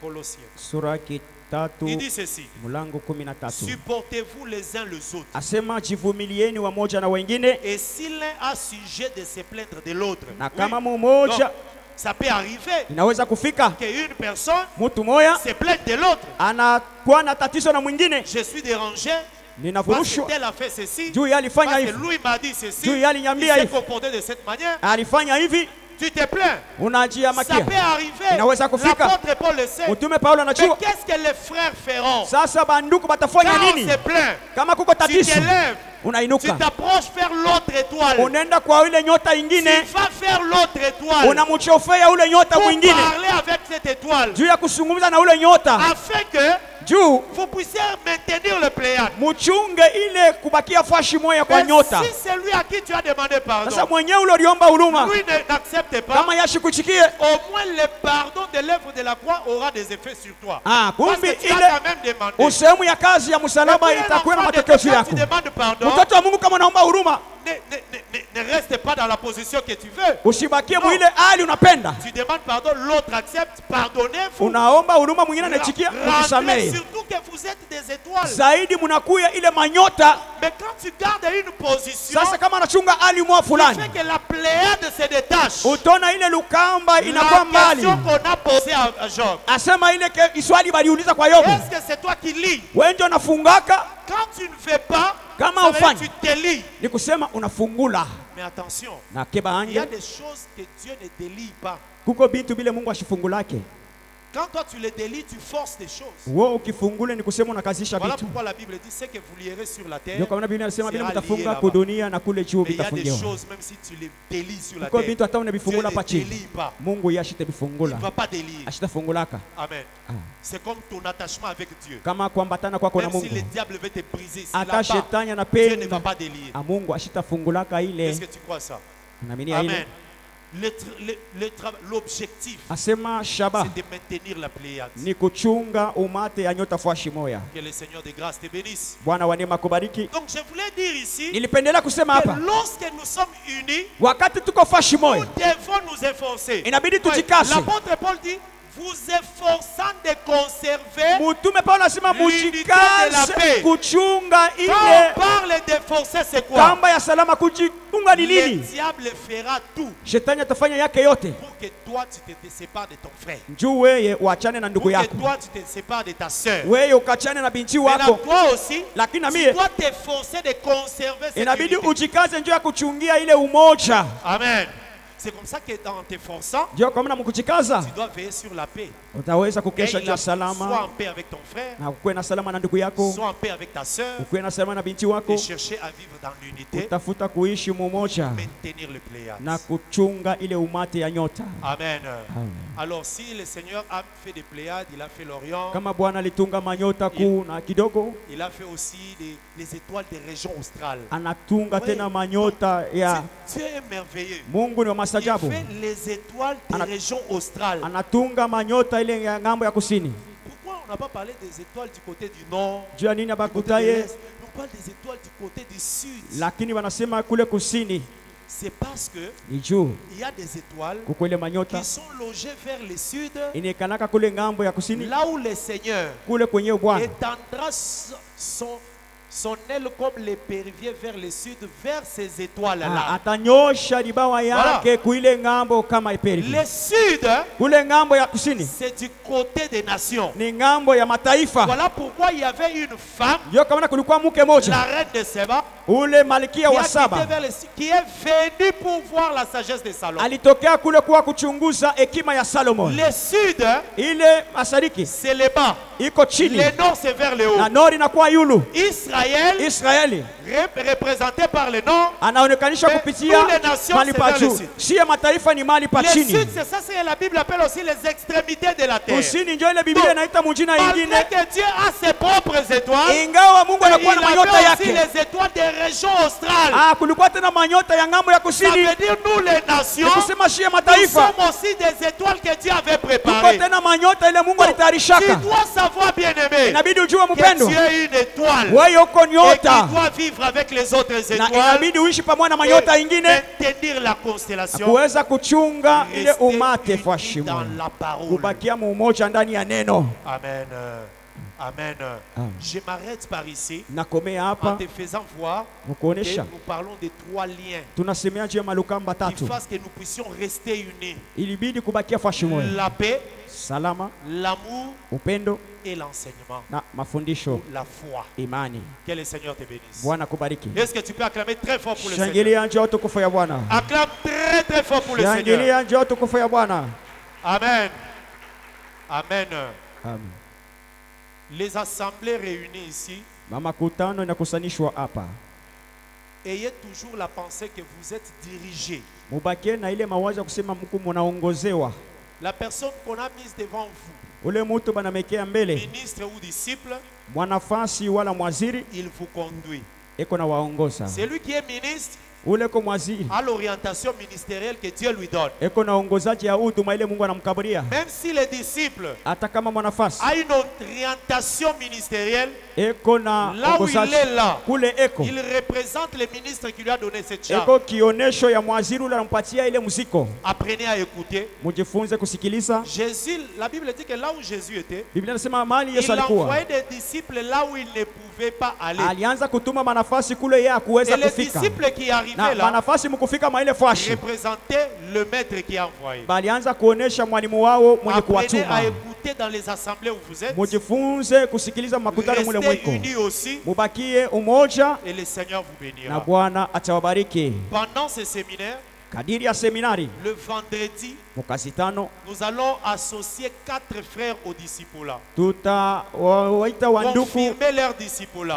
[SPEAKER 2] Colossiens.
[SPEAKER 3] sura kitatu
[SPEAKER 2] Il dit ceci.
[SPEAKER 3] mlango 13.
[SPEAKER 2] Supportez-vous les uns les autres.
[SPEAKER 3] Asema jivumilieni wamoja na wengine,
[SPEAKER 2] Et si l'un a sujet de se plaindre de l'autre,
[SPEAKER 3] na
[SPEAKER 2] oui,
[SPEAKER 3] kama
[SPEAKER 2] donc,
[SPEAKER 3] mmoja
[SPEAKER 2] ça peut arriver
[SPEAKER 3] inaweza kufika
[SPEAKER 2] qu'une personne
[SPEAKER 3] mtu moya
[SPEAKER 2] se plaigne de l'autre.
[SPEAKER 3] anakuwa na tatizo na mwingine,
[SPEAKER 2] Je suis dérangé parce que
[SPEAKER 3] ninavurushwa
[SPEAKER 2] tel a fait ceci,
[SPEAKER 3] juu yeye alifanya
[SPEAKER 2] parce que
[SPEAKER 3] hivi,
[SPEAKER 2] lui m'a dit ceci,
[SPEAKER 3] juu yeye
[SPEAKER 2] il
[SPEAKER 3] aliniambia
[SPEAKER 2] s'est
[SPEAKER 3] hivi,
[SPEAKER 2] comporté de cette manière.
[SPEAKER 3] alifanya hivi,
[SPEAKER 2] Tu te plains. Ça
[SPEAKER 3] unajiamakia.
[SPEAKER 2] peut arriver.
[SPEAKER 3] Inaweza kufika.
[SPEAKER 2] L'apôtre Paul le sait.
[SPEAKER 3] Mtume Paulo
[SPEAKER 2] Mais
[SPEAKER 3] anajua.
[SPEAKER 2] qu'est-ce que les frères feront?
[SPEAKER 3] Sasa banduku batafanya
[SPEAKER 2] Quand on
[SPEAKER 3] nini
[SPEAKER 2] se plaint,
[SPEAKER 3] kama kuko
[SPEAKER 2] tu
[SPEAKER 3] tatizo?
[SPEAKER 2] t'élèves, tu
[SPEAKER 3] Unainuka,
[SPEAKER 2] t'approches vers l'autre étoile.
[SPEAKER 3] unaenda kwa ile nyota
[SPEAKER 2] Tu
[SPEAKER 3] ingine,
[SPEAKER 2] vas vers l'autre étoile
[SPEAKER 3] unamchofea ule nyota
[SPEAKER 2] pour
[SPEAKER 3] mwingine
[SPEAKER 2] parler avec cette étoile
[SPEAKER 3] juu ya kusungumza na ule nyota,
[SPEAKER 2] afin que
[SPEAKER 3] juu
[SPEAKER 2] vous puissiez maintenir le Pléiade.
[SPEAKER 3] muchunge ile kubakia fashi moya kwa
[SPEAKER 2] Mais
[SPEAKER 3] nyota.
[SPEAKER 2] si c'est lui à qui tu as demandé
[SPEAKER 3] Sasa
[SPEAKER 2] pardon,
[SPEAKER 3] mwenyewe ule uliomba huruma,
[SPEAKER 2] lui n'accepte pas,
[SPEAKER 3] kama yashikuchikie,
[SPEAKER 2] au moins le pardon de l'œuvre de la croix aura des effets sur toi.
[SPEAKER 3] ah,
[SPEAKER 2] Parce
[SPEAKER 3] kumbi
[SPEAKER 2] que tu as
[SPEAKER 3] ile
[SPEAKER 2] quand même demandé.
[SPEAKER 3] usehemu ya kazi ya
[SPEAKER 2] Mais
[SPEAKER 3] msalaba
[SPEAKER 2] puis un
[SPEAKER 3] itakuwa na
[SPEAKER 2] enfant de
[SPEAKER 3] matokeo
[SPEAKER 2] Dieu,
[SPEAKER 3] juu
[SPEAKER 2] quand tu
[SPEAKER 3] yako.
[SPEAKER 2] demandes pardon,
[SPEAKER 3] Mtoto wa Mungu, kama unaomba huruma,
[SPEAKER 2] ne reste pas dans la position que tu veux.
[SPEAKER 3] usibakie
[SPEAKER 2] No.
[SPEAKER 3] mwile hali unapenda.
[SPEAKER 2] Tu demandes pardon, l'autre accepte, pardonnez-vous.
[SPEAKER 3] Unaomba huruma, mwingine anachikia,
[SPEAKER 2] Rentrez,
[SPEAKER 3] ujisamehe.
[SPEAKER 2] surtout que vous êtes des étoiles.
[SPEAKER 3] Zaidi munakuya ile manyota.
[SPEAKER 2] Mais quand tu gardes une position,
[SPEAKER 3] Sasa kama anachunga hali mwa
[SPEAKER 2] tu
[SPEAKER 3] fulani,
[SPEAKER 2] fais que la Pléiade se détache.
[SPEAKER 3] utona ile lukamba inakuwa
[SPEAKER 2] La
[SPEAKER 3] mbali.
[SPEAKER 2] question qu'on a posée à Job,
[SPEAKER 3] Asema ile iswali baliuliza kwa Yobu,
[SPEAKER 2] est-ce que c'est toi qui lis?
[SPEAKER 3] wewe ndio unafungaka?
[SPEAKER 2] Quand tu ne fais pas,
[SPEAKER 3] Kama
[SPEAKER 2] ça veut dire
[SPEAKER 3] ufanyi,
[SPEAKER 2] que tu te lis.
[SPEAKER 3] ni kusema unafungula
[SPEAKER 2] Mais attention,
[SPEAKER 3] na keba
[SPEAKER 2] il y a
[SPEAKER 3] anje.
[SPEAKER 2] des choses que Dieu ne délie pas.
[SPEAKER 3] Kuko bintu bile Mungu ashifungulake.
[SPEAKER 2] Quand toi tu les délies, tu forces des choses.
[SPEAKER 3] Wewe ukifungule ni kusema unakazisha
[SPEAKER 2] Voilà
[SPEAKER 3] vitu.
[SPEAKER 2] pourquoi la Bible dit ce que vous lierez sur la terre.
[SPEAKER 3] Ndio kwa maana Biblia inasema vile
[SPEAKER 2] sera lié
[SPEAKER 3] mtafunga
[SPEAKER 2] là-bas.
[SPEAKER 3] kudunia na kule juu
[SPEAKER 2] Mais il y a des
[SPEAKER 3] vitafungiwa.
[SPEAKER 2] choses, même si tu les délies sur la
[SPEAKER 3] Kuko
[SPEAKER 2] terre,
[SPEAKER 3] bintu hata
[SPEAKER 2] Dieu
[SPEAKER 3] unabifungula
[SPEAKER 2] ne
[SPEAKER 3] hapa chini,
[SPEAKER 2] délie pas.
[SPEAKER 3] Mungu yashite
[SPEAKER 2] Il ne
[SPEAKER 3] bifungula.
[SPEAKER 2] va pas délier.
[SPEAKER 3] Ashitafungulaka.
[SPEAKER 2] Amen.
[SPEAKER 3] Ah.
[SPEAKER 2] C'est comme ton attachement avec Dieu.
[SPEAKER 3] Kama kuambatana kwako na
[SPEAKER 2] Même si le
[SPEAKER 3] Mungu.
[SPEAKER 2] diable veut te briser, s'il
[SPEAKER 3] Hata
[SPEAKER 2] a pas,
[SPEAKER 3] shetani
[SPEAKER 2] Dieu ne va
[SPEAKER 3] anapenda
[SPEAKER 2] pas délier.
[SPEAKER 3] Mungu ashitafungulaka ile.
[SPEAKER 2] Est-ce que tu crois ça?
[SPEAKER 3] Unaaminia ile?
[SPEAKER 2] Amen. l'objectif,
[SPEAKER 3] asema shaba
[SPEAKER 2] c'est de maintenir la Pléiade.
[SPEAKER 3] ni kuchunga umate ya nyota fuashi moya.
[SPEAKER 2] Que le Seigneur de grâce te bénisse.
[SPEAKER 3] Bwana wa neema kubariki.
[SPEAKER 2] Donc je voulais dire ici
[SPEAKER 3] Nilipendela kusema
[SPEAKER 2] que
[SPEAKER 3] hapa,
[SPEAKER 2] lorsque nous sommes unis,
[SPEAKER 3] wakati tuko fashi
[SPEAKER 2] nous
[SPEAKER 3] moya
[SPEAKER 2] devons nous efforcer.
[SPEAKER 3] inabidi
[SPEAKER 2] Ouais,
[SPEAKER 3] tujikase.
[SPEAKER 2] l'apôtre Paul dit, vous efforçant de conserver.
[SPEAKER 3] Mutume Paulo anasema
[SPEAKER 2] l'unité de la
[SPEAKER 3] mujikaze
[SPEAKER 2] paix.
[SPEAKER 3] kuchunga
[SPEAKER 2] Quand
[SPEAKER 3] ile
[SPEAKER 2] on parle d'efforcer, c'est quoi?
[SPEAKER 3] kamba ya salama. Kujitunga ni
[SPEAKER 2] Le
[SPEAKER 3] nini?
[SPEAKER 2] diable fera tout
[SPEAKER 3] Shetani atafanya yake yote
[SPEAKER 2] pour que toi tu te sépares de ton frère,
[SPEAKER 3] njuu weye uachane na
[SPEAKER 2] pour
[SPEAKER 3] ndugu
[SPEAKER 2] que
[SPEAKER 3] yako,
[SPEAKER 2] toi tu te sépares de ta soeur.
[SPEAKER 3] weye ukachane na binti
[SPEAKER 2] Maintenant,
[SPEAKER 3] wako,
[SPEAKER 2] toi aussi,
[SPEAKER 3] lakini na
[SPEAKER 2] tu
[SPEAKER 3] mie
[SPEAKER 2] dois t'efforcer de conserver cette
[SPEAKER 3] inabidi
[SPEAKER 2] unité.
[SPEAKER 3] ujikaze njuu ya kuchungia ile umoja.
[SPEAKER 2] Amen. C'est comme ça que dans t'efforçant,
[SPEAKER 3] Ndio kwa maana mkujikaza
[SPEAKER 2] tu dois veiller sur la paix.
[SPEAKER 3] utaweza
[SPEAKER 2] Et
[SPEAKER 3] kukesha juu ya
[SPEAKER 2] sois
[SPEAKER 3] salama
[SPEAKER 2] en paix avec ton frère,
[SPEAKER 3] na ukuwe na salama na ndugu yako,
[SPEAKER 2] sois en paix avec ta soeur,
[SPEAKER 3] ukuwe na salama na binti wako,
[SPEAKER 2] et chercher à vivre dans l'unité,
[SPEAKER 3] utafuta kuishi mumoja
[SPEAKER 2] maintenir le Pléiade.
[SPEAKER 3] na kuchunga ile umate ya nyota.
[SPEAKER 2] Amen.
[SPEAKER 3] Amen.
[SPEAKER 2] Alors si le Seigneur a fait des Pléiades, il a fait l'Orient,
[SPEAKER 3] Kama Bwana alitunga manyota kuu na kidogo
[SPEAKER 2] il a fait aussi les étoiles des régions australes.
[SPEAKER 3] anatunga
[SPEAKER 2] Ouais.
[SPEAKER 3] tena manyota ya
[SPEAKER 2] Dieu est merveilleux.
[SPEAKER 3] Mungu. Ni wa
[SPEAKER 2] Il
[SPEAKER 3] mastajabu,
[SPEAKER 2] fait les étoiles des
[SPEAKER 3] Ana-
[SPEAKER 2] régions australes.
[SPEAKER 3] anatunga manyota ile ya ngambo ya kusini.
[SPEAKER 2] Pourquoi on n'a pas parlé des étoiles du côté du nord,
[SPEAKER 3] Juu ya nini
[SPEAKER 2] du côté de
[SPEAKER 3] abakutaye,
[SPEAKER 2] l'est? On parle des étoiles du côté du sud.
[SPEAKER 3] lakini wanasema kule kusini
[SPEAKER 2] C'est parce que
[SPEAKER 3] ni juu
[SPEAKER 2] il y a des étoiles
[SPEAKER 3] kuko ile manyota
[SPEAKER 2] qui sont logées vers le sud,
[SPEAKER 3] inekanaka kule ngambo ya kusini,
[SPEAKER 2] là où le Seigneur
[SPEAKER 3] kule kwenye Bwana
[SPEAKER 2] étendra son aile comme l'épervier vers le sud, vers ces étoiles-là.
[SPEAKER 3] atanyosha libawa yake kuile ngambo kama iperi.
[SPEAKER 2] Le sud,
[SPEAKER 3] Kule ngambo ya kusini
[SPEAKER 2] c'est du côté des nations.
[SPEAKER 3] ni ngambo ya mataifa.
[SPEAKER 2] Voilà pourquoi il y avait une femme,
[SPEAKER 3] Ndio kama kulikuwa mke
[SPEAKER 2] la
[SPEAKER 3] moja
[SPEAKER 2] reine de Seba,
[SPEAKER 3] ule malkia
[SPEAKER 2] qui,
[SPEAKER 3] wa
[SPEAKER 2] a quitté
[SPEAKER 3] saba
[SPEAKER 2] vers le sud, qui est venue pour voir la sagesse de Salomon.
[SPEAKER 3] alitokea kule kuwa kuchunguza hekima ya Salomon.
[SPEAKER 2] Le sud,
[SPEAKER 3] Ile mashariki
[SPEAKER 2] c'est le bas.
[SPEAKER 3] iko chini
[SPEAKER 2] Le nord, c'est vers le
[SPEAKER 3] na
[SPEAKER 2] haut.
[SPEAKER 3] nori inakuwa yulu.
[SPEAKER 2] Israël,
[SPEAKER 3] Israeli
[SPEAKER 2] représenté par le nord,
[SPEAKER 3] anaonekanisha
[SPEAKER 2] Mais
[SPEAKER 3] kupitia
[SPEAKER 2] tous les nations,
[SPEAKER 3] mali
[SPEAKER 2] c'est
[SPEAKER 3] pa
[SPEAKER 2] vers le
[SPEAKER 3] juu,
[SPEAKER 2] sud.
[SPEAKER 3] siye mataifa ni mali pa
[SPEAKER 2] le
[SPEAKER 3] chini.
[SPEAKER 2] sud, c'est ça, c'est la Bible appelle aussi les extrémités de la terre.
[SPEAKER 3] Kusini ndio ile Biblia
[SPEAKER 2] Donc,
[SPEAKER 3] inaita mujina
[SPEAKER 2] Malgré
[SPEAKER 3] ingine,
[SPEAKER 2] que Dieu a ses propres étoiles,
[SPEAKER 3] ingawa Mungu
[SPEAKER 2] il
[SPEAKER 3] anakuwa na manyota
[SPEAKER 2] avait aussi
[SPEAKER 3] yake.
[SPEAKER 2] les étoiles des régions australes.
[SPEAKER 3] Kulikuwa tena manyota ya ngambo ya
[SPEAKER 2] Ça
[SPEAKER 3] kusini.
[SPEAKER 2] veut dire nous les nations,
[SPEAKER 3] Ni kusema shie
[SPEAKER 2] nous
[SPEAKER 3] mataifa
[SPEAKER 2] sommes aussi des étoiles que Dieu avait
[SPEAKER 3] tuko
[SPEAKER 2] préparées.
[SPEAKER 3] tena manyota ile Mungu
[SPEAKER 2] Tu
[SPEAKER 3] alitayarishaka.
[SPEAKER 2] dois savoir, bien aimé,
[SPEAKER 3] Inabidi ujue
[SPEAKER 2] que
[SPEAKER 3] mpendo,
[SPEAKER 2] tu es une étoile
[SPEAKER 3] wewe uko
[SPEAKER 2] et qui
[SPEAKER 3] nyota
[SPEAKER 2] doit vivre avec les autres
[SPEAKER 3] na
[SPEAKER 2] étoiles
[SPEAKER 3] inabidi uishi pamoja na manyota
[SPEAKER 2] et
[SPEAKER 3] ingine
[SPEAKER 2] maintenir la constellation,
[SPEAKER 3] kuweza kuchunga ile
[SPEAKER 2] rester
[SPEAKER 3] umate
[SPEAKER 2] unis
[SPEAKER 3] fashimo,
[SPEAKER 2] dans la parole.
[SPEAKER 3] kubakia mumoja ndani ya neno.
[SPEAKER 2] Amen. Amen.
[SPEAKER 3] Amen.
[SPEAKER 2] Je m'arrête par ici
[SPEAKER 3] Nakomea
[SPEAKER 2] en
[SPEAKER 3] hapa
[SPEAKER 2] te faisant voir que
[SPEAKER 3] mkuonesha
[SPEAKER 2] nous parlons de trois liens
[SPEAKER 3] tunasemea juu ya malukamba
[SPEAKER 2] qui
[SPEAKER 3] tatu.
[SPEAKER 2] fassent que nous puissions rester unis.
[SPEAKER 3] Ilibidi kubakia fashimo,
[SPEAKER 2] La paix,
[SPEAKER 3] salama,
[SPEAKER 2] l'amour
[SPEAKER 3] upendo
[SPEAKER 2] et l'enseignement.
[SPEAKER 3] na mafundisho,
[SPEAKER 2] La foi.
[SPEAKER 3] imani.
[SPEAKER 2] Que le Seigneur te bénisse.
[SPEAKER 3] Bwana kubariki.
[SPEAKER 2] Est-ce que tu peux acclamer très fort pour le Seigneur?
[SPEAKER 3] Shangilia njoo tukufu ya Bwana.
[SPEAKER 2] Acclame très très fort pour le Seigneur.
[SPEAKER 3] Shangilia njoo tukufu ya Bwana.
[SPEAKER 2] Amen. Amen.
[SPEAKER 3] Amen.
[SPEAKER 2] Les assemblées réunies ici,
[SPEAKER 3] Makutano inakusanishwa hapa.
[SPEAKER 2] ayez toujours la pensée que vous êtes dirigés.
[SPEAKER 3] Mubakie na ile mawazo ya kusema mku munaongozewa.
[SPEAKER 2] La personne qu'on a mise devant vous,
[SPEAKER 3] Ule mtu banamekea mbele,
[SPEAKER 2] ministre ou disciple,
[SPEAKER 3] mwanafasi wala mwaziri,
[SPEAKER 2] il vous conduit.
[SPEAKER 3] eko na waongoza.
[SPEAKER 2] Celui qui est ministre
[SPEAKER 3] Ule ko mwaziri,
[SPEAKER 2] a l'orientation ministérielle que Dieu lui donne.
[SPEAKER 3] eko na ongozaji ya huduma ile Mungu anamkaburia.
[SPEAKER 2] Même si le disciple
[SPEAKER 3] Hata kama mwanafasi
[SPEAKER 2] a une orientation ministérielle,
[SPEAKER 3] eko na
[SPEAKER 2] là où il
[SPEAKER 3] ongozaji
[SPEAKER 2] est là,
[SPEAKER 3] kule eko.
[SPEAKER 2] il représente le ministre qui lui a donné cette charge.
[SPEAKER 3] Eko kionesho ya mwaziri ule anampatia ile muziko.
[SPEAKER 2] Apprenez à écouter.
[SPEAKER 3] Mujifunze kusikiliza.
[SPEAKER 2] Jésus, la Bible dit que là où Jésus était,
[SPEAKER 3] Biblia inasema mahali Yesu
[SPEAKER 2] il
[SPEAKER 3] alikuwa,
[SPEAKER 2] envoyait des disciples là où il ne pouvait pas aller.
[SPEAKER 3] alianza kutuma manafasi kule yeye
[SPEAKER 2] Et
[SPEAKER 3] akuweza
[SPEAKER 2] les
[SPEAKER 3] kufika.
[SPEAKER 2] disciples qui
[SPEAKER 3] Na
[SPEAKER 2] arrivaient là
[SPEAKER 3] manafasi mkufika maile fashi,
[SPEAKER 2] représentaient le maître qui a envoyé.
[SPEAKER 3] balianza kuonesha mwalimu wao mwenye
[SPEAKER 2] Apprenez à
[SPEAKER 3] kuwatuma.
[SPEAKER 2] écouter dans les assemblées où vous êtes.
[SPEAKER 3] Mujifunze kusikiliza makutano mule
[SPEAKER 2] Restez
[SPEAKER 3] mwiko.
[SPEAKER 2] unis aussi
[SPEAKER 3] Mubakie umoja
[SPEAKER 2] et le Seigneur vous
[SPEAKER 3] na
[SPEAKER 2] bénira.
[SPEAKER 3] Bwana atawabariki.
[SPEAKER 2] Pendant ce séminaire,
[SPEAKER 3] Kadiri ya seminari
[SPEAKER 2] le vendredi,
[SPEAKER 3] mukazi tano
[SPEAKER 2] nous allons associer 4 frères au discipulat.
[SPEAKER 3] tutawaita wanduku
[SPEAKER 2] Confirmer leur discipulat.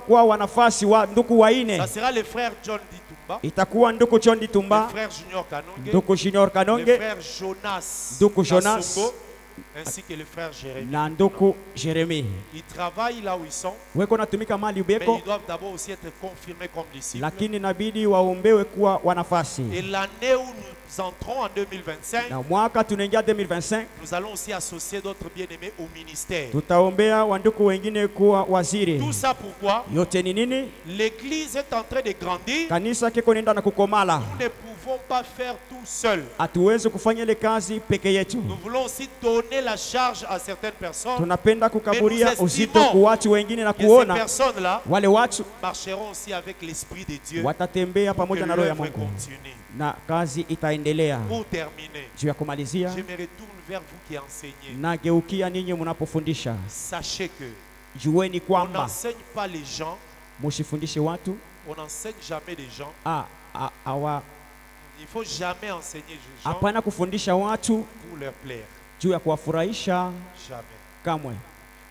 [SPEAKER 3] kuwa wanafasi wa nduku waine.
[SPEAKER 2] Ça sera le frère John Ditumba,
[SPEAKER 3] Itakuwa nduku John
[SPEAKER 2] le
[SPEAKER 3] Ditumba,
[SPEAKER 2] frère Junior Kanonge,
[SPEAKER 3] nduku Junior
[SPEAKER 2] le
[SPEAKER 3] Kanonge,
[SPEAKER 2] frère Jonas
[SPEAKER 3] nduku Jonas
[SPEAKER 2] Kasongo, ainsi que le frère Jérémie.
[SPEAKER 3] na nduku Jeremie.
[SPEAKER 2] Ils travaillent là où ils sont,
[SPEAKER 3] Weko natumika mali
[SPEAKER 2] mais
[SPEAKER 3] ubeko,
[SPEAKER 2] ils doivent d'abord aussi être confirmés comme disciples.
[SPEAKER 3] lakini inabidi waombewe kuwa wanafasi.
[SPEAKER 2] Et l'année où nous entrons en 2025,
[SPEAKER 3] Na mwaka tunaingia 2025,
[SPEAKER 2] nous allons aussi associer d'autres bien-aimés au ministère.
[SPEAKER 3] tutaombea wanduku wengine kuwa waziri.
[SPEAKER 2] Tout ça pourquoi?
[SPEAKER 3] Yote ni nini?
[SPEAKER 2] L'église est en train de grandir.
[SPEAKER 3] Kanisa kiko nenda na kukomala.
[SPEAKER 2] Nous ne pouvons pas faire tout seul.
[SPEAKER 3] Hatuwezi kufanya ile kazi peke yetu.
[SPEAKER 2] Nous voulons aussi donner la charge à certaines personnes.
[SPEAKER 3] Tunapenda kukaburia
[SPEAKER 2] Mais nous
[SPEAKER 3] uzito
[SPEAKER 2] estimons
[SPEAKER 3] kwa watu wengine na
[SPEAKER 2] Que ces
[SPEAKER 3] kuona
[SPEAKER 2] personnes-là
[SPEAKER 3] wale watu
[SPEAKER 2] marcheront aussi avec l'Esprit de Dieu.
[SPEAKER 3] watatembea
[SPEAKER 2] Pour que
[SPEAKER 3] pamoja na roho ya
[SPEAKER 2] l'œuvre
[SPEAKER 3] Mungu
[SPEAKER 2] continue.
[SPEAKER 3] na kazi itaendelea.
[SPEAKER 2] Pour terminer,
[SPEAKER 3] Juu ya kumalizia,
[SPEAKER 2] je me retourne vers vous qui enseignez.
[SPEAKER 3] nageukia ninyi mnapofundisha,
[SPEAKER 2] Sachez que
[SPEAKER 3] jueni
[SPEAKER 2] on
[SPEAKER 3] kwamba
[SPEAKER 2] n'enseigne pas les gens,
[SPEAKER 3] musifundishe watu
[SPEAKER 2] on n'enseigne jamais les gens. Il ne faut jamais enseigner les gens
[SPEAKER 3] hapana kufundisha watu
[SPEAKER 2] pour leur plaire.
[SPEAKER 3] juu ya kuwafurahisha
[SPEAKER 2] Jamais.
[SPEAKER 3] kamwe.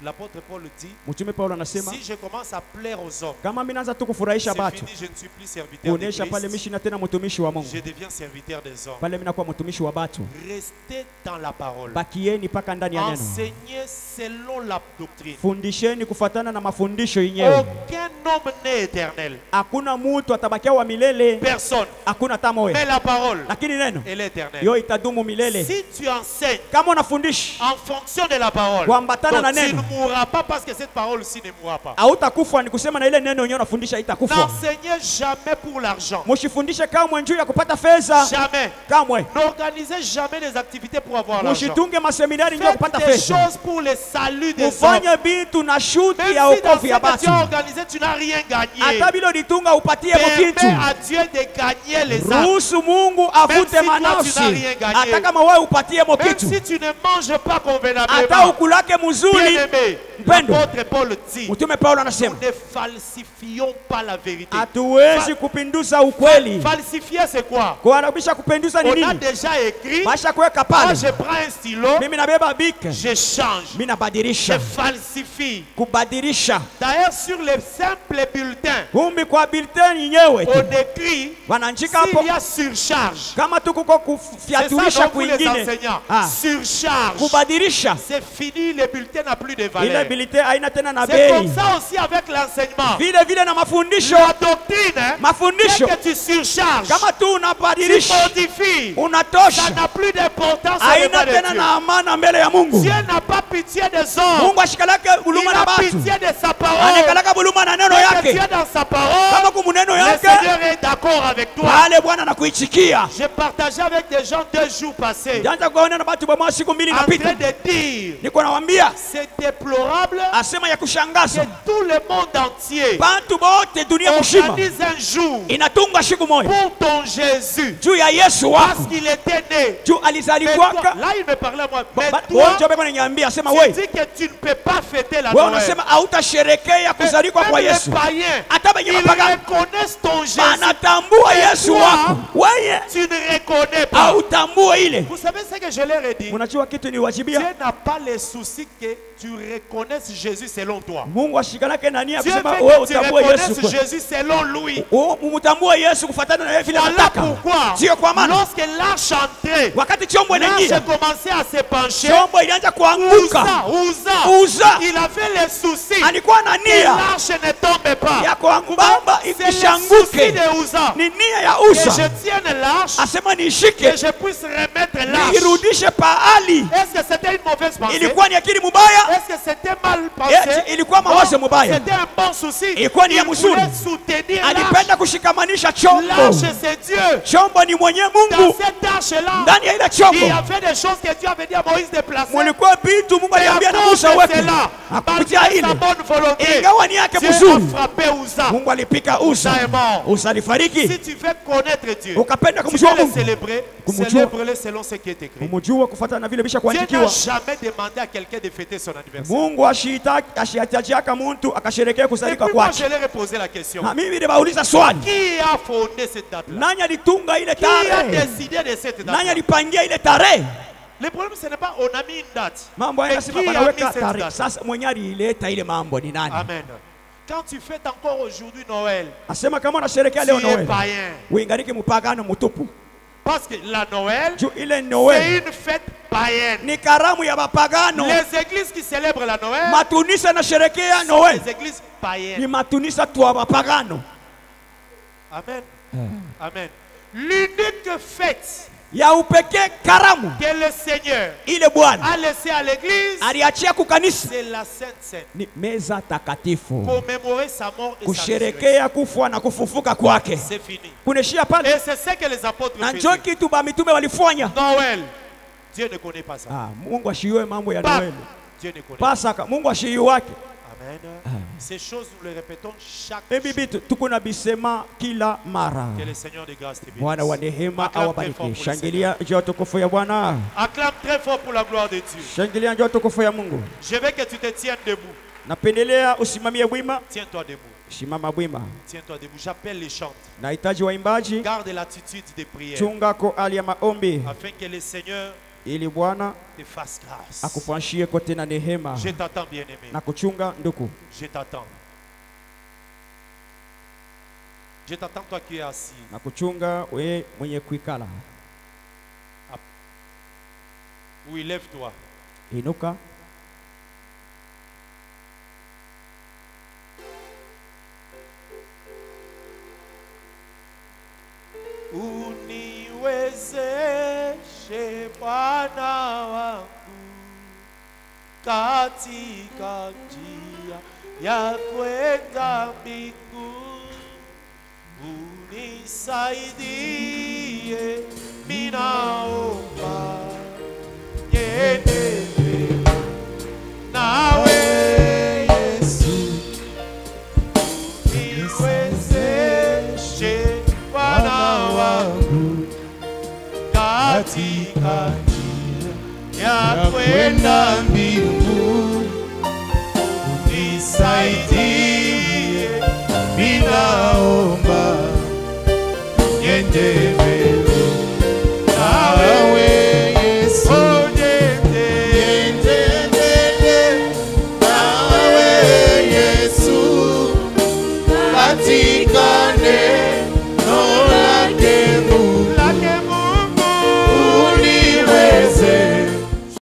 [SPEAKER 2] L'apôtre Paul dit,
[SPEAKER 3] Mtume Paulo anasema
[SPEAKER 2] si je commence à plaire aux hommes,
[SPEAKER 3] kama mimi naanza tu kufurahisha
[SPEAKER 2] c'est
[SPEAKER 3] watu,
[SPEAKER 2] fini, je ne suis plus serviteur
[SPEAKER 3] kuonesha pale
[SPEAKER 2] de
[SPEAKER 3] mishi na tena mtumishi wa Mungu,
[SPEAKER 2] je deviens serviteur des hommes.
[SPEAKER 3] pale mimi nakuwa mtumishi wa watu.
[SPEAKER 2] Restez dans la parole.
[SPEAKER 3] Bakieni paka ndani ya neno,
[SPEAKER 2] Enseignez selon la doctrine.
[SPEAKER 3] fundisheni kufatana na mafundisho yenyewe.
[SPEAKER 2] Aucun homme n'est éternel.
[SPEAKER 3] Hakuna mtu atabakia wa milele,
[SPEAKER 2] Personne.
[SPEAKER 3] hakuna tamoe,
[SPEAKER 2] Mais la parole,
[SPEAKER 3] lakini neno
[SPEAKER 2] elle est éternelle.
[SPEAKER 3] yo itadumu milele.
[SPEAKER 2] Si tu enseignes
[SPEAKER 3] Kama unafundisha
[SPEAKER 2] en fonction de la parole,
[SPEAKER 3] kuambatana na
[SPEAKER 2] donc tu
[SPEAKER 3] neno,
[SPEAKER 2] ne mourras pas parce que cette parole aussi ne mourra pas.
[SPEAKER 3] hautakufa. Ni kusema na ile neno yenyewe unafundisha itakufa.
[SPEAKER 2] N'enseignez jamais pour l'argent.
[SPEAKER 3] Msifundishe kamwe juu ya kupata fedha,
[SPEAKER 2] Jamais.
[SPEAKER 3] kamwe.
[SPEAKER 2] N'organisez jamais des activités pour avoir l'argent.
[SPEAKER 3] Msitunge maseminari juu ya
[SPEAKER 2] Faites
[SPEAKER 3] kupata
[SPEAKER 2] des
[SPEAKER 3] fedha.
[SPEAKER 2] choses pour le salut des hommes.
[SPEAKER 3] Ufanye vitu na shuti
[SPEAKER 2] Même
[SPEAKER 3] ya
[SPEAKER 2] si dans
[SPEAKER 3] wokovu ya
[SPEAKER 2] ce que
[SPEAKER 3] batu.
[SPEAKER 2] tu as organisé, tu n'as rien gagné.
[SPEAKER 3] Hata bila ulitunga upatie mo kitu.
[SPEAKER 2] Permets à Dieu de gagner les âmes.
[SPEAKER 3] Ruhusu Mungu
[SPEAKER 2] Même
[SPEAKER 3] avute
[SPEAKER 2] si toi, tu
[SPEAKER 3] manafsi.
[SPEAKER 2] n'as rien gagné.
[SPEAKER 3] Hata kama wewe upatie mo
[SPEAKER 2] Même
[SPEAKER 3] kitu.
[SPEAKER 2] si tu ne manges pas
[SPEAKER 3] Hata
[SPEAKER 2] convenablement,
[SPEAKER 3] ukulake mzuri.
[SPEAKER 2] bien-aimé,
[SPEAKER 3] Mpendo.
[SPEAKER 2] l'apôtre Paul dit,
[SPEAKER 3] Mtume Paulo anasema
[SPEAKER 2] nous ne falsifions pas la vérité.
[SPEAKER 3] hatuwezi kupinduza ukweli.
[SPEAKER 2] Falsifier, c'est quoi?
[SPEAKER 3] Kuharabisha kupinduza ni
[SPEAKER 2] On a
[SPEAKER 3] nini?
[SPEAKER 2] déjà écrit,
[SPEAKER 3] Basha kuweka
[SPEAKER 2] moi
[SPEAKER 3] pale.
[SPEAKER 2] je prends un stylo,
[SPEAKER 3] Mimi nabeba bike.
[SPEAKER 2] je change,
[SPEAKER 3] Mimi
[SPEAKER 2] je
[SPEAKER 3] nabadilisha.
[SPEAKER 2] falsifie.
[SPEAKER 3] Kubadilisha.
[SPEAKER 2] D'ailleurs, sur les simples bulletins,
[SPEAKER 3] Kumbi kwa bulletin yenyewe tu.
[SPEAKER 2] on écrit
[SPEAKER 3] Wanaandika hapo
[SPEAKER 2] s'il y a surcharge.
[SPEAKER 3] kama tu kuko
[SPEAKER 2] C'est ça
[SPEAKER 3] kufiatulisha
[SPEAKER 2] donc pour les
[SPEAKER 3] kwingine.
[SPEAKER 2] enseignants.
[SPEAKER 3] Ah.
[SPEAKER 2] Surcharge.
[SPEAKER 3] Kubadilisha.
[SPEAKER 2] C'est fini, le bulletin n'a plus de
[SPEAKER 3] Ile
[SPEAKER 2] valeur.
[SPEAKER 3] bulletin haina tena na
[SPEAKER 2] C'est comme
[SPEAKER 3] bei.
[SPEAKER 2] ça aussi avec l'enseignement.
[SPEAKER 3] Vile vile na mafundisho.
[SPEAKER 2] La doctrine, hein,
[SPEAKER 3] Mafundisho.
[SPEAKER 2] dès que tu surcharges,
[SPEAKER 3] Kama tu
[SPEAKER 2] tu
[SPEAKER 3] unabadilisha,
[SPEAKER 2] modifies, ça
[SPEAKER 3] unatosha,
[SPEAKER 2] n'a plus d'importance au
[SPEAKER 3] haina
[SPEAKER 2] devant de
[SPEAKER 3] tena
[SPEAKER 2] Dieu.
[SPEAKER 3] na amana mbele ya Mungu.
[SPEAKER 2] Dieu n'a pas pitié des hommes.
[SPEAKER 3] Mungu ashikalake
[SPEAKER 2] Il
[SPEAKER 3] buluma na
[SPEAKER 2] a
[SPEAKER 3] batu.
[SPEAKER 2] pitié de sa parole.
[SPEAKER 3] Anakalaka buluma na neno
[SPEAKER 2] Dès que
[SPEAKER 3] yake.
[SPEAKER 2] Dieu dans sa parole,
[SPEAKER 3] Kama kumuneno
[SPEAKER 2] le
[SPEAKER 3] yake,
[SPEAKER 2] Seigneur est d'accord avec toi.
[SPEAKER 3] pale Bwana anakuichikia.
[SPEAKER 2] J'ai partagé avec des gens 2 jours passés
[SPEAKER 3] Janja kuona na batu bwa siku mbili
[SPEAKER 2] en train
[SPEAKER 3] napita.
[SPEAKER 2] de dire,
[SPEAKER 3] Niko nawaambia
[SPEAKER 2] c'est déplorable
[SPEAKER 3] asema ya
[SPEAKER 2] que
[SPEAKER 3] kushangaza.
[SPEAKER 2] tout le monde entier
[SPEAKER 3] Bantu bote dunia mzima
[SPEAKER 2] organise un jour
[SPEAKER 3] inatunga siku moja
[SPEAKER 2] pour ton Jésus
[SPEAKER 3] juu ya Yesu
[SPEAKER 2] parce
[SPEAKER 3] wako.
[SPEAKER 2] qu'il était né.
[SPEAKER 3] Juu
[SPEAKER 2] Mais toi,
[SPEAKER 3] alizalikwaka.
[SPEAKER 2] là, il me parlait à moi. Mais
[SPEAKER 3] Wewe
[SPEAKER 2] toi,
[SPEAKER 3] ndio beko niambia asema
[SPEAKER 2] tu
[SPEAKER 3] wewe.
[SPEAKER 2] dis que tu ne peux pas fêter la
[SPEAKER 3] Wewe
[SPEAKER 2] Noël.
[SPEAKER 3] unasema hautasherekea kuzaliwa kwa
[SPEAKER 2] Même les
[SPEAKER 3] Yesu.
[SPEAKER 2] païens,
[SPEAKER 3] Hata benye
[SPEAKER 2] ils
[SPEAKER 3] mapagani
[SPEAKER 2] reconnaissent ton Jésus.
[SPEAKER 3] anatambua
[SPEAKER 2] Mais
[SPEAKER 3] Yesu
[SPEAKER 2] toi,
[SPEAKER 3] wako. Wewe
[SPEAKER 2] tu ne reconnais pas.
[SPEAKER 3] hautambua ile.
[SPEAKER 2] Vous savez ce que je leur ai dit?
[SPEAKER 3] Unajua kitu ni
[SPEAKER 2] Dieu
[SPEAKER 3] wajibia.
[SPEAKER 2] n'a pas les soucis que tu reconnaisses Jésus selon toi.
[SPEAKER 3] Mungu ashikanake na nia
[SPEAKER 2] Dieu
[SPEAKER 3] kusema
[SPEAKER 2] veut
[SPEAKER 3] wewe
[SPEAKER 2] que tu
[SPEAKER 3] utambue Yesu.
[SPEAKER 2] reconnaisses Jésus selon lui.
[SPEAKER 3] Umtambue Yesu kufuatana na vile
[SPEAKER 2] Voilà
[SPEAKER 3] anataka.
[SPEAKER 2] pourquoi,
[SPEAKER 3] Sio kwa maana
[SPEAKER 2] lorsque l'arche entrait,
[SPEAKER 3] wakati chombo
[SPEAKER 2] l'arche
[SPEAKER 3] inaingia,
[SPEAKER 2] commençait à se pencher.
[SPEAKER 3] chombo ilianza kuanguka. Uza
[SPEAKER 2] Il avait les soucis
[SPEAKER 3] alikuwa na
[SPEAKER 2] que
[SPEAKER 3] nia
[SPEAKER 2] l'arche ne tombe pas.
[SPEAKER 3] ya kuangubamba
[SPEAKER 2] C'est le souci
[SPEAKER 3] ikishanguke.
[SPEAKER 2] de Uza.
[SPEAKER 3] Ni nia ya
[SPEAKER 2] Que
[SPEAKER 3] Uza.
[SPEAKER 2] je tienne l'arche,
[SPEAKER 3] Asema
[SPEAKER 2] que
[SPEAKER 3] nishike
[SPEAKER 2] je puisse remettre l'arche.
[SPEAKER 3] niirudishe pahali.
[SPEAKER 2] Est-ce que c'était une mauvaise pensée?
[SPEAKER 3] Ilikuwa ni akili mubaya,
[SPEAKER 2] Est-ce que c'était mal pensé?
[SPEAKER 3] ilikuwa mawazo mubaya.
[SPEAKER 2] C'était un bon souci.
[SPEAKER 3] Ilikuwa ni ya
[SPEAKER 2] Il
[SPEAKER 3] mzuri.
[SPEAKER 2] voulait soutenir l'arche.
[SPEAKER 3] Alipenda kushikamanisha chombo.
[SPEAKER 2] L'arche, c'est Dieu.
[SPEAKER 3] Chombo ni mwenye
[SPEAKER 2] Dans
[SPEAKER 3] Mungu.
[SPEAKER 2] cette arche-là,
[SPEAKER 3] Ndani ya ile
[SPEAKER 2] il y
[SPEAKER 3] chombo
[SPEAKER 2] avait des choses que Dieu avait dit à Moïse de placer.
[SPEAKER 3] mulikuwa vitu Mungu
[SPEAKER 2] Et à
[SPEAKER 3] aliambia na
[SPEAKER 2] cause
[SPEAKER 3] Musa
[SPEAKER 2] de
[SPEAKER 3] weke.
[SPEAKER 2] cela,
[SPEAKER 3] Akupitia
[SPEAKER 2] malgré
[SPEAKER 3] ile
[SPEAKER 2] sa bonne volonté,
[SPEAKER 3] ingawa ni yake
[SPEAKER 2] Dieu
[SPEAKER 3] mzuri,
[SPEAKER 2] a frappé Uza.
[SPEAKER 3] Mungu alipika Uza.
[SPEAKER 2] Uza est mort.
[SPEAKER 3] Uza alifariki.
[SPEAKER 2] Si tu veux connaître Dieu,
[SPEAKER 3] Ukapenda
[SPEAKER 2] tu
[SPEAKER 3] kumjua
[SPEAKER 2] veux le
[SPEAKER 3] Mungu,
[SPEAKER 2] célébrer,
[SPEAKER 3] Kumjua.
[SPEAKER 2] célèbre-le selon ce qui est écrit.
[SPEAKER 3] kumjua kufuatana na vile bisha
[SPEAKER 2] Dieu n'a
[SPEAKER 3] kuandikiwa.
[SPEAKER 2] jamais demandé à quelqu'un de fêter son anniversaire.
[SPEAKER 3] Mungu ashihitajiaka muntu akasherekea
[SPEAKER 2] Et
[SPEAKER 3] kuzalika
[SPEAKER 2] puis moi,
[SPEAKER 3] kwake.
[SPEAKER 2] je leur ai posé la question.
[SPEAKER 3] Na mimi nibauliza swali,
[SPEAKER 2] Qui a fondé cette date-là?
[SPEAKER 3] nani alitunga ile
[SPEAKER 2] Qui a
[SPEAKER 3] tarehe?
[SPEAKER 2] décidé de cette
[SPEAKER 3] Nani
[SPEAKER 2] date-là?
[SPEAKER 3] alipangia ile tarehe?
[SPEAKER 2] Le problème, ce n'est pas on a mis une date.
[SPEAKER 3] Mambo haya
[SPEAKER 2] Mais
[SPEAKER 3] nasema
[SPEAKER 2] qui a mis
[SPEAKER 3] banaweka
[SPEAKER 2] cette
[SPEAKER 3] tarehe.
[SPEAKER 2] date?
[SPEAKER 3] Sasa mwenye alileta ile mambo ni nani?
[SPEAKER 2] Amen. Quand tu fêtes encore aujourd'hui Noël,
[SPEAKER 3] Asema kama unasherekea
[SPEAKER 2] tu
[SPEAKER 3] leo
[SPEAKER 2] es
[SPEAKER 3] Noel,
[SPEAKER 2] païen.
[SPEAKER 3] uingariki mpagano mutupu.
[SPEAKER 2] Parce que la Noël,
[SPEAKER 3] ile Noel
[SPEAKER 2] c'est une fête païenne.
[SPEAKER 3] ni karamu ya bapagano.
[SPEAKER 2] Les églises qui célèbrent la Noël,
[SPEAKER 3] Matunisa na sherekea
[SPEAKER 2] sont
[SPEAKER 3] Noel.
[SPEAKER 2] des églises païennes.
[SPEAKER 3] Ni matunisa tu wa bapagano.
[SPEAKER 2] Amen. Amen. L'unique fête
[SPEAKER 3] Ya upekee karamu
[SPEAKER 2] que le Seigneur
[SPEAKER 3] ile Bwana
[SPEAKER 2] a laissé à l'église,
[SPEAKER 3] aliachia kukanisa
[SPEAKER 2] c'est la Sainte Seine.
[SPEAKER 3] ni meza takatifu.
[SPEAKER 2] Commémorer sa mort et sa résurrection.
[SPEAKER 3] Kusherekea kufa na kufufuka kwake.
[SPEAKER 2] C'est fini.
[SPEAKER 3] Kuneshia pale.
[SPEAKER 2] Et c'est ce que les apôtres
[SPEAKER 3] Na
[SPEAKER 2] faisaient.
[SPEAKER 3] njoo kitu ba mitume walifanya.
[SPEAKER 2] Noël, Dieu ne connaît pas ça.
[SPEAKER 3] Mungu ashiwe mambo ya
[SPEAKER 2] Pâques,
[SPEAKER 3] Noel.
[SPEAKER 2] Dieu ne connaît pas.
[SPEAKER 3] Pasaka Mungu ashiwe wake.
[SPEAKER 2] Amen. Ces choses, nous les répétons chaque
[SPEAKER 3] Bibi
[SPEAKER 2] jour.
[SPEAKER 3] tuko na bisema kila mara.
[SPEAKER 2] Que le Seigneur de grâce te bénisse.
[SPEAKER 3] Bwana wa neema
[SPEAKER 2] Acclame très fort
[SPEAKER 3] awabariki.
[SPEAKER 2] pour le
[SPEAKER 3] Shangilia njoo tukufu ya Bwana.
[SPEAKER 2] Acclame très fort pour la gloire de Dieu.
[SPEAKER 3] Shangilia njoo tukufu ya Mungu.
[SPEAKER 2] Je veux que tu te tiennes debout.
[SPEAKER 3] Napendelea usimamie wima.
[SPEAKER 2] Tiens-toi debout.
[SPEAKER 3] Simama wima.
[SPEAKER 2] Tiens-toi debout. J'appelle les chantes.
[SPEAKER 3] Nahitaji waimbaji.
[SPEAKER 2] Garde l'attitude des prières.
[SPEAKER 3] Chunga ko hali ya maombi.
[SPEAKER 2] Afin que le Seigneur
[SPEAKER 3] Ili Bwana
[SPEAKER 2] te fasse grâce.
[SPEAKER 3] akufanshie kote na neema.
[SPEAKER 2] Je t'attends, bien-aimé.
[SPEAKER 3] Na kuchunga nduku.
[SPEAKER 2] Je t'attends. Je t'attends, toi qui es assis.
[SPEAKER 3] Na kuchunga we mwenye kuikala.
[SPEAKER 2] Oui, lève-toi.
[SPEAKER 3] Inuka.
[SPEAKER 2] Uniwezeshe Bwana wangu katika njia ya kwenda mbinguni. Unisaidie, ninaomba niende nawe Yesu. Uniwezeshe Bwana wangu katika njia ya kwenda